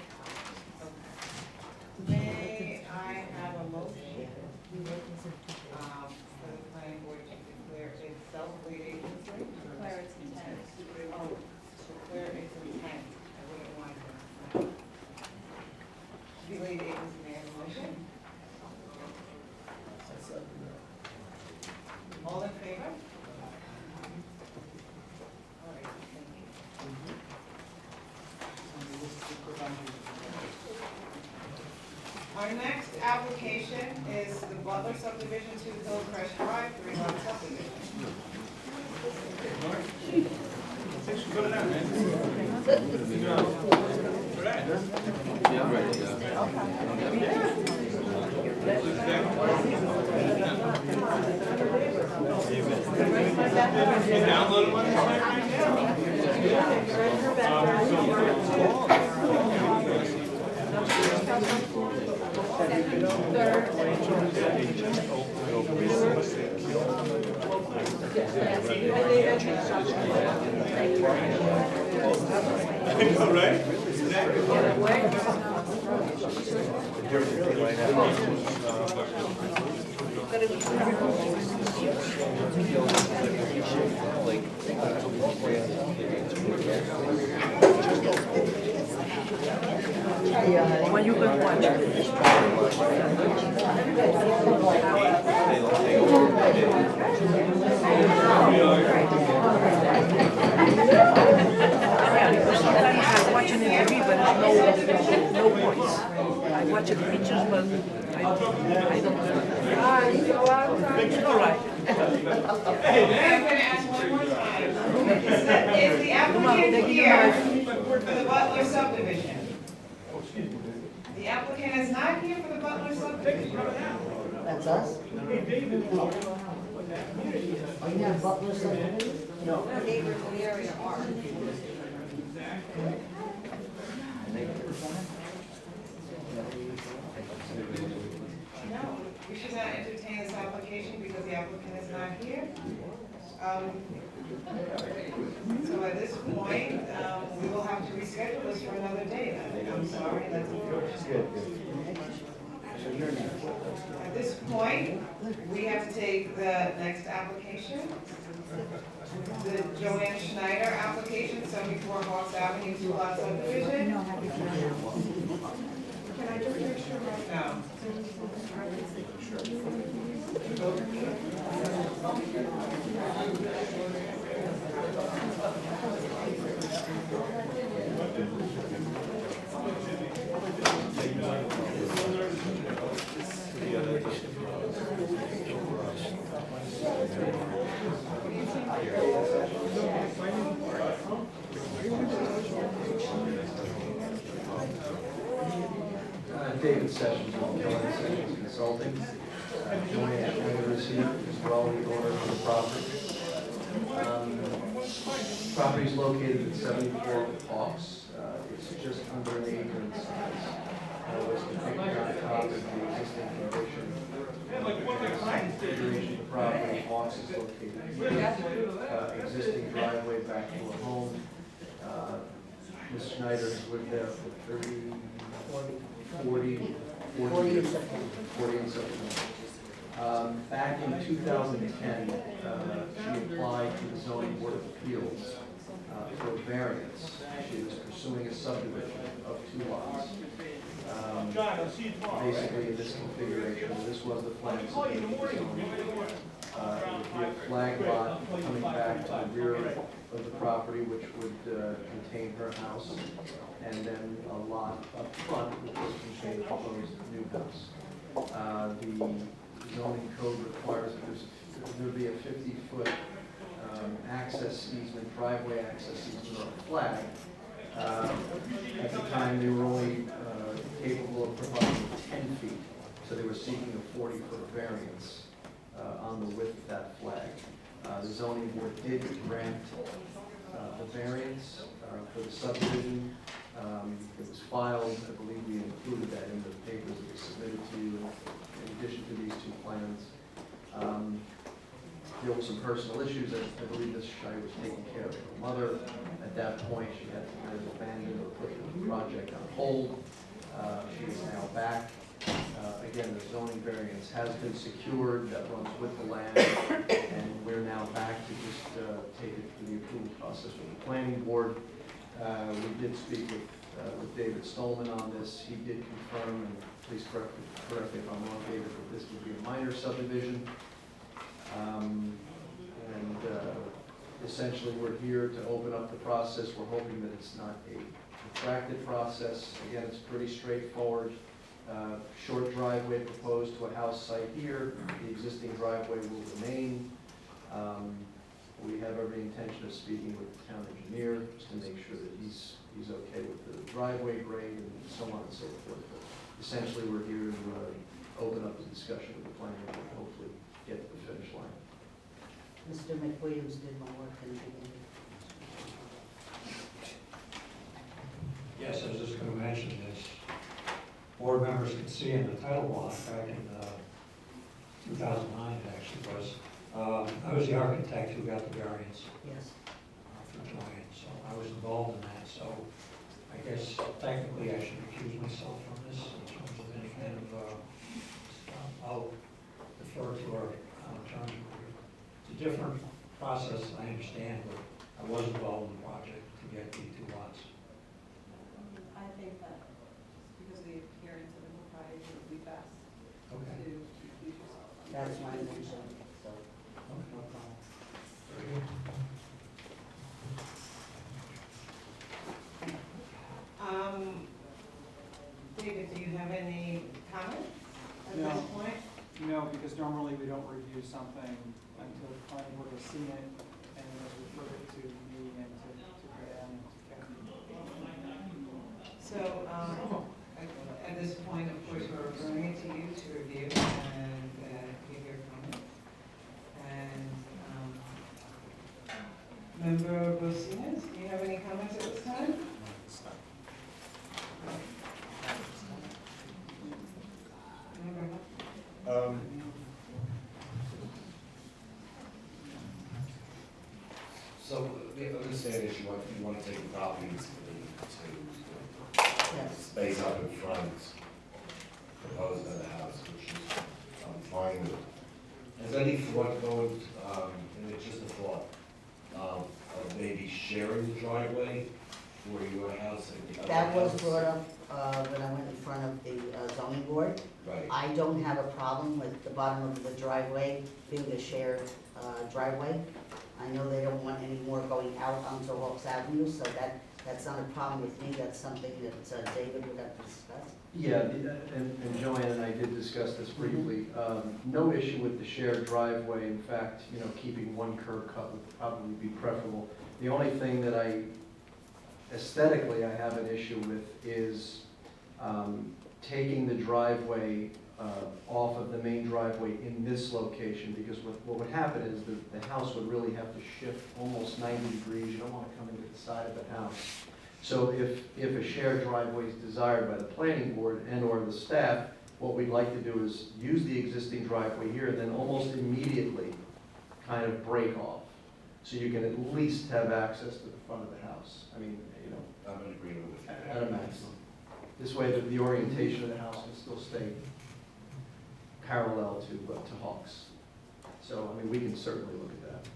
Okay. May I have a motion for the planning board to declare itself lead agency? Declare its intent. Oh, declare its intent. I wouldn't want to. Be lead agency, may I have a motion? motion? All in favor? All right, thank you. Our next application is the Butler subdivision, 2 Hillcrest Drive, 3-lot subdivision. Thanks for coming out, man. All right. When you can watch sometimes I watch it in TV, but it's no voice. I watch it pictures, but I don't. It's all right. I'm gonna ask one more time. Is the applicant here for the Butler subdivision? The applicant is not here for the Butler subdivision. That's us? Are you have Butler subdivision? No. Neighbors in the area are. No, we should not entertain this application because the applicant is not here. So at this point, we will have to reschedule this for another day. I'm sorry, that's unfortunate. At this point, we have to take the next application. The Joanne Schneider application, 74 Hawks Avenue, 2-lot subdivision. Can I just make sure? No. David Sessions, with Joanne Sessions Consulting. Joanne Schneider is here, as well, the owner of the property. Property is located at 74 Hawks. It's just under an acre in size. Was depicted on top of the existing condition. Configuration of the property, Hawks is located here. Existing driveway back to a home. Ms. Schneider has lived there for 40 years. 40 and something. Back in 2010, she applied to the zoning board of appeals for a variance. She was pursuing a subdivision of 2 lots. Basically, in this configuration, this was the plan. It would be a flag lot coming back to the rear of the property, which would contain her house, and then a lot up front, which would contain the proposed new house. The zoning code requires that there be a 50-foot access easement, driveway access easement on a flag. At the time, they were only capable of providing 10 feet, so they were seeking a 40-foot variance on the width of that flag. The zoning board did grant the variance for the subdivision. It was filed, I believe we included that in the papers that were submitted to you in addition to these 2 plans. There were some personal issues. I believe Ms. Schneider was taking care of her mother. At that point, she had to kind of abandon or put the project on hold. She is now back. Again, the zoning variance has been secured, that runs with the land, and we're now back to just take it through the approval process with the planning board. We did speak with David Stolman on this. He did confirm, and please correct me if I'm wrong, David, that this would be a minor subdivision. Essentially, we're here to open up the process. We're hoping that it's not a protracted process. Again, it's pretty straightforward. Short driveway proposed to a house site here. The existing driveway will remain. We have every intention of speaking with the town engineer just to make sure that he's okay with the driveway grade and so on and so forth. But essentially, we're here to open up the discussion with the planning and hopefully get to the finish line. Mr. McWilliams did my work in the beginning. Yes, I was just going to mention this. Board members can see in the title block back in 2009, it actually was. I was the architect who got the variance. Yes. For Joanne, so I was involved in that. So I guess technically I should recuse myself from this in terms of any kind of. I'll defer to our attorney. It's a different process, I understand, but I was involved in the project to get the 2 lots. I think that because of the appearance of the property, it would be best Okay. to use yourself. That's my intention, so. No problem. David, do you have any comments at No. this point? No, because normally we don't review something until the planning board has seen it and then it's referred to me and to Dan and to Kevin. So, at this point, of course, we're referring it to you to review and give your comment. And, Member Bosinas, do you have any comments at this time? So, the understanding is you want to take the properties to space up in front, proposed by the house, which is, I'm fine with. Has any thought going, and it's just a thought, of maybe sharing the driveway for your house and the other That was house? brought up when I went in front of the zoning board. Right. I don't have a problem with the bottom of the driveway being a shared driveway. I know they don't want any more going out onto Hawks Avenue, so that's not a problem with me. That's something that David would have to discuss. Yeah, and Joanne and I did discuss this briefly. No issue with the shared driveway. In fact, keeping one curb cut would probably be preferable. The only thing that aesthetically I have an issue with is taking the driveway off of the main driveway in this location, because what would happen is the house would really have to shift almost 90 degrees. You don't want to come into the side of the house. So if a shared driveway is desired by the planning board and or the staff, what we'd like to do is use the existing driveway here and then almost immediately kind of break off. So you can at least have access to the front of the house. I mean, I'm in agreement with you. at a maximum. This way the orientation of the house can still stay parallel to Hawks. So, I mean, we can certainly look at that.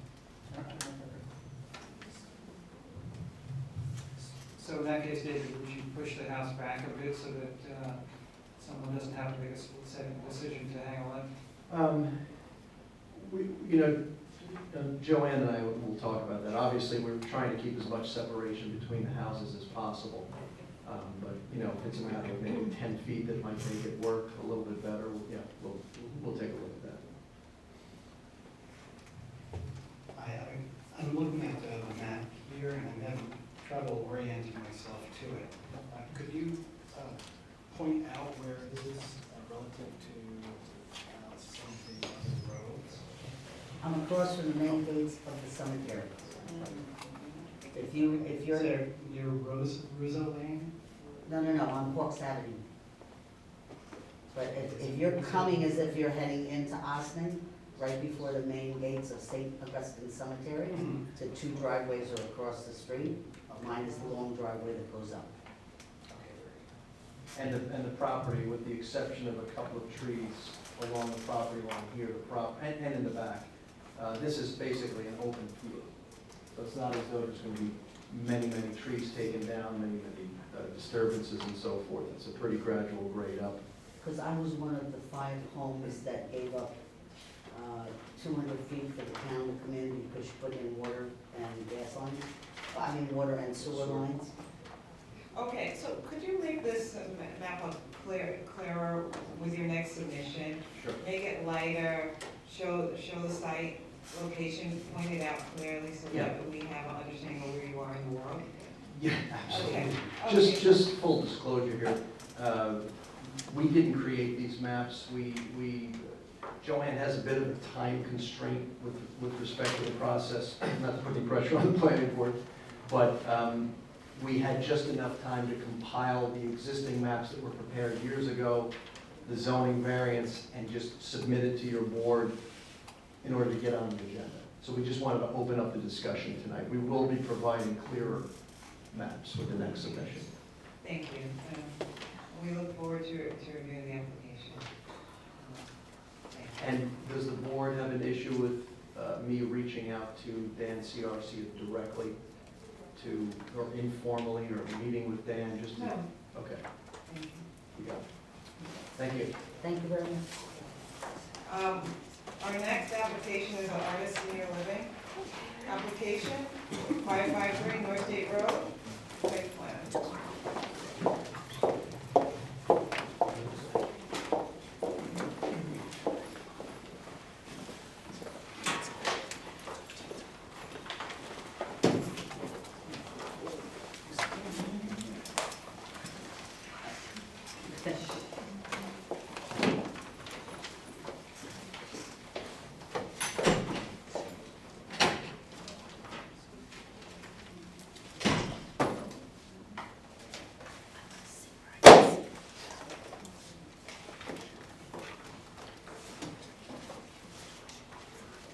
So in that case, David, we should push the house back a bit so that someone doesn't have to make a split-second decision to hang a left? Joanne and I will talk about that. Obviously, we're trying to keep as much separation between the houses as possible. But, if it's a matter of maybe 10 feet that might make it work a little bit better, we'll take a look at that. I'm looking at the map here and I'm having trouble orienting myself to it. Could you point out where it is relative to some of the other roads? I'm across from the main gates of the cemetery. If you're Is there near Rizzo Lane? No, on Hawks Avenue. But if you're coming as if you're heading into Ossining, right before the main gates of St. Augustine Cemetery, the 2 driveways are across the street. Mine is the long driveway that goes up. And the property, with the exception of a couple of trees along the property line here, and in the back, this is basically an open field. So it's not as though there's going to be many trees taken down, many disturbances and so forth. It's a pretty gradual grade up. because I was one of the 5 homes that gave up 200 feet for the town to come in because you put in water and gas lines, water and sewer lines. Okay, so could you make this map up clearer with your next submission? Sure. Make it lighter, show the site location, point it out clearly so that we have an understanding of where you are in the world? Yeah, absolutely. Okay. Just full disclosure here, we didn't create these maps. Joanne has a bit of a time constraint with respect to the process, not to put any pressure on the planning board, but we had just enough time to compile the existing maps that were prepared years ago, the zoning variants, and just submit it to your board in order to get on the agenda. So we just wanted to open up the discussion tonight. We will be providing clearer maps with the next submission. Thank you. We look forward to reviewing the application. And does the board have an issue with me reaching out to Dan CRC directly or informally, or meeting with Dan just to? No. Okay. You got it. Thank you. Thank you very much. Our next application is an Artist Senior Living application, 553 North State Road, site plan.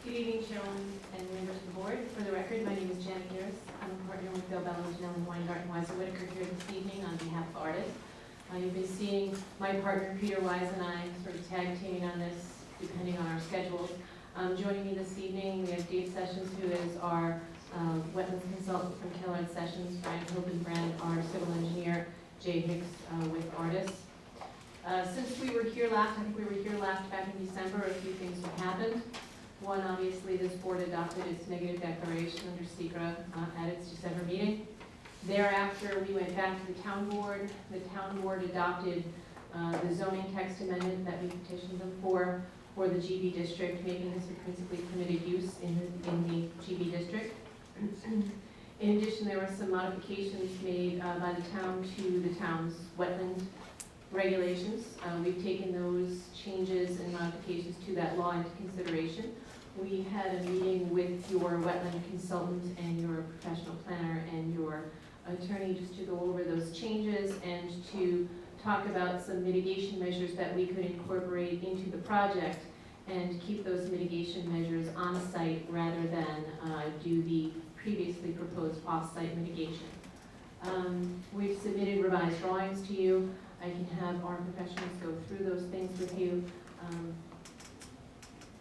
Good evening, Sharon and members of the board. For the record, my name is Janet Harris. I'm a partner with Bill Bellingham and Weingarten Weiser Whitaker here this evening on behalf of artists. You've been seeing my partner Peter Wise and I sort of tag teaming on this depending on our schedules. Joining me this evening, we have Dave Sessions, who is our wetlands consultant from Kellard Sessions, Brian Hildenbrand, our civil engineer, Jay Hicks with artists. Since we were here last, I think we were here last back in December, a few things have happened. One, obviously, this board adopted its negative declaration under SECRA at its December meeting. Thereafter, we went back to the town board. The town board adopted the zoning text amendment that we petitioned them for the GB district, making this a principally permitted use in the GB district. In addition, there were some modifications made by the town to the town's wetland regulations. We've taken those changes and modifications to that law into consideration. We had a meeting with your wetland consultant and your professional planner and your attorney just to go over those changes and to talk about some mitigation measures that we could incorporate into the project and keep those mitigation measures on site rather than do the previously proposed off-site mitigation. We've submitted revised drawings to you. I can have our professionals go through those things with you.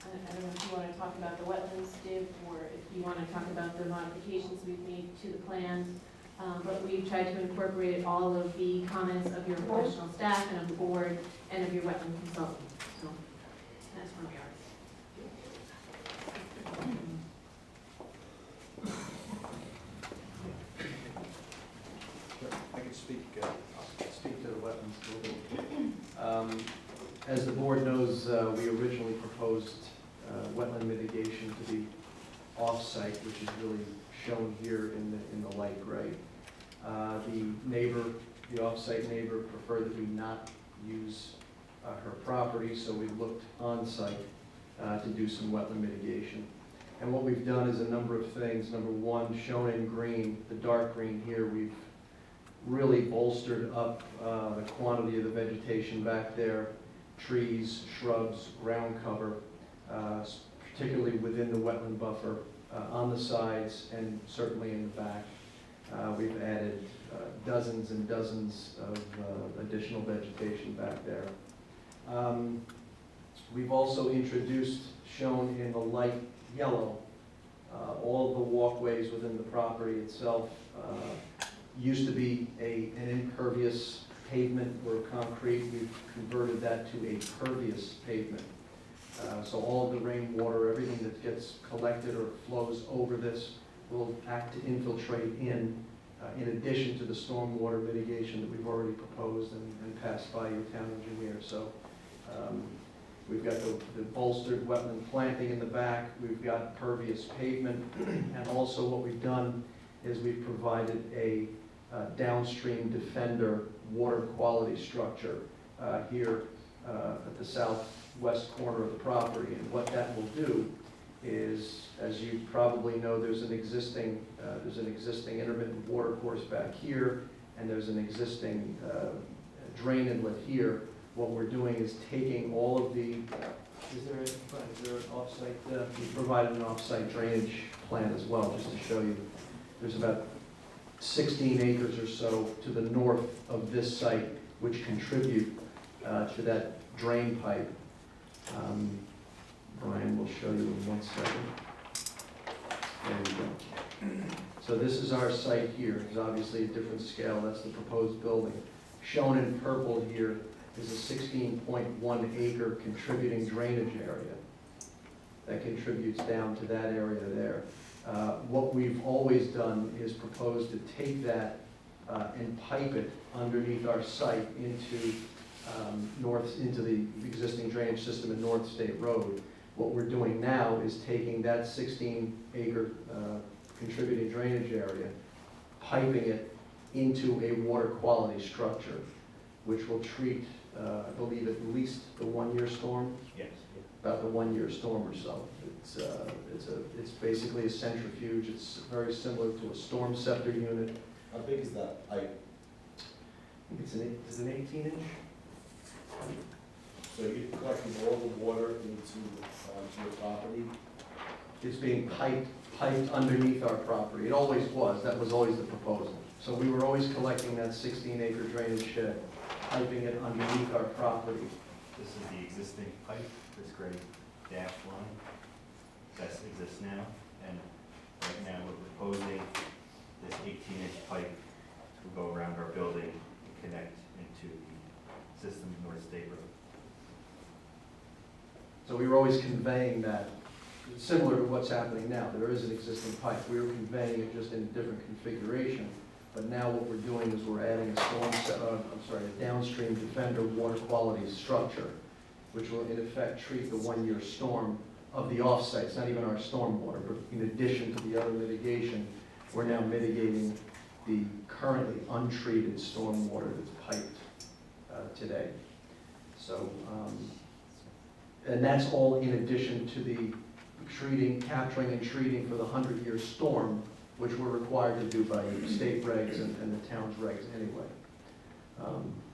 I don't know if you want to talk about the wetlands, Dave, or if you want to talk about the modifications we've made to the plans. But we've tried to incorporate all of the comments of your professional staff and of the board and of your wetland consultant. So that's where we are. I can speak to the wetlands a little bit. As the board knows, we originally proposed wetland mitigation to be off-site, which is really shown here in the light gray. The off-site neighbor preferred that we not use her property, so we looked on-site to do some wetland mitigation. And what we've done is a number of things. Number one, shown in green, the dark green here, we've really bolstered up the quantity of the vegetation back there, trees, shrubs, ground cover, particularly within the wetland buffer, on the sides and certainly in the back. We've added dozens and dozens of additional vegetation back there. We've also introduced, shown in the light yellow, all of the walkways within the property itself. Used to be an impervious pavement or concrete. We've converted that that to a pervious pavement. So all of the rainwater, everything that gets collected or flows over this will act to infiltrate in addition to the stormwater mitigation that we've already proposed and passed by your town engineer. So we've got the bolstered wetland planting in the back, we've got pervious pavement, and also what we've done is we've provided a downstream defender water quality structure here at the southwest corner of the property. And what that will do is, as you probably know, there's an existing intermittent water course back here, and there's an existing drain inlet here. What we're doing is taking all of the, is there an offsite, we provided an offsite drainage plan as well, just to show you. There's about 16 acres or so to the north of this site, which contribute to that drain pipe. Brian will show you in 1 second. There we go. So this is our site here. It's obviously a different scale. That's the proposed building. Shown in purple here is a 16.1 acre contributing drainage area that contributes down to that area there. What we've always done is propose to take that and pipe it underneath our site into the existing drainage system at North State Road. What we're doing now is taking that 16 acre contributing drainage area, piping it into a water quality structure, which will treat, I believe, at least the 1 year storm. Yes. About the 1 year storm or so. It's basically a centrifuge. It's very similar to a storm scepter unit. How big is that pipe? I think it's an 18 inch. So you're collecting all the water into your property? It's being piped underneath our property. It always was. That was always the proposal. So we were always collecting that 16 acre drainage shed, piping it underneath our property. This is the existing pipe, this gray dashed line that exists now. And right now we're proposing this 18-inch pipe to go around our building and connect into the system of North State Road. So we were always conveying that, similar to what's happening now. There is an existing pipe. We were conveying it just in a different configuration. But now what we're doing is we're adding a downstream defender water quality structure, which will in effect treat the 1 year storm of the offsite. It's not even our storm water, but in addition to the other mitigation, we're now mitigating the currently untreated storm water that's piped today. So, and that's all in addition to the capturing and treating for the 100-year storm, which we're required to do by state regs and the town's regs anyway.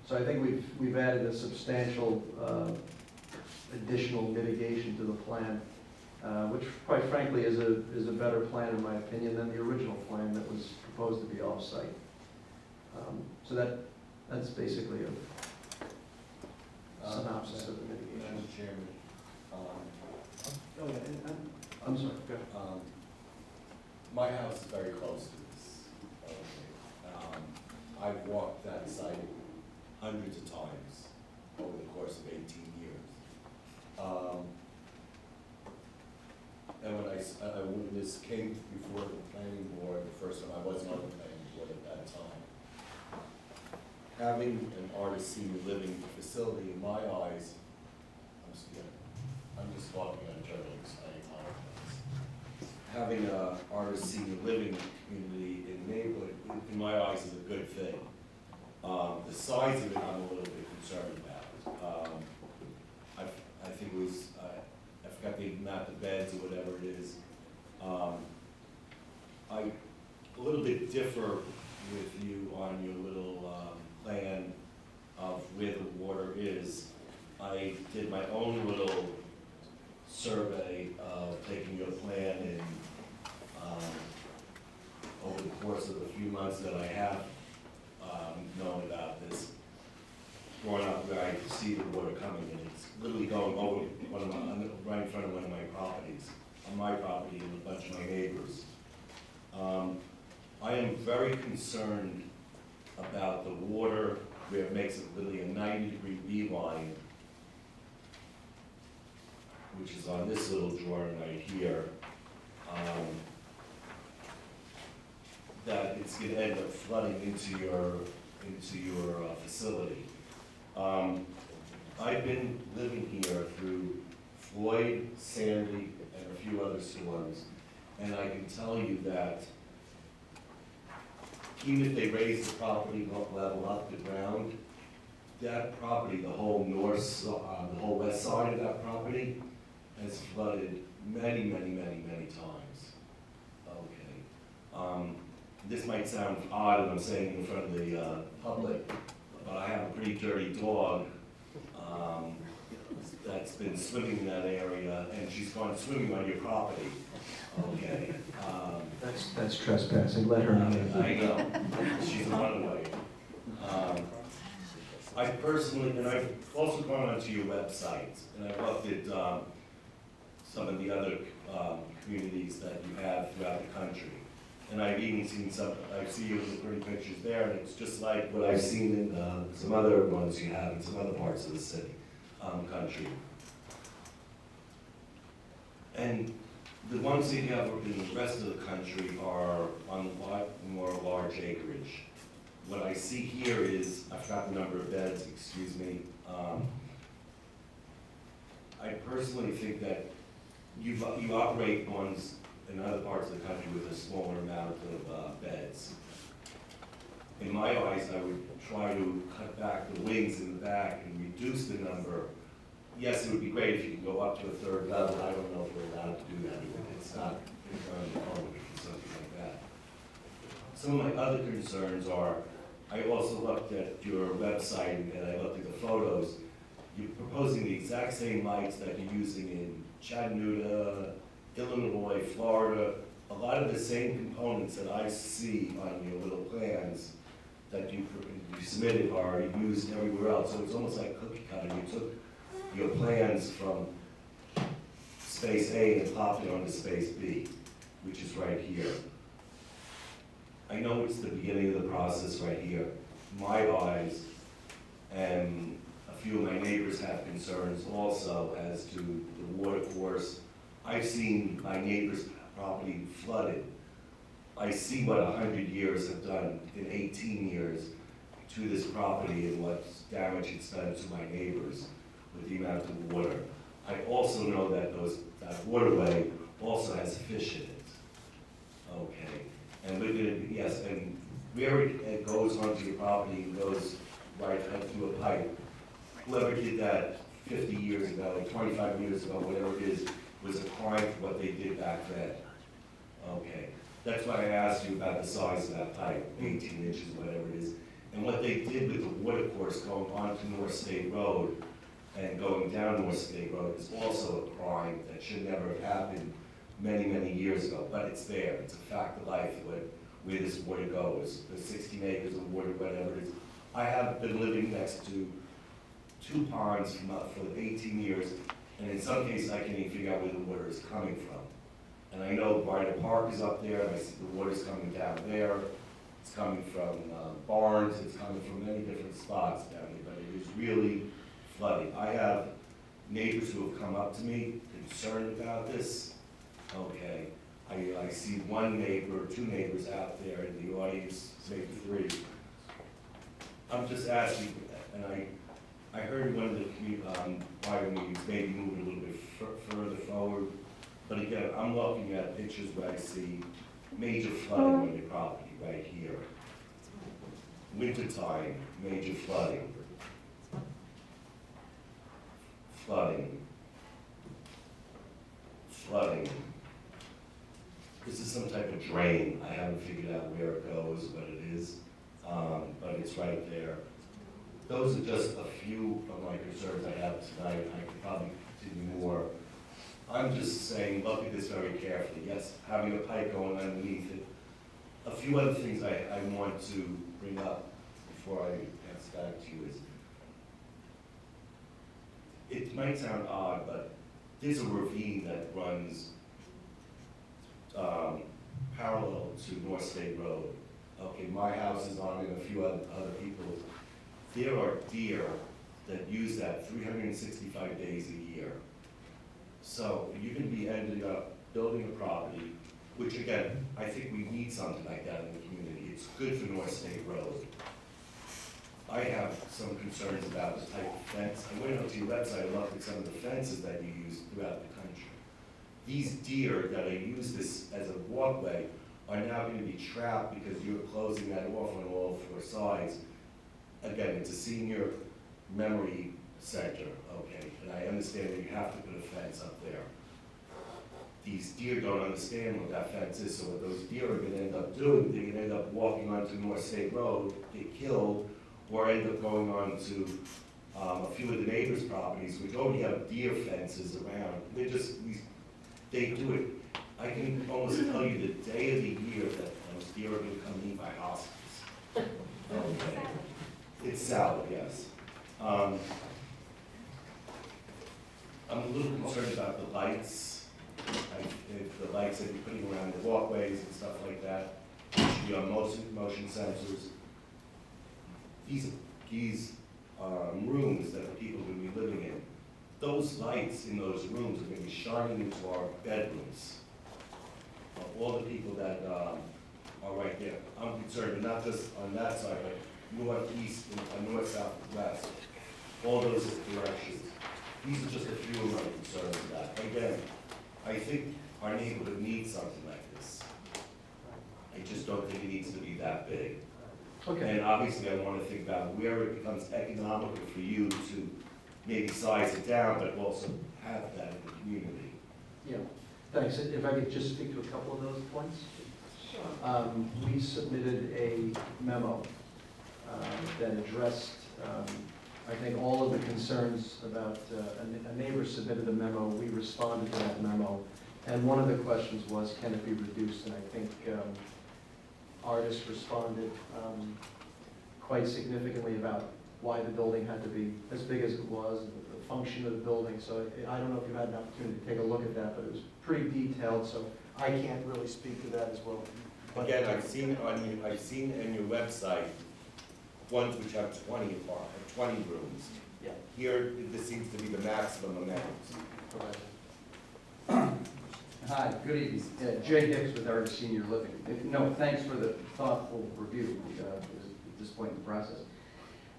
So I think we've added a substantial additional mitigation to the plan, which quite frankly is a better plan in my opinion than the original plan that was proposed to be off-site. So that's basically a synopsis of the mitigation. Madam Chairman, I'm sorry, go ahead. my house is very close to this. I've walked that site hundreds of times over the course of 18 years. And when this came before the planning board, the first time I wasn't on the planning board at that time, having an artist senior living facility in my eyes, I'm just walking on turtles, I apologize. Having an artist senior living community in the neighborhood, in my eyes, is a good thing. The size of it, I'm a little bit concerned about. I think it was, I forgot the amount of beds or whatever it is. I a little bit differ with you on your little plan of where the water is. I did my own little survey of taking your plan and over the course of the few months that I have known about this, growing up where I could see the water coming in. It's literally going over right in front of one of my properties, on my property and a bunch of my neighbors. I am very concerned about the water where it makes it literally a 90-degree beeline which is on this little drawing right here, that it's gonna end up flooding into your facility. I've been living here through Floyd, Sandy, and a few other storms, and I can tell you that even if they raise the property level up to ground, that property, the whole the whole west side of that property has flooded many, many, many, many times. Okay. This might sound odd when I'm saying in front of the public, but I have a pretty dirty dog that's been swimming in that area, and she's gone swimming on your property. Okay. That's trespassing, let her know. I know, she's a runaway. I personally, and I've also gone onto your website, and I've looked at some of the other communities that you have throughout the country. And I've even seen I see you in the pretty pictures there, and it's just like what I've seen in some other ones you have in some other parts of the city, country. And the ones that you have in the rest of the country are on a lot more large acreage. What I see here is, I forgot the number of beds, excuse me. I personally think that you operate ones in other parts of the country with a smaller amount of beds. In my eyes, I would try to cut back the wings in the back and reduce the number. Yes, it would be great if you could go up to a third level. I don't know if we're allowed to do that. It's not in front of the public or something like that. Some of my other concerns are, I also looked at your website and I looked at the photos. You're proposing the exact same lights that you're using in Chattanooga, Illinois, Florida, a lot of the same components that I see on your little plans that you submitted are used everywhere else. So it's almost like cookie cutter. You took your plans from space A and popped it onto space B, which is right here. I know it's the beginning of the process right here. My eyes and a few of my neighbors have concerns also as to the water course. I've seen my neighbor's property flooded. I see what 100 years have done in 18 years to this property and what damage it's done to my neighbors with the amount of water. I also know that that waterway also has fish in it. Okay, and we're gonna, yes, and where it goes onto your property and goes right through a pipe, whoever did that 50 years ago, like 25 years ago, whatever it is, was a crime for what they did back then. Okay, that's why I asked you about the size of that pipe, 18 inches, whatever it is. And what they did with the water course going onto North State Road and going down North State Road is also a crime that should never have happened many, many years ago. But it's there, it's a fact of life where this water goes. There's 16 acres of water, whatever it is. I have been living next to 2 ponds for 18 years, and in some cases I can't even figure out where the water is coming from. And I know Bryda Park is up there, and I see the water's coming down there. It's coming from barns, it's coming from many different spots down there, but it is really flooding. I have neighbors who have come up to me concerned about this. Okay, I see one neighbor, 2 neighbors out there in the audience, maybe 3. I'm just asking, and I heard one of the private meetings maybe move a little bit further forward, but again, I'm looking at pictures where I see major flooding on your property right here. Wintertime, major flooding. Flooding. This is some type of drain. I haven't figured out where it goes, what it is, but it's right there. Those are just a few of my concerns I have tonight. I could probably continue more. I'm just saying, look at this very carefully. Yes, having a pipe going underneath it. A few other things I want to bring up before I pass back to you is, it might sound odd, but there's a ravine that runs parallel to North State Road. Okay, my house is on it, and a few other people's. There are deer that use that 365 days a year. So you're gonna be ending up building a property, which again, I think we need something like that in the community. It's good for North State Road. I have some concerns about the type of fence. I went onto your website, I looked at some of the fences that you use throughout the country. These deer that use this as a walkway are now gonna be trapped because you're closing that off on all four sides. Again, it's a senior memory center, okay, and I understand that you have to put a fence up there. These deer don't understand what that fence is, so what those deer are gonna end up doing, they're gonna end up walking onto North State Road, get killed, or end up going on to a few of the neighbors' properties, which already have deer fences around. They do it. I can almost tell you the day of the year that those deer are gonna come eat my houses. Okay. It's salad, yes. I'm a little concerned about the lights. If the lights that you're putting around the walkways and stuff like that, should be on motion sensors. These rooms that the people are going to be living in, those lights in those rooms are going to be shining into our bedrooms. All the people that are right there. I'm concerned, not just on that side, but northeast and north, south, west. All those directions. These are just a few of my concerns about. Again, I think our neighborhood needs something like this. I just don't think it needs to be that big. Okay. And obviously, I want to think about where it becomes economical for you to maybe size it down, but also have that in the community. Yeah, thanks. If I could just speak to a couple of those points. Sure. We submitted a memo that addressed, I think, all of the concerns about, a neighbor submitted a memo, we responded to that memo, and one of the questions was, can it be reduced? And I think Artis responded quite significantly about why the building had to be as big as it was, and the function of the building. So I don't know if you had an opportunity to take a look at that, but it was pretty detailed, so I can't really speak to that as well. But Again, I've seen in your website ones which have 20 rooms. Yeah. Here, this seems to be the maximum amount. Hi, good evening. Jay Hicks with Artis Senior Living. No, thanks for the thoughtful review at this point in the process.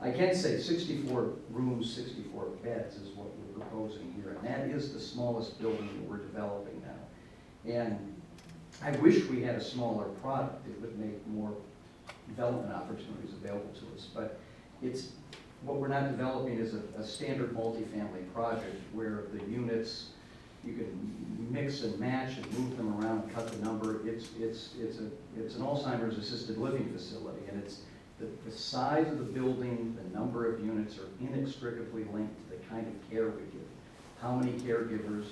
I can say 64 rooms, 64 beds is what we're proposing here, and that is the smallest building that we're developing now. And I wish we had a smaller product. It would make more development opportunities available to us, but what we're not developing is a standard multifamily project where the units, you can mix and match and move them around and cut the number. It's an Alzheimer's assisted living facility, and it's the size of the building, the number of units are inextricably linked to the kind of care we give. How many caregivers,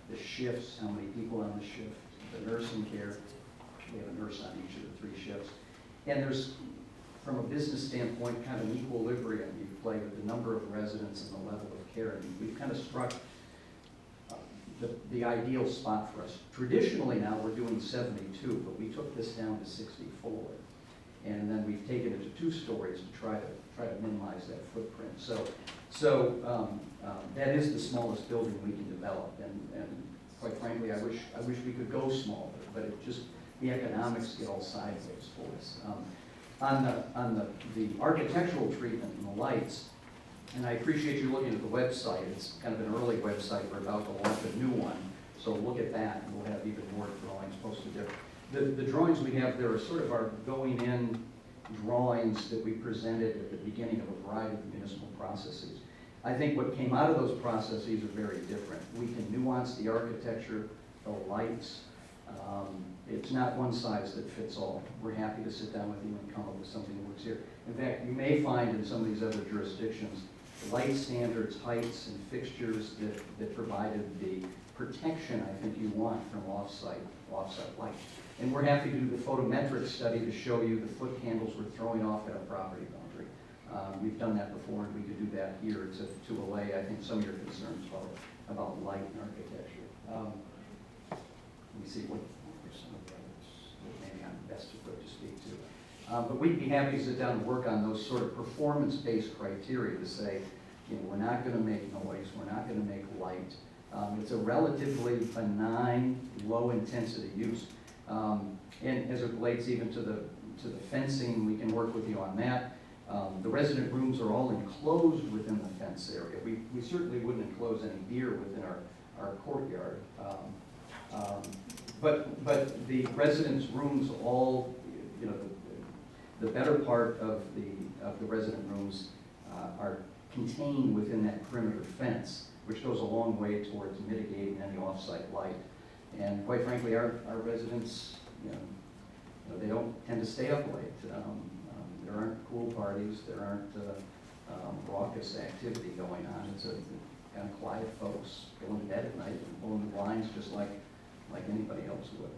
the shifts, how many people on the shift, the nursing care. We have a nurse on each of the 3 shifts. And there's, from a business standpoint, kind of an equilibrium you play with the number of residents and the level of care. And we've kind of struck the ideal spot for us. Traditionally now, we're doing 72, but we took this down to 64. And then we've taken it to 2 stories to try to minimize that footprint. So that is the smallest building we can develop. And quite frankly, I wish we could go smaller, but it just, the economics get all sideways for us. On the architectural treatment and the lights, and I appreciate you looking at the website. It's kind of an early website. We're about to launch a new one, so look at that, and we'll have even more drawings posted there. The drawings we have there are sort of our going-in drawings that we presented at the beginning of a variety of municipal processes. I think what came out of those processes are very different. We can nuance the architecture, the lights. It's not one size that fits all. We're happy to sit down with you and come up with something that works here. In fact, you may find in some of these other jurisdictions, light standards, heights, and fixtures that provided the protection I think you want from off-site light. And we're happy to do the photometric study to show you the foot candles we're throwing off at our property boundary. We've done that before, and we could do that here to allay, I think, some of your concerns about light and architecture. Let me see what some of the others that maybe I'm best equipped to speak to. But we'd be happy to sit down and work on those sort of performance-based criteria to say, we're not going to make noise, we're not going to make light. It's a relatively benign, low-intensity use. And as it relates even to the fencing, we can work with you on that. The resident rooms are all enclosed within the fence area. We certainly wouldn't enclose any deer within our courtyard. But the residents' rooms all, you know, the better part of the resident rooms are contained within that perimeter fence, which goes a long way towards mitigating any off-site light. And quite frankly, our residents, you know, they don't tend to stay up late. There aren't pool parties, there aren't raucous activity going on. It's a kind of quiet folks going to bed at night and pulling the blinds just like anybody else would.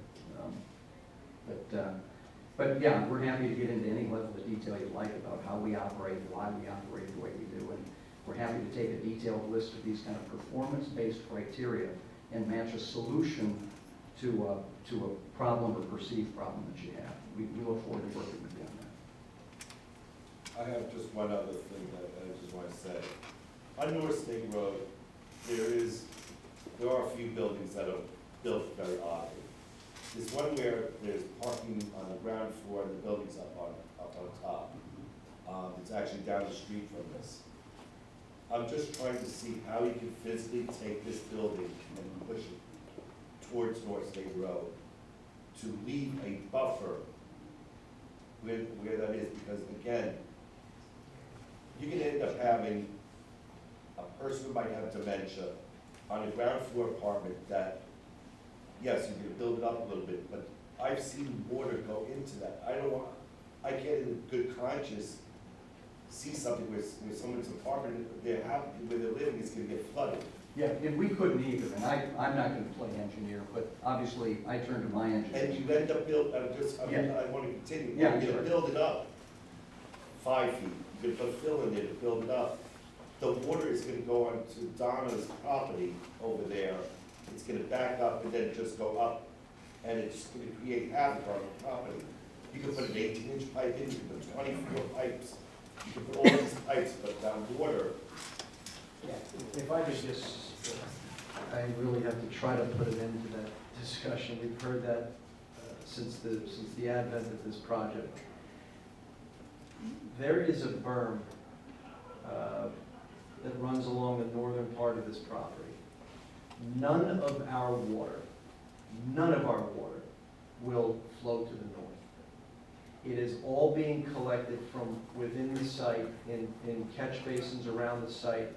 But yeah, we're happy to get into any level of detail you'd like about how we operate, why we operate the way we do, and we're happy to take a detailed list of these kind of performance-based criteria and match a solution to a problem or perceived problem that you have. We look forward to working with you on that. I have just one other thing that I just want to say. On North State Road, there are a few buildings that are built very oddly. There's one where there's parking on the ground floor and the building's up on top. It's actually down the street from this. I'm just trying to see how you can physically take this building and push it towards North State Road to leave a buffer where that is, because again, you can end up having a person who might have dementia on a ground floor apartment that, yes, you can build it up a little bit, but I've seen water go into that. I can't in good conscience see something where someone's apartment, where they're living is gonna get flooded. Yeah, and we couldn't either, and I'm not gonna play engineer, but obviously I turn to my engineer. And you end up I want to continue. Yeah, You're sure. gonna build it up 5 feet, you could put fill in there to build it up. The water is gonna go onto Donna's property over there, it's gonna back up and then just go up, and it's gonna create havoc on the property. You could put an 18-inch pipe in, you could put 24 pipes, you could put all these pipes, but down water. Yeah, if I could just, I really have to try to put an end to that discussion. We've heard that since the advent of this project. There is a berm that runs along the northern part of this property. None of our water will flow to the north. It is all being collected from within the site in catch basins around the site,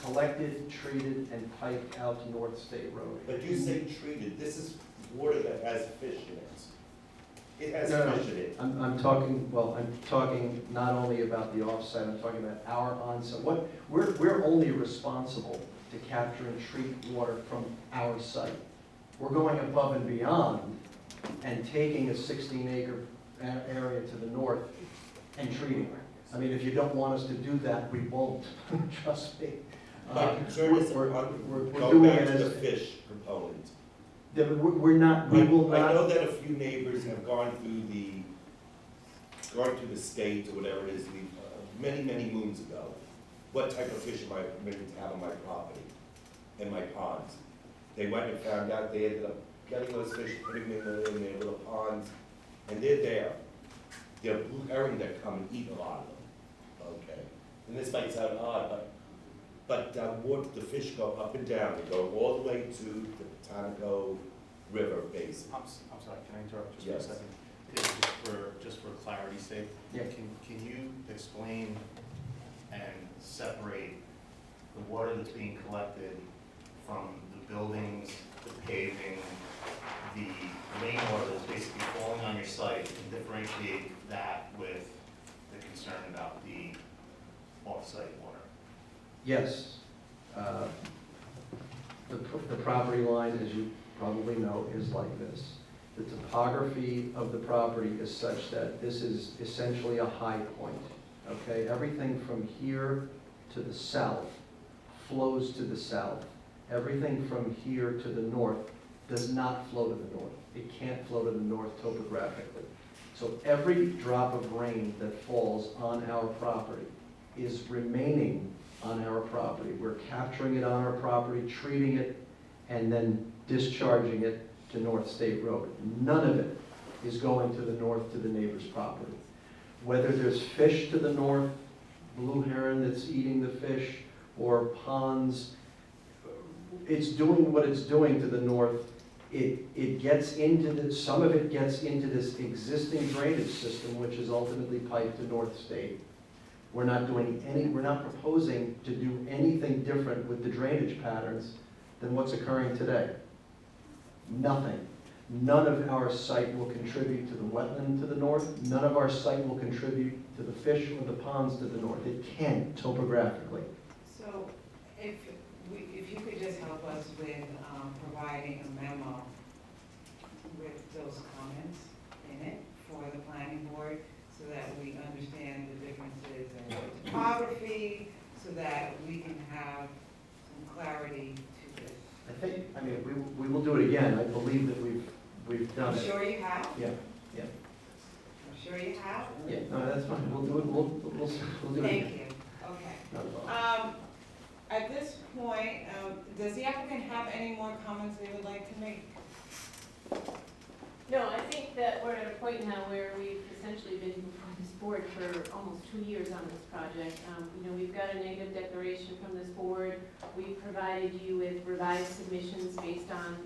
collected, treated, and piped out to North State Road. But you say treated, this is water that has fish in it. It has No, fish in it. I'm talking not only about the offsite, I'm talking about our onsite. We're only responsible to capture and treat water from our site. We're going above and beyond and taking a 16-acre area to the north and treating it. I mean, if you don't want us to do that, we won't, trust me. My concern is, we're go doing back it to as the fish component. We're not, we will I not. know that a few neighbors have gone through the state or whatever it is, many, many moons ago. What type of fish am I permitted to have on my property, in my ponds? They went and found out, they ended up getting those fish, putting them in their little ponds, and they're there. They're blue herring that come and eat a lot of them, okay? And this might sound odd, but the fish go up and down, they go all the way to the Potanico River basin. I'm sorry, can I interrupt just Yes. for a second? Just for clarity's sake, Yeah. can you explain and separate the water that's being collected from the buildings, the paving, the rainwater that's basically falling on your site, and differentiate that with the concern about the off-site water? Yes. The property line, as you probably know, is like this. The topography of the property is such that this is essentially a high point, okay? Everything from here to the south flows to the south. Everything from here to the north does not flow to the north. It can't flow to the north topographically. So every drop of rain that falls on our property is remaining on our property. We're capturing it on our property, treating it, and then discharging it to North State Road. None of it is going to the north to the neighbor's property. Whether there's fish to the north, blue heron that's eating the fish, or ponds, it's doing what it's doing to the north. It gets into this, some of it gets into this existing drainage system, which is ultimately piped to North State. We're not proposing to do anything different with the drainage patterns than what's occurring today. Nothing. None of our site will contribute to the wetland to the north. None of our site will contribute to the fish or the ponds to the north. It can't topographically. So if you could just help us with providing a memo with those comments in it for the planning board, so that we understand the differences in topography, so that we can have some clarity to this. I think, I mean, we will do it again. I believe that we've done it. I'm sure you have. Yeah, yeah. I'm sure you have. Yeah, no, that's fine. We'll do it, we'll do it again. Thank you. Okay. Not a problem. At this point, does the applicant have any more comments they would like to make? No, I think that we're at a point now where we've essentially been before this board for almost 2 years on this project. We've got a negative declaration from this board. We've provided you with revised submissions based on,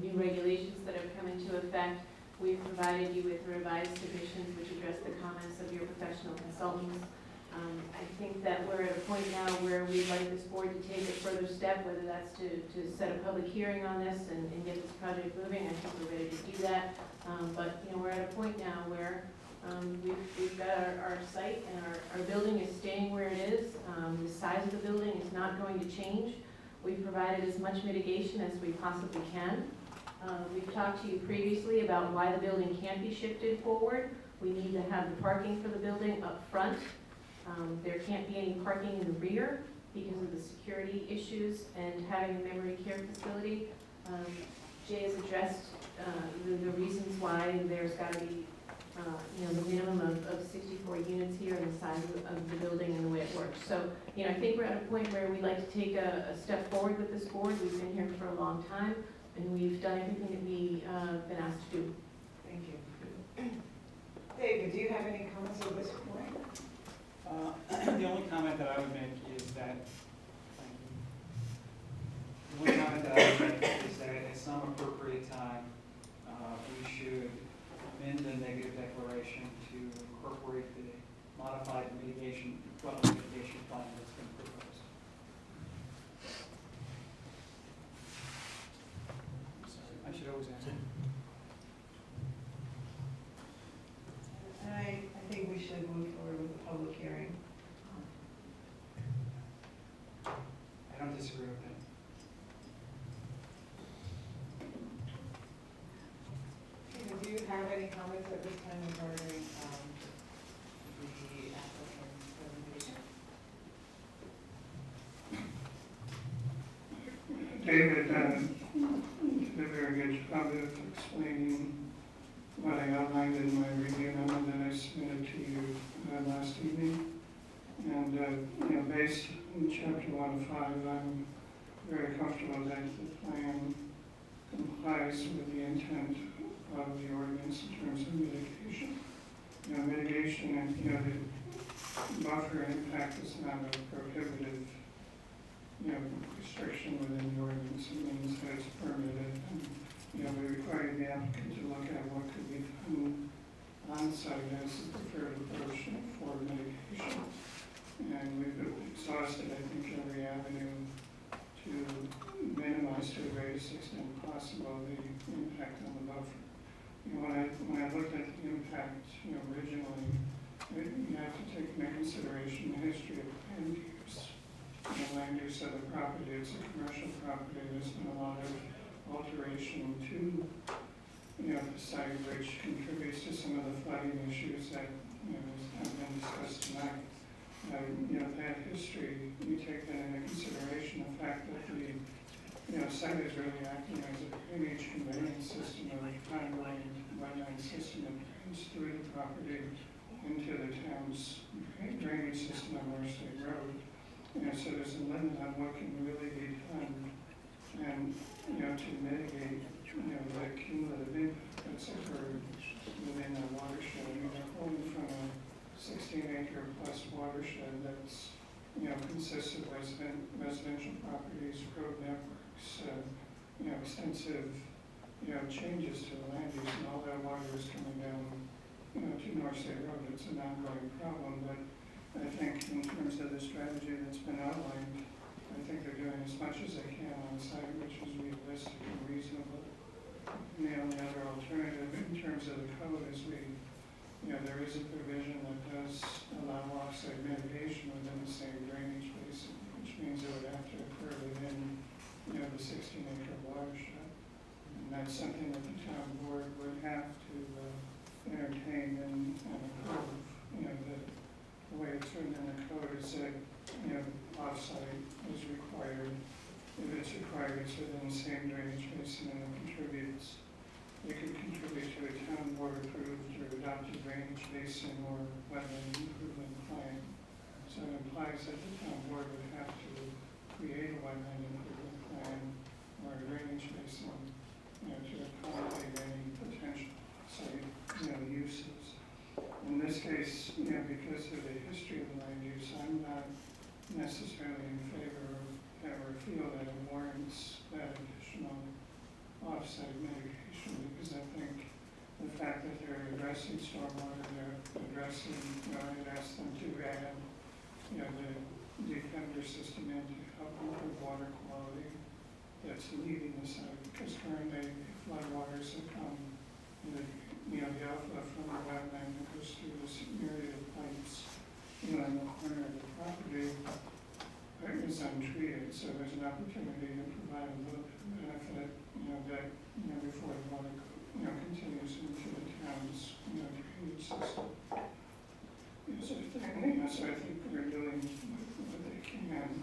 new regulations that have come into effect. We've provided you with revised submissions which address the comments of your professional consultants. I think that we're at a point now where we'd like this board to take a further step, whether that's to set a public hearing on this and get this project moving. I think we're ready to do that. But we're at a point now where we've got our site and our building is staying where it is. The size of the building is not going to change. We've provided as much mitigation as we possibly can. We've talked to you previously about why the building can't be shifted forward. We need to have the parking for the building up front. There can't be any parking in the rear because of the security issues and having a memory care facility. Jay has addressed the reasons why there's got to be the minimum of 64 units here and the size of the building and the way it works. So, I think we're at a point where we'd like to take a step forward with this board. We've been here for a long time, and we've done everything that we've been asked to do. Thank you. David, do you have any comments at this point? The only comment that I would make is that, at some appropriate time, we should amend the negative declaration to incorporate the modified mitigation, wetland mitigation plan that's been proposed. Sorry, I should always answer. And I think we should move forward with the public hearing. I don't disagree with that. Do you have any comments at this time regarding the applicant's presentation? David did a very good job of explaining what I outlined in my review memo that I submitted to you last evening. And based on chapter 1.5, I'm very comfortable that the plan complies with the intent of the ordinance in terms of mitigation. Mitigation and, the buffer impact is not a prohibitive, restriction within the ordinance. It means that it's permitted. And, we require the applicant to look at what could be done on-site as the preferred approach for mitigation. And we've exhausted, I think, every avenue to minimize to the greatest extent possible the impact on the buffer. When I looked at the impact, originally, you have to take into consideration the history of land use. Land use of the property, it's a commercial property, there's been a lot of alteration to, the site, which contributes to some of the flooding issues that, have been discussed tonight. That history, you take that into consideration, the fact that the site is really acting as a drainage conveyance system, of the ongoing wetland system that drains through the property, into the town's drainage system on North State Road. So there's a limit on what can really be done, and, to mitigate, the cumulative impact that's occurred within the watershed. They're pulling from a 16-acre plus watershed that's, consists of residential properties, road networks, extensive, changes to the land use, and all that water is coming down, to North State Road. It's an ongoing problem, but I think in terms of the strategy that's been outlined, I think they're doing as much as they can on site, which is realistic and reasonable. And the only other alternative in terms of the code is there is a provision that does allow offsite mitigation within the same drainage basin, which means it would have to occur within, the 16-acre watershed. And that's something that the town board would have to entertain and approve. The way it's written in the code is that, offsite is required. If it's required, it's within the same drainage basin and it contributes. It could contribute to a town board approved or adopted drainage basin or wetland improvement plan. So it implies that the town board would have to create a wetland improvement plan or a drainage basin, to accommodate any potential site, uses. In this case, because of the history of the land use, I'm not necessarily in favor of or feel that it warrants that additional offsite mitigation, because I think the fact that they're addressing stormwater, they're addressing, I'd ask them to add, the defender system in to help improve water quality that's leaving the site, because currently floodwaters have come, the outflow from the wetland that goes through this myriad of pipes, in the corner of the property, is untreated, so there's an opportunity to provide a little bit of benefit, that, before the water, continues into the town's, drainage system. So I think they're doing what they can,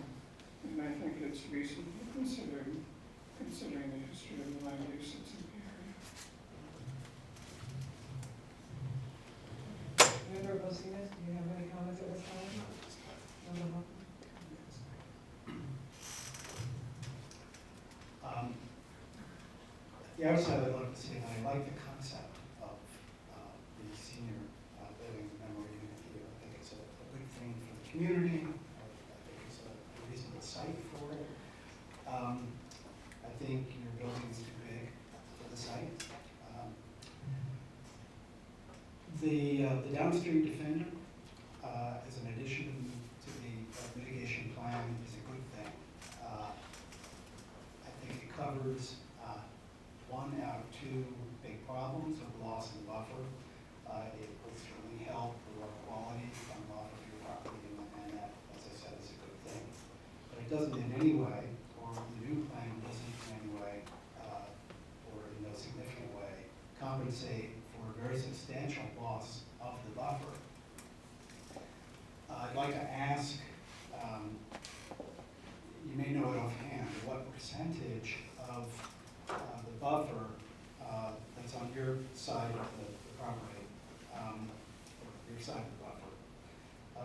and I think it's reasonable considering the history of the land use that's in the area. Member Bosinas, do you have any comments at this time? No. At the outset, I'd like to say that I like the concept of the senior living memory unit here. I think it's a good thing for the community. I think it's a reasonable site for it. I think your building is too big for the site. The downstream defender as an addition to the mitigation plan is a good thing. I think it covers one out of two big problems of loss and buffer. It will certainly help the water quality come off of your property, and that, as I said, is a good thing. But it doesn't in any way, or the new plan doesn't in any way, or in no significant way, compensate for a very substantial loss of the buffer. I'd like to ask, you may know it offhand, what percentage of the buffer that's on your side of the property, your side of the buffer,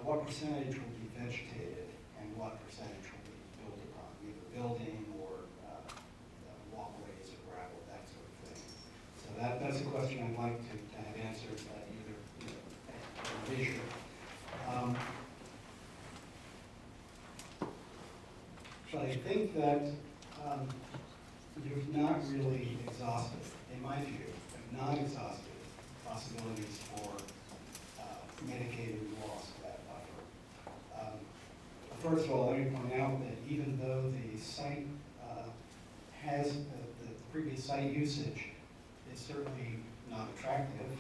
what percentage will be vegetated and what percentage will be built upon, either building or walkways or gravel, that sort of thing. So that's a question I'd like to have answered either visually. So I think that you've not really exhausted, in my view, not exhausted possibilities for mitigating the loss of that buffer. First of all, let me point out that even though the site has the previous site usage is certainly not attractive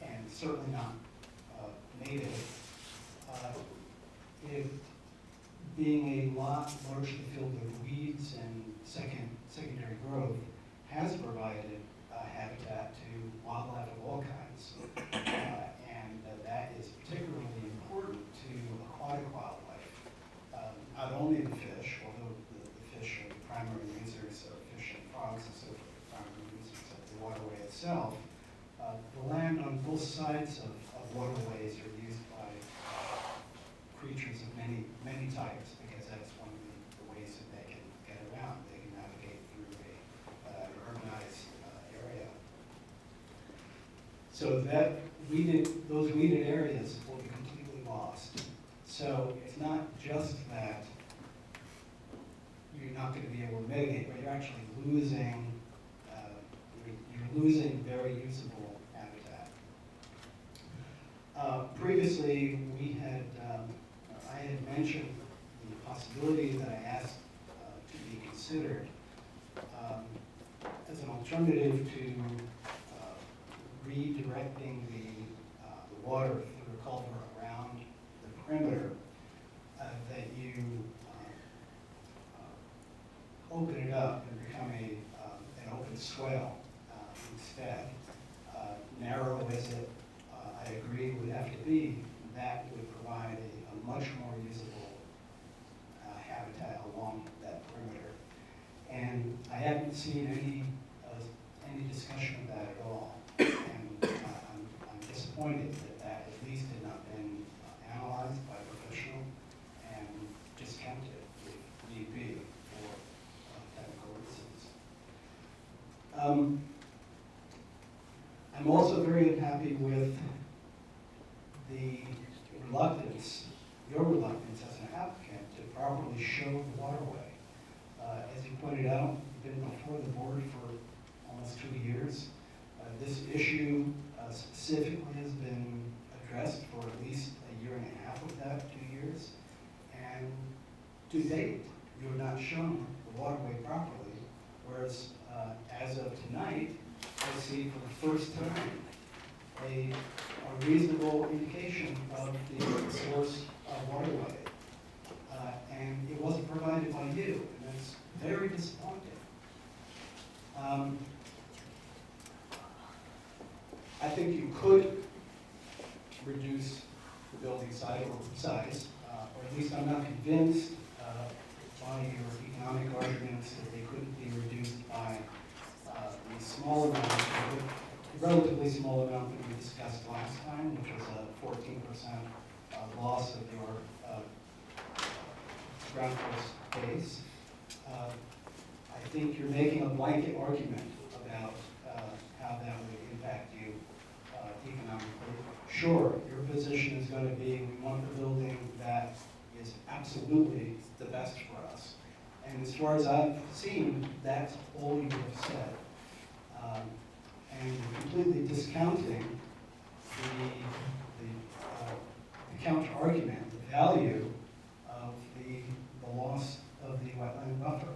and certainly not native, if being a lot largely filled with weeds and secondary growth has provided habitat to wildlife of all kinds. And that is particularly important to aquatic wildlife. Not only the fish, although the fish are the primary users of fish and frogs and so forth, the primary users of the waterway itself. The land on both sides types of waterways are used by creatures of many types, because that's one of the ways that they can get around. They can navigate through an urbanized area. So that those weeded areas will be completely lost. So it's not just that you're not going to be able to mitigate, but you're actually losing, you're losing very usable habitat. Previously, I had mentioned the possibility that I asked to be considered as an alternative to redirecting the water through a culvert around the perimeter, that you open it up and become an open swale instead. Narrow as it, I agree, would have to be, that would provide a much more usable habitat along that perimeter. And I haven't seen any discussion of that at all. And I'm disappointed that that at least had not been analyzed by a professional and discounted if need be for technical reasons. I'm also very unhappy with the reluctance, your reluctance as an applicant, to properly show the waterway. As you pointed out, you've been before the board for almost 2 years. This issue specifically has been addressed for at least a year and a half of that 2 years. And to date, you have not shown the waterway properly, whereas as of tonight, I see for the first time a reasonable indication of the source of waterway. And it wasn't provided by you, and that's very disappointing. I think you could reduce the building size, or at least I'm not convinced by your economic arguments that they couldn't be reduced by the small amount, the relatively small amount that we discussed last time, which was a 14% loss of your ground course base. I think you're making a blanket argument about how that would impact you economically. Sure, your position is going to be, we want the building that is absolutely the best for us. And as far as I've seen, that's all you have said. And completely discounting the counter argument, the value of the loss of the wetland buffer.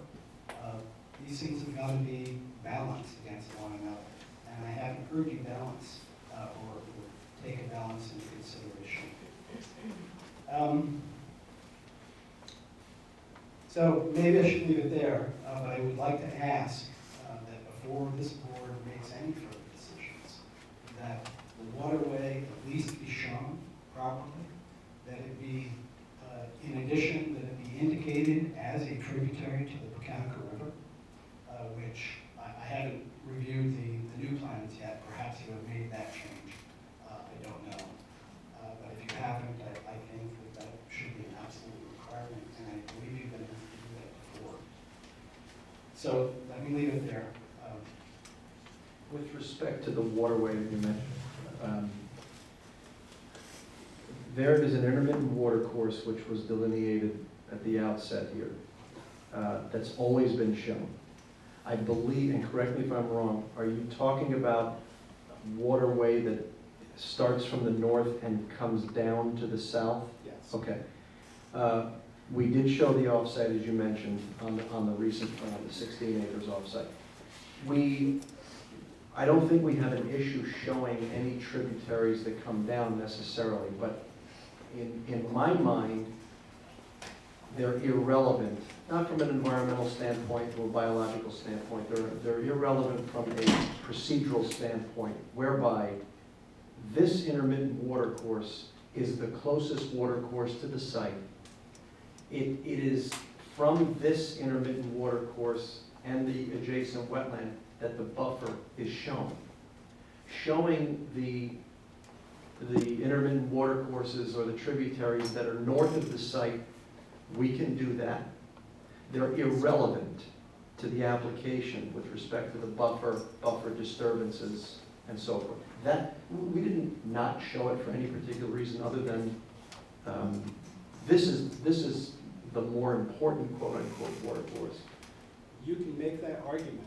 These things have got to be balanced against one another. And I haven't heard you balance or take a balance into consideration. So maybe I should leave it there, but I would like to ask that before this board makes any further decisions, that the waterway at least be shown properly, that it be, in addition, that it be indicated as a tributary to the Pecanica River, which I haven't reviewed the new plans yet. Perhaps you have made that change. I don't know. But if you haven't, I think that should be an absolute requirement, and I believe you've been able to do that before. So let me leave it there. With respect to the waterway that you mentioned, there is an intermittent water course which was delineated at the outset here that's always been shown. I believe, and correct me if I'm wrong, are you talking about waterway that starts from the north and comes down to the south? Yes. Okay. We did show the offsite, as you mentioned, on the recent, the 16 acres offsite. I don't think we have an issue showing any tributaries that come down necessarily, but in my mind, they're irrelevant, not from an environmental standpoint or a biological standpoint, they're irrelevant from a procedural standpoint, whereby this intermittent water course is the closest water course to the site. It is from this intermittent water course and the adjacent wetland that the buffer is shown. Showing the the intermittent water courses or the tributaries that are north of the site, we can do that. They're irrelevant to the application with respect to the buffer disturbances, and so forth. That, we didn't not show it for any particular reason other than this is the more important quote-unquote water course. You can make that argument,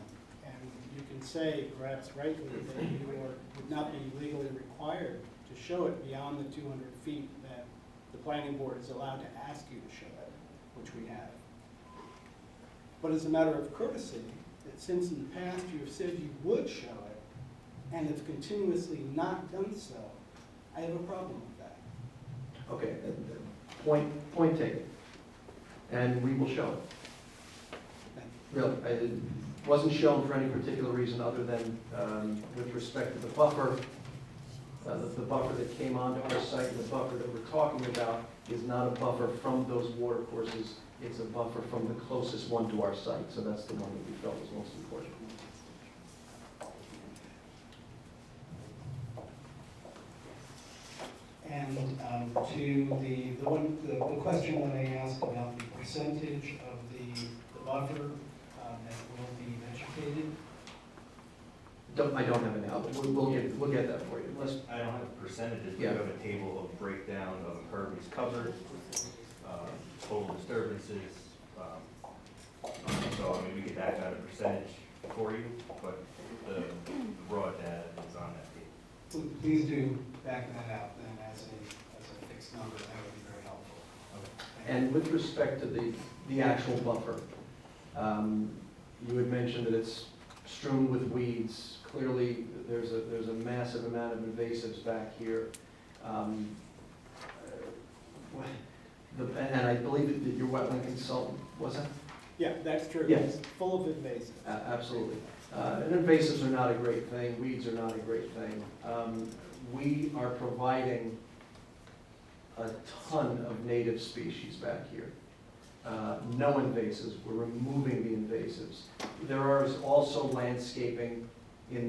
and you can say, perhaps rightly, that you would not be legally required to show it beyond the 200 feet that the planning board is allowed to ask you to show it, which we have. But as a matter of courtesy, that since in the past you have said you would show it, and have continuously not done so, I have a problem with that. Okay, point taken. And we will show it. Really, it wasn't shown for any particular reason other than with respect to the buffer that came onto our site, and the buffer that we're talking about is not a buffer from those water courses, it's a buffer from the closest one to our site, so that's the one that we felt was most important. And to the question that I asked about the percentage of the buffer that will be vegetated. I don't have an outlet. We'll get that for you. I don't have percentages, but we Yeah. have a table of breakdown of impervious cover, total disturbances. So, I mean, we could back out a percentage for you, but the raw data is on that table. Please do back that out then as a fixed number. That would be very helpful. And with respect to the actual buffer, you had mentioned that it's strewn with weeds. Clearly, there's a massive amount of invasives back here. And I believe that your wetland consultant, was it? Yeah, that's true. Yes. It's full of invasives. Absolutely. And invasives are not a great thing, weeds are not a great thing. We are providing a ton of native species back here. No invasives, we're removing the invasives. There is also landscaping in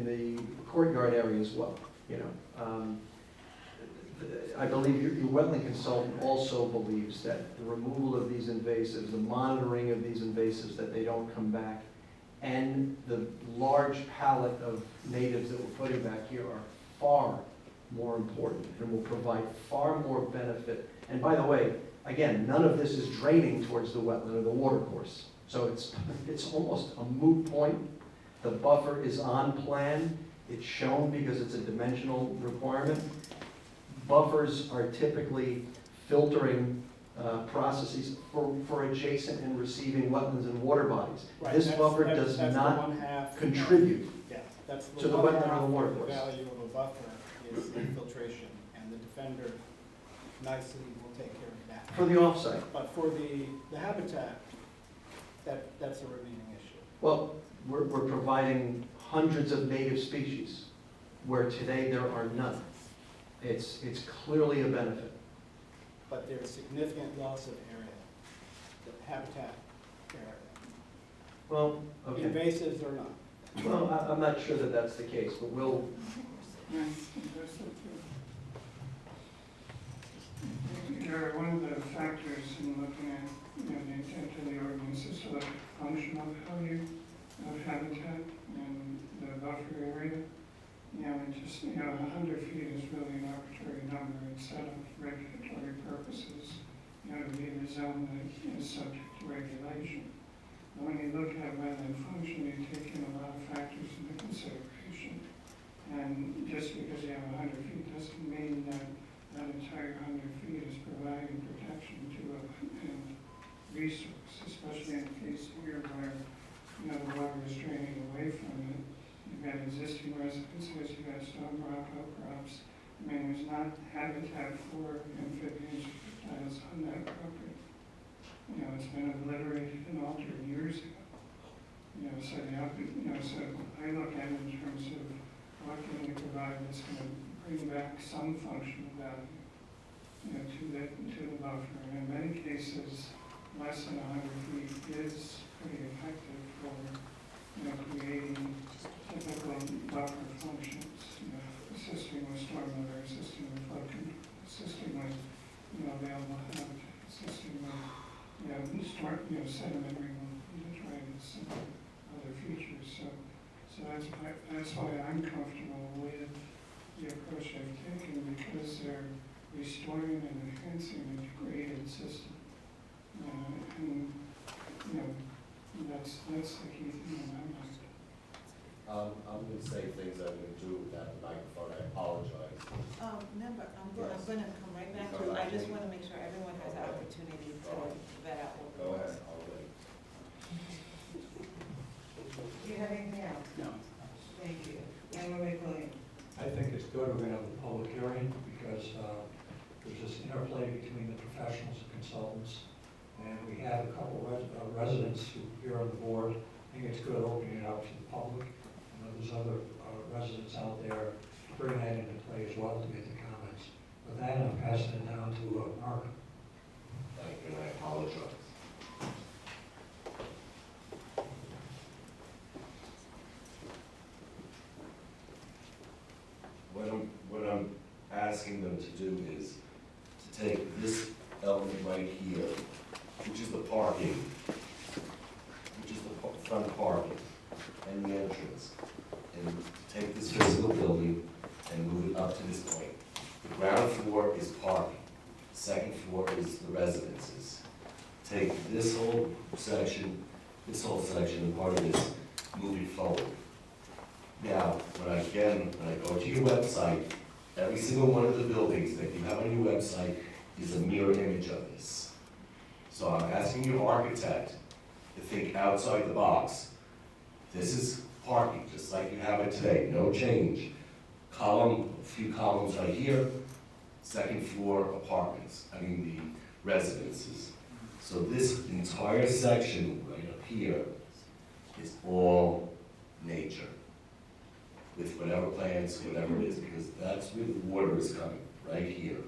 the courtyard area as well, you know. I believe your wetland consultant also believes that the removal of these invasives, the monitoring of these invasives, that they don't come back, and the large palette of natives that we're putting back here are far more important and will provide far more benefit. And by the way, again, none of this is draining towards the wetland or the water course. So it's almost a moot point. The buffer is on plan. It's shown because it's a dimensional requirement. Buffers are typically filtering processes for adjacent and receiving wetlands and water bodies. Right, This that's- buffer that's- does that's the not 1/2. contribute Yeah, that's the to the 1/2 wetland or the water of the course. value of a buffer is the infiltration, and the defender nicely will take care of that. For the offsite. But for the habitat, that's a remaining issue. Well, we're providing hundreds of native species where today there are none. It's clearly a benefit. But there's significant loss of area, the habitat area. Well, okay. Invasives or not. Well, I'm not sure that that's the case, but we'll, Gary, one of the factors in looking at, the intent of the ordinance is to look at functional value of habitat and the buffer area. And just, 100 feet is really an arbitrary number. It's set up for regulatory purposes, to be in a zone that is subject to regulation. But when you look at wetland function, you take in a lot of factors into consideration. And just because you have 100 feet doesn't mean that that entire 100 feet is providing protection to a wetland resource, especially in the case here where, the water is draining away from it. You've got existing residences, you've got stone rock outcrops. I mean, there's not habitat for amphibians or reptiles on that property. It's been obliterated and altered years ago. So I look at it in terms of what can we provide that's going to bring back some functional value, to the buffer. And in many cases, less than 100 feet is pretty effective for, creating typical buffer functions, assisting with stormwater, assisting with flood control, assisting with, available habitat, assisting with, sediment removal, drainage, and other features. So that's why I'm comfortable with the approach I've taken, because they're restoring and enhancing a degraded system. And that's the key thing in my mind. I'm going to say things I'm going to do without the microphone. I apologize. Member, I'm gonna come right back to you. I just wanna make sure everyone has an opportunity to vet out what Go we ahead, I'll wait. Do you have anything else? No. Thank you. Member McWilliams. I think it's good we're going to have a public hearing because there's this interplay between the professionals and consultants. And we have a couple of residents who here on the board. I think it's good opening it up to the public. There's other residents out there bring that into play as well to get the comments. With that, I'm passing it down to Mark. Thank you, and I apologize. What I'm asking them to do is to take this element right here, which is the parking, which is the front parking and the entrance, and take this physical building and move it up to this point. The ground floor is parking, second floor is the residences. Take this whole section, and part of this, move it forward. Now, when I go to your website, every single one of the buildings that you have on your website is a mirror image of this. So I'm asking your architect to think outside the box. This is parking, just like you have it today, no change. A few columns right here, second floor apartments, the residences. So this entire section right up here is all nature, with whatever plants, whatever it is, because that's where the water is coming, right here.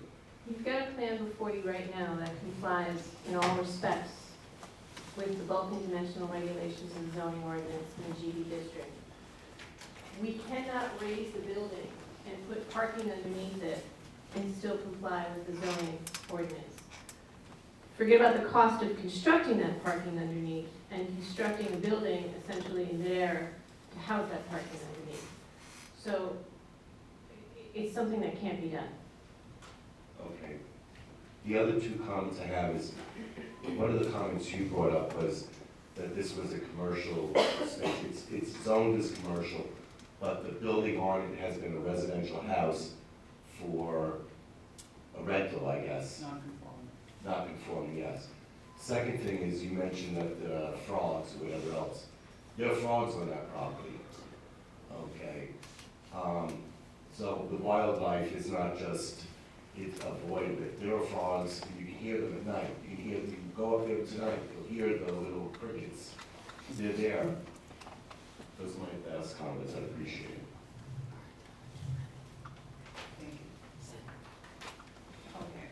You've got a plan before you right now that complies in all respects with the bulk and dimensional regulations in the zoning ordinance in the GB district. We cannot raise the building and put parking underneath it and still comply with the zoning ordinance. Forget about the cost of constructing that parking underneath and constructing a building essentially in there to house that parking underneath. So it's something that can't be done. Okay. The other two comments I have is, one of the comments you brought up was that this was a commercial space. It's zoned as commercial, but the building on it has been a residential house for a rental, I guess. Not conforming, yes. Second thing is, you mentioned that there are frogs or whatever else. There are frogs on that property. Okay. So the wildlife is not just, it's avoided. There are frogs, and you can hear them at night. You can go up there tonight, you'll hear the little crickets. They're there. Those are my best comments, I appreciate it. Thank you. Okay.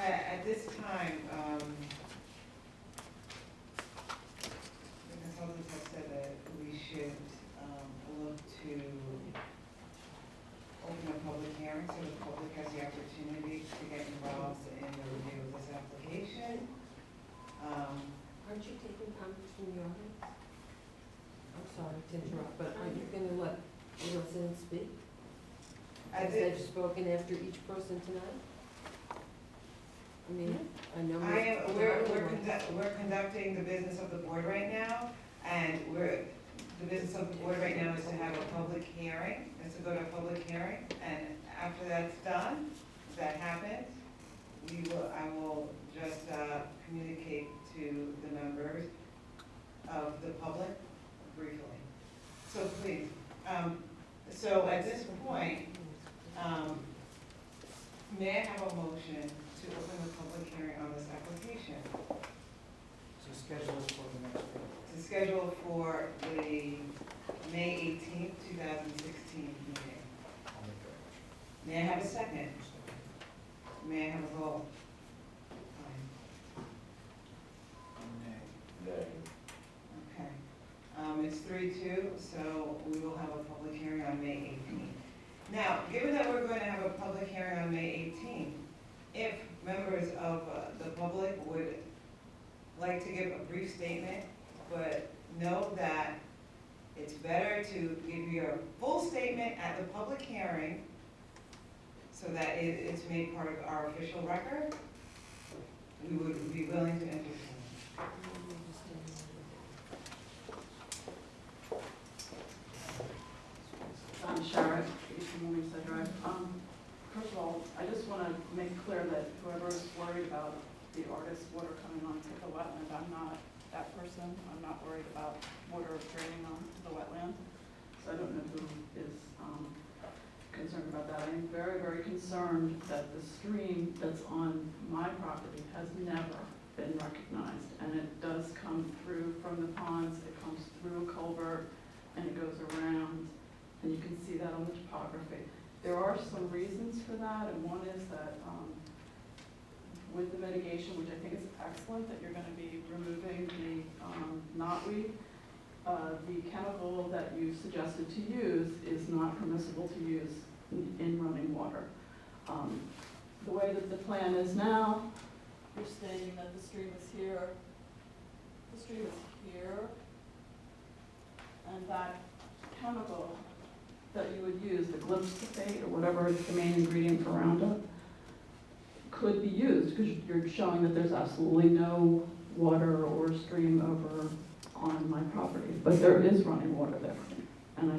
At this time, the consultants have said that we should look to open a public hearing so the public has the opportunity to get involved in the review of this application. Aren't you taking comments from the audience? I'm sorry to interrupt, but aren't you going to let the residents speak? As they've spoken after each person tonight? I mean, I know. We're conducting the business of the board right now, and the business of the board right now is to have a public hearing, is to go to a public hearing, and after that's done, if that happens, I will just communicate to the members of the public briefly. So please, so at this point, may I have a motion to open the public hearing on this application? To schedule for the next meeting. To schedule for the May 18th, 2016 meeting. May I have a second? May I have a vote? Okay. It's 3-2, so we will have a public hearing on May 18th. Now, given that we're going to have a public hearing on May 18th, if members of the public would like to give a brief statement, but know that it's better to give your full statement at the public hearing so that it's made part of our official record, we would be willing to entertain. I'm Shara, 18 Morningside Drive. First of all, I just want to make clear that whoever's worried about the artist's water coming onto the wetland, I'm not that person. I'm not worried about water draining onto the wetland. So I don't know who is concerned about that. I'm very, very concerned that the stream that's on my property has never been recognized. And it does come through from the ponds, it comes through a culvert, and it goes around. And you can see that on the topography. There are some reasons for that, and one is that with the mitigation, which I think is excellent, that you're going to be removing the knotweed, the chemical that you suggested to use is not permissible to use in running water. The way that the plan is now, you're stating that the stream is here, the stream is here, and that chemical that you would use, the glyphosate or whatever is the main ingredient for Roundup, could be used because you're showing that there's absolutely no water or stream over on my property. But there is running water there. And I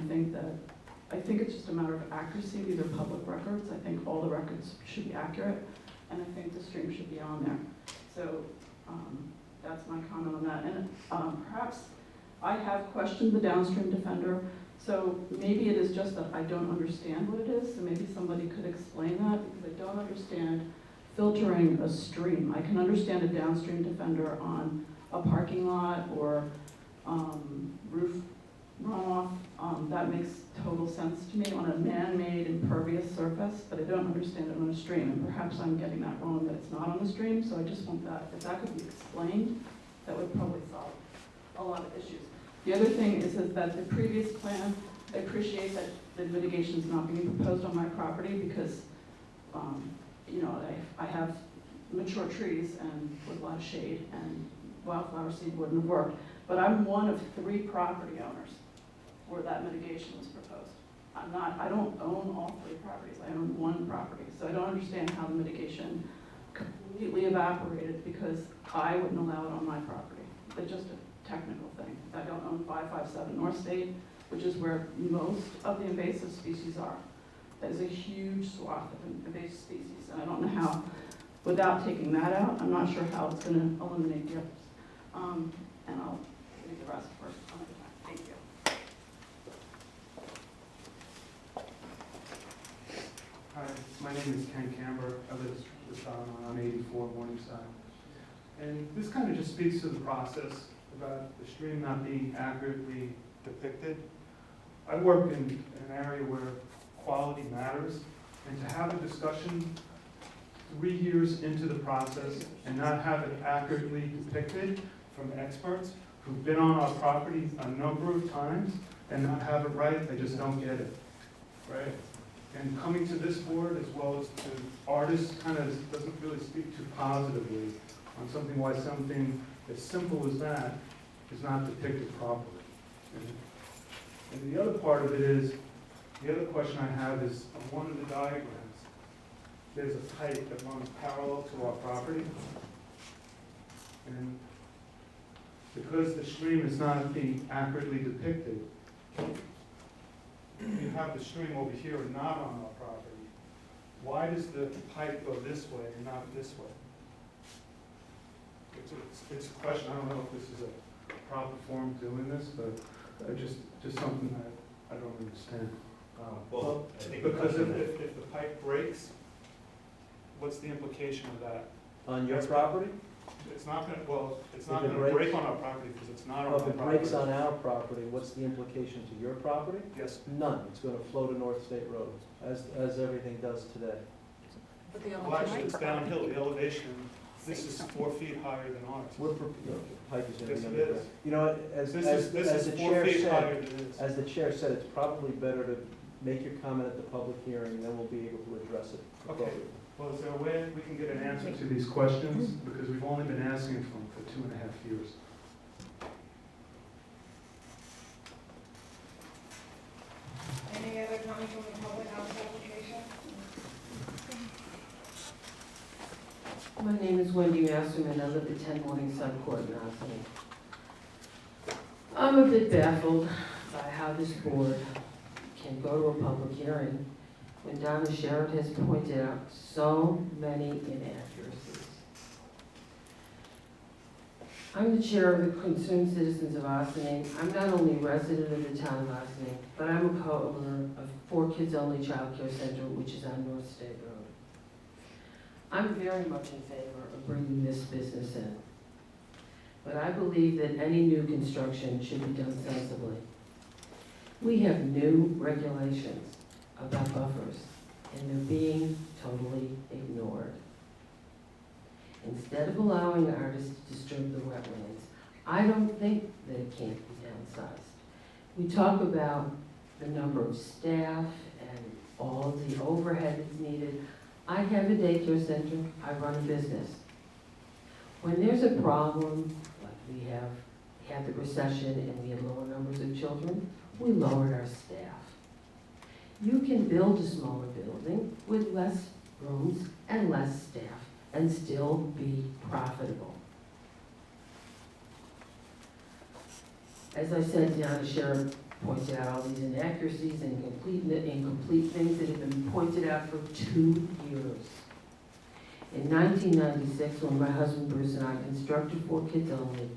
think it's just a matter of accuracy. These are public records. I think all the records should be accurate. And I think the stream should be on there. So that's my comment on that. And perhaps I have questioned the downstream defender. So maybe it is just that I don't understand what it is, so maybe somebody could explain that, because I don't understand filtering a stream. I can understand a downstream defender on a parking lot or roof runoff. That makes total sense to me on a man-made impervious surface, but I don't understand it on a stream, and perhaps I'm getting that wrong, that it's not on the stream, so I just want that, if that could be explained, that would probably solve a lot of issues. The other thing is that the previous plan, I appreciate that the mitigation is not being proposed on my property because, you know, I have mature trees and with a lot of shade, and wildflower seed wouldn't have worked. But I'm one of 3 property owners where that mitigation was proposed. I don't own all 3 properties, I own 1 property. So I don't understand how the mitigation completely evaporated because I wouldn't allow it on my property. It's just a technical thing. I don't own 557 North State, which is where most of the invasive species are. That is a huge swath of invasive species, and I don't know how, without taking that out, I'm not sure how it's going to eliminate the others. And I'll leave the rest for another time. Thank you. Hi, my name is Ken Camber. I live on 84 Morningside. And this kind of just speaks to the process about the stream not being accurately depicted. I work in an area where quality matters, and to have a discussion 3 years into the process and not have it accurately depicted from experts who've been on our property a number of times and not have it right, I just don't get it, right? And coming to this board as well as to artists kind of doesn't really speak too positively on something, why something as simple as that is not depicted properly. And the other part of it is, the other question I have is, on one of the diagrams, there's a pipe that runs parallel to our property. And because the stream is not being accurately depicted, you have the stream over here and not on our property. Why does the pipe go this way and not this way? It's a question. I don't know if this is a proper form doing this, but just something that I don't understand. Well, I think because if the pipe breaks, what's the implication of that? On your property? It's not going to, well, it's not If it going to break breaks- on our property because it's not on Well, our if property. it breaks on our property, what's the implication to your property? Yes. None. It's going to flow to North State Road, as everything does today. Well, actually, it's downhill. The elevation, this is 4 feet higher than ours. The pipe is going to Yes, be it underground. is. You know, as This the is 4 chair feet said, higher than this. as the chair said, it's probably better to make your comment at the public hearing, and then we'll be able to address it. Okay. Well, is there a way we can get an answer to these questions? Because we've only been asking for them for 2.5 years. Any other comments from the public on this application? My name is Wendy Masterman. I live at 10 Morningside Court in Ossining. I'm a bit baffled by how this board can go to a public hearing when Donna Sherrod has pointed out so many inaccuracies. I'm the chair of the Concerned Citizens of Ossining. I'm not only a resident of the town of Ossining, but I'm a co-owner of 4 Kids Only Child Care Center, which is on North State Road. I'm very much in favor of bringing this business in, but I believe that any new construction should be done sensibly. We have new regulations about buffers, and they're being totally ignored. Instead of allowing artists to disturb the wetlands, I don't think that it can't be downsized. We talk about the number of staff and all of the overhead that's needed. I have a daycare center, I run a business. When there's a problem, like we had the recession and we had lower numbers of children, we lowered our staff. You can build a smaller building with less rooms and less staff and still be profitable. As I said, Donna Sherrod pointed out all these inaccuracies and incomplete things that have been pointed out for 2 years. In 1996, when my husband Bruce and I constructed 4 Kids Only,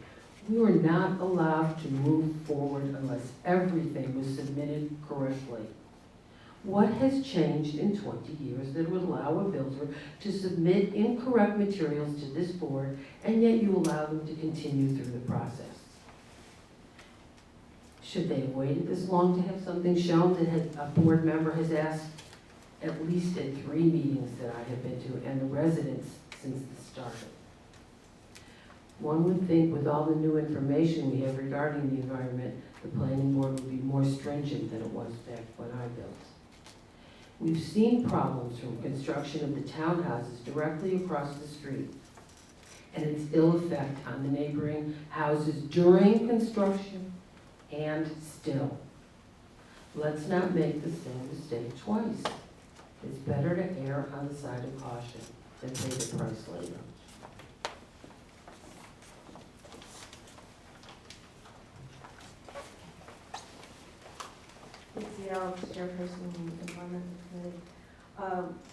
we were not allowed to move forward unless everything was submitted correctly. What has changed in 20 years that would allow a builder to submit incorrect materials to this board, and yet you allow them to continue through the process? Should they have waited this long to have something shown that a board member has asked at least at 3 meetings that I have been to, and the residents since the start? One would think with all the new information we have regarding the environment, the planning board would be more stringent than it was back when I built. We've seen problems from construction of the townhouses directly across the street and its ill effect on the neighboring houses during construction and still. Let's not make the same mistake twice. It's better to err on the side of caution than pay the price later. Lindsay Ellis, chairperson of the Employment Committee.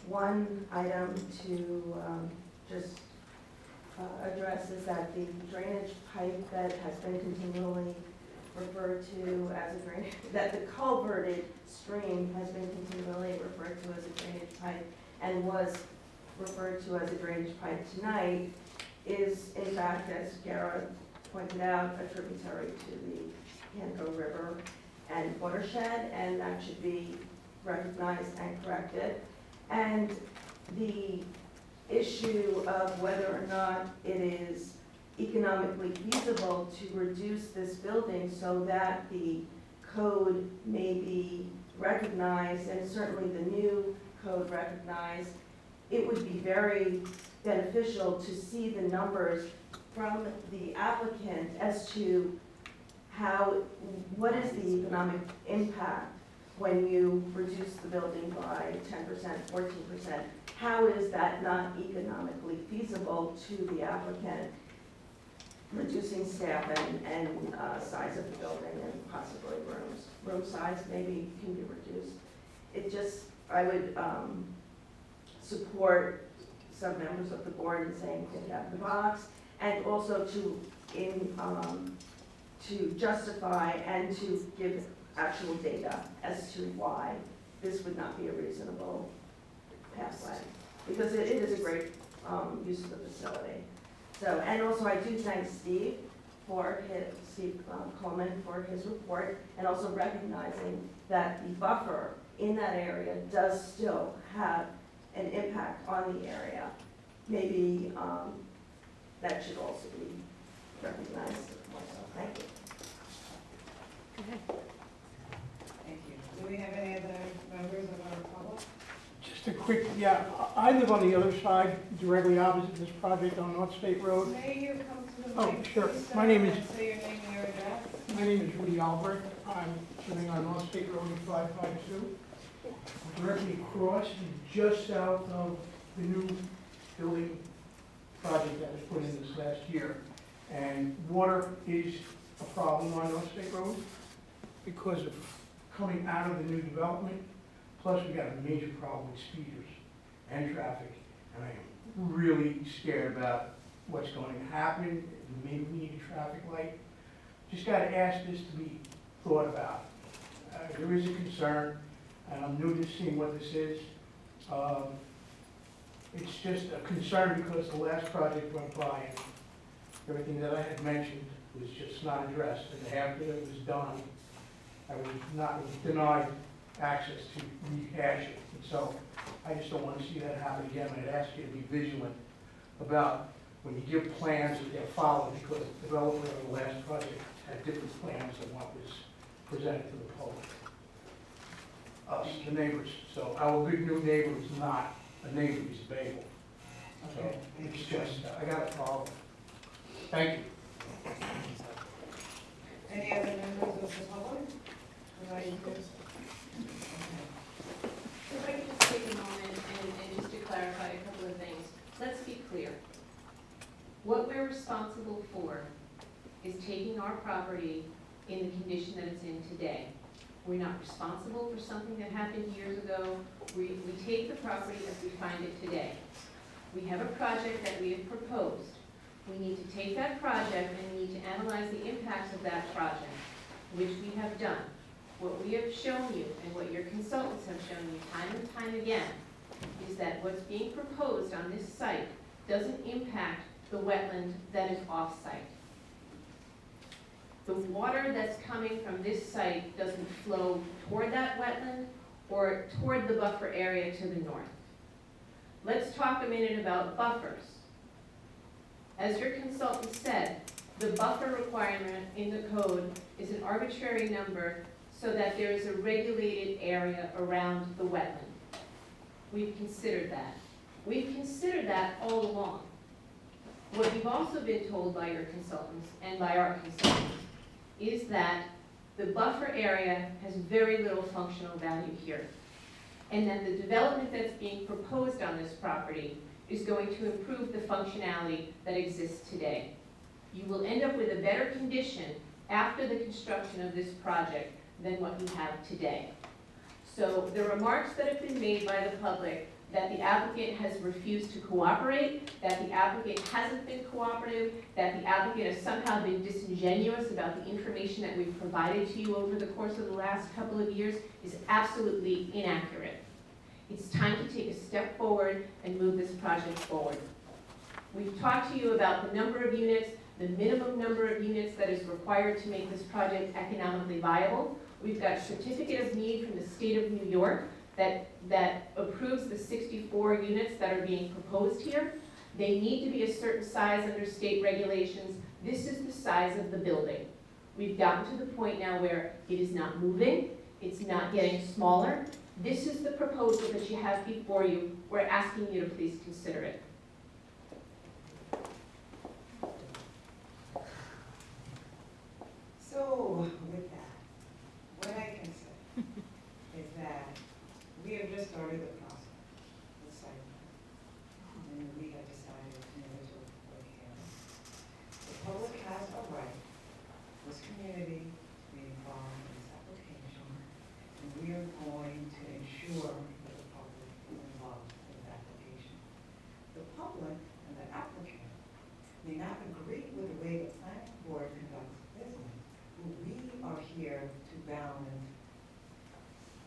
One item to just address is that the drainage pipe that has been continually referred to as a drainage, that the culverted stream has been continually referred to as a drainage pipe and was referred to as a drainage pipe tonight is in fact, as Garrett pointed out, a tributary to the Panaco River and watershed, and that should be recognized and corrected. And the issue of whether or not it is economically feasible to reduce this building so that the code may be recognized, and certainly the new code recognized, it would be very beneficial to see the numbers from the applicant as to what is the economic impact when you reduce the building by 10%, 14%? How is that not economically feasible to the applicant? Reducing staff and size of the building and possibly rooms. Room size maybe can be reduced. It just, I would support some members of the board in saying take out the box, and also to justify and to give actual data as to why this would not be a reasonable pathway. Because it is a great use of the facility. So, and also I do thank Steve Coleman for his report, and also recognizing that the buffer in that area does still have an impact on the area. Maybe that should also be recognized more so. Thank you. Thank you. Do we have any other quick, yeah, I live on the other side, directly opposite this project on North State Road. May you come to the Oh, mic, sure. please, sir, My name is- and say your name and your address? My name is Rudy Albrecht. I'm living on North State Road in 552. Directly across and just south of the new building project that was put in this last year. And water is a problem on North State Road because of coming out of the new development. Plus, we got a major problem with speeders and traffic. And I am really scared about what's going to happen. Maybe we need a traffic light. Just got to ask this to be thought about. There is a concern, and I'm new to seeing what this is. It's just a concern because the last project went by and everything that I had mentioned was just not addressed. And after it was done, I was denied access to rehash it. And so I just don't want to see that happen again. I'd ask you to be vigilant about when you give plans that they're followed, because the developer of the last project had different plans than what was presented to the public. Us, the neighbors. So our good new neighbor is not a neighbor, he's a Babel. So it's just, I got a problem. Thank you. Any other members of the public? Would like to- If I could just take a moment and just to clarify a couple of things. Let's be clear. What we're responsible for is taking our property in the condition that it's in today. We're not responsible for something that happened years ago. We take the property as we find it today. We have a project that we have proposed. We need to take that project and we need to analyze the impacts of that project, which we have done. What we have shown you and what your consultants have shown you time and time again is that what's being proposed on this site doesn't impact the wetland that is off-site. The water that's coming from this site doesn't flow toward that wetland or toward the buffer area to the north. Let's talk a minute about buffers. As your consultant said, the buffer requirement in the code is an arbitrary number so that there is a regulated area around the wetland. We've considered that. We've considered that all along. What we've also been told by your consultants and by our consultants is that the buffer area has very little functional value here, and that the development that's being proposed on this property is going to improve the functionality that exists today. You will end up with a better condition after the construction of this project than what you have today. So the remarks that have been made by the public that the applicant has refused to cooperate, that the applicant hasn't been cooperative, that the applicant has somehow been disingenuous about the information that we've provided to you over the course of the last couple of years is absolutely inaccurate. It's time to take a step forward and move this project forward. We've talked to you about the number of units, the minimum number of units that is required to make this project economically viable. We've got a certificate of need from the state of New York that approves the 64 units that are being proposed here. They need to be a certain size under state regulations. This is the size of the building. We've gotten to the point now where it is not moving, it's not getting smaller. This is the proposal that you have before you. We're asking you to please consider it. So with that, what I can say is that we have just started the process, the site plan, and we have decided to move to a public hearing. The public has a right, this community, to be involved in this application, and we are going to ensure that the public is involved in the application. The public and the applicant may not agree with the way the planning board conducts business, but we are here to balance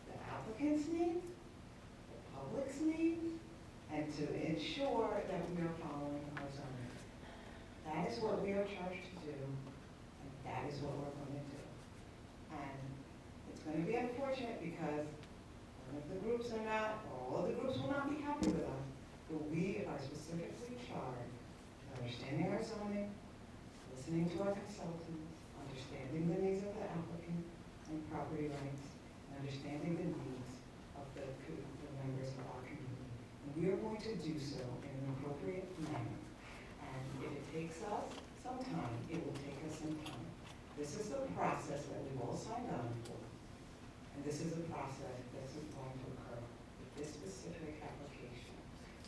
the applicant's needs, the public's needs, and to ensure that we are following our zoning. That is what we are charged to do, and that is what we're going to do. And it's going to be unfortunate because one of the groups are not, all of the groups will not be happy with us, but we are specifically charged with understanding our zoning, listening to our consultants, understanding the needs of the applicant and property rights, and understanding the needs of the members of our community. We are going to do so in an appropriate manner. And if it takes us some time, it will take us some time. This is the process that we've all signed on for. And this is a process that's going to occur with this specific application.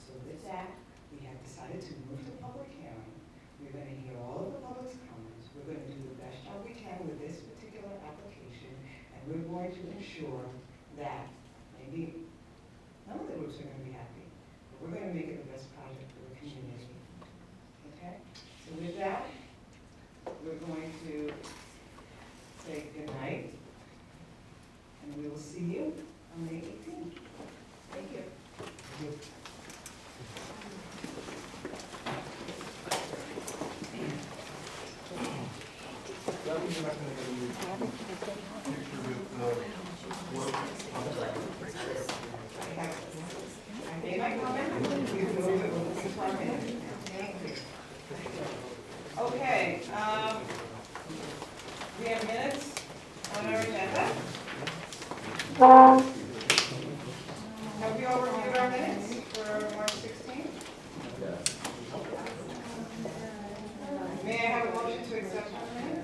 So with that, we have decided to move to public hearing. We're going to hear all of the public's comments. We're going to do the best job we can with this particular application. And we're going to ensure that maybe none of the groups are going to be happy, but we're going to make it the best project for the community. Okay? So with that, we're going to say good night, and we will see you on May 18th. Thank you. I made my comment. We can move it with 4 minutes. Thank you. Okay, we have minutes on our agenda. Have we all reviewed our minutes for March 16th? May I have a motion to accept our minutes?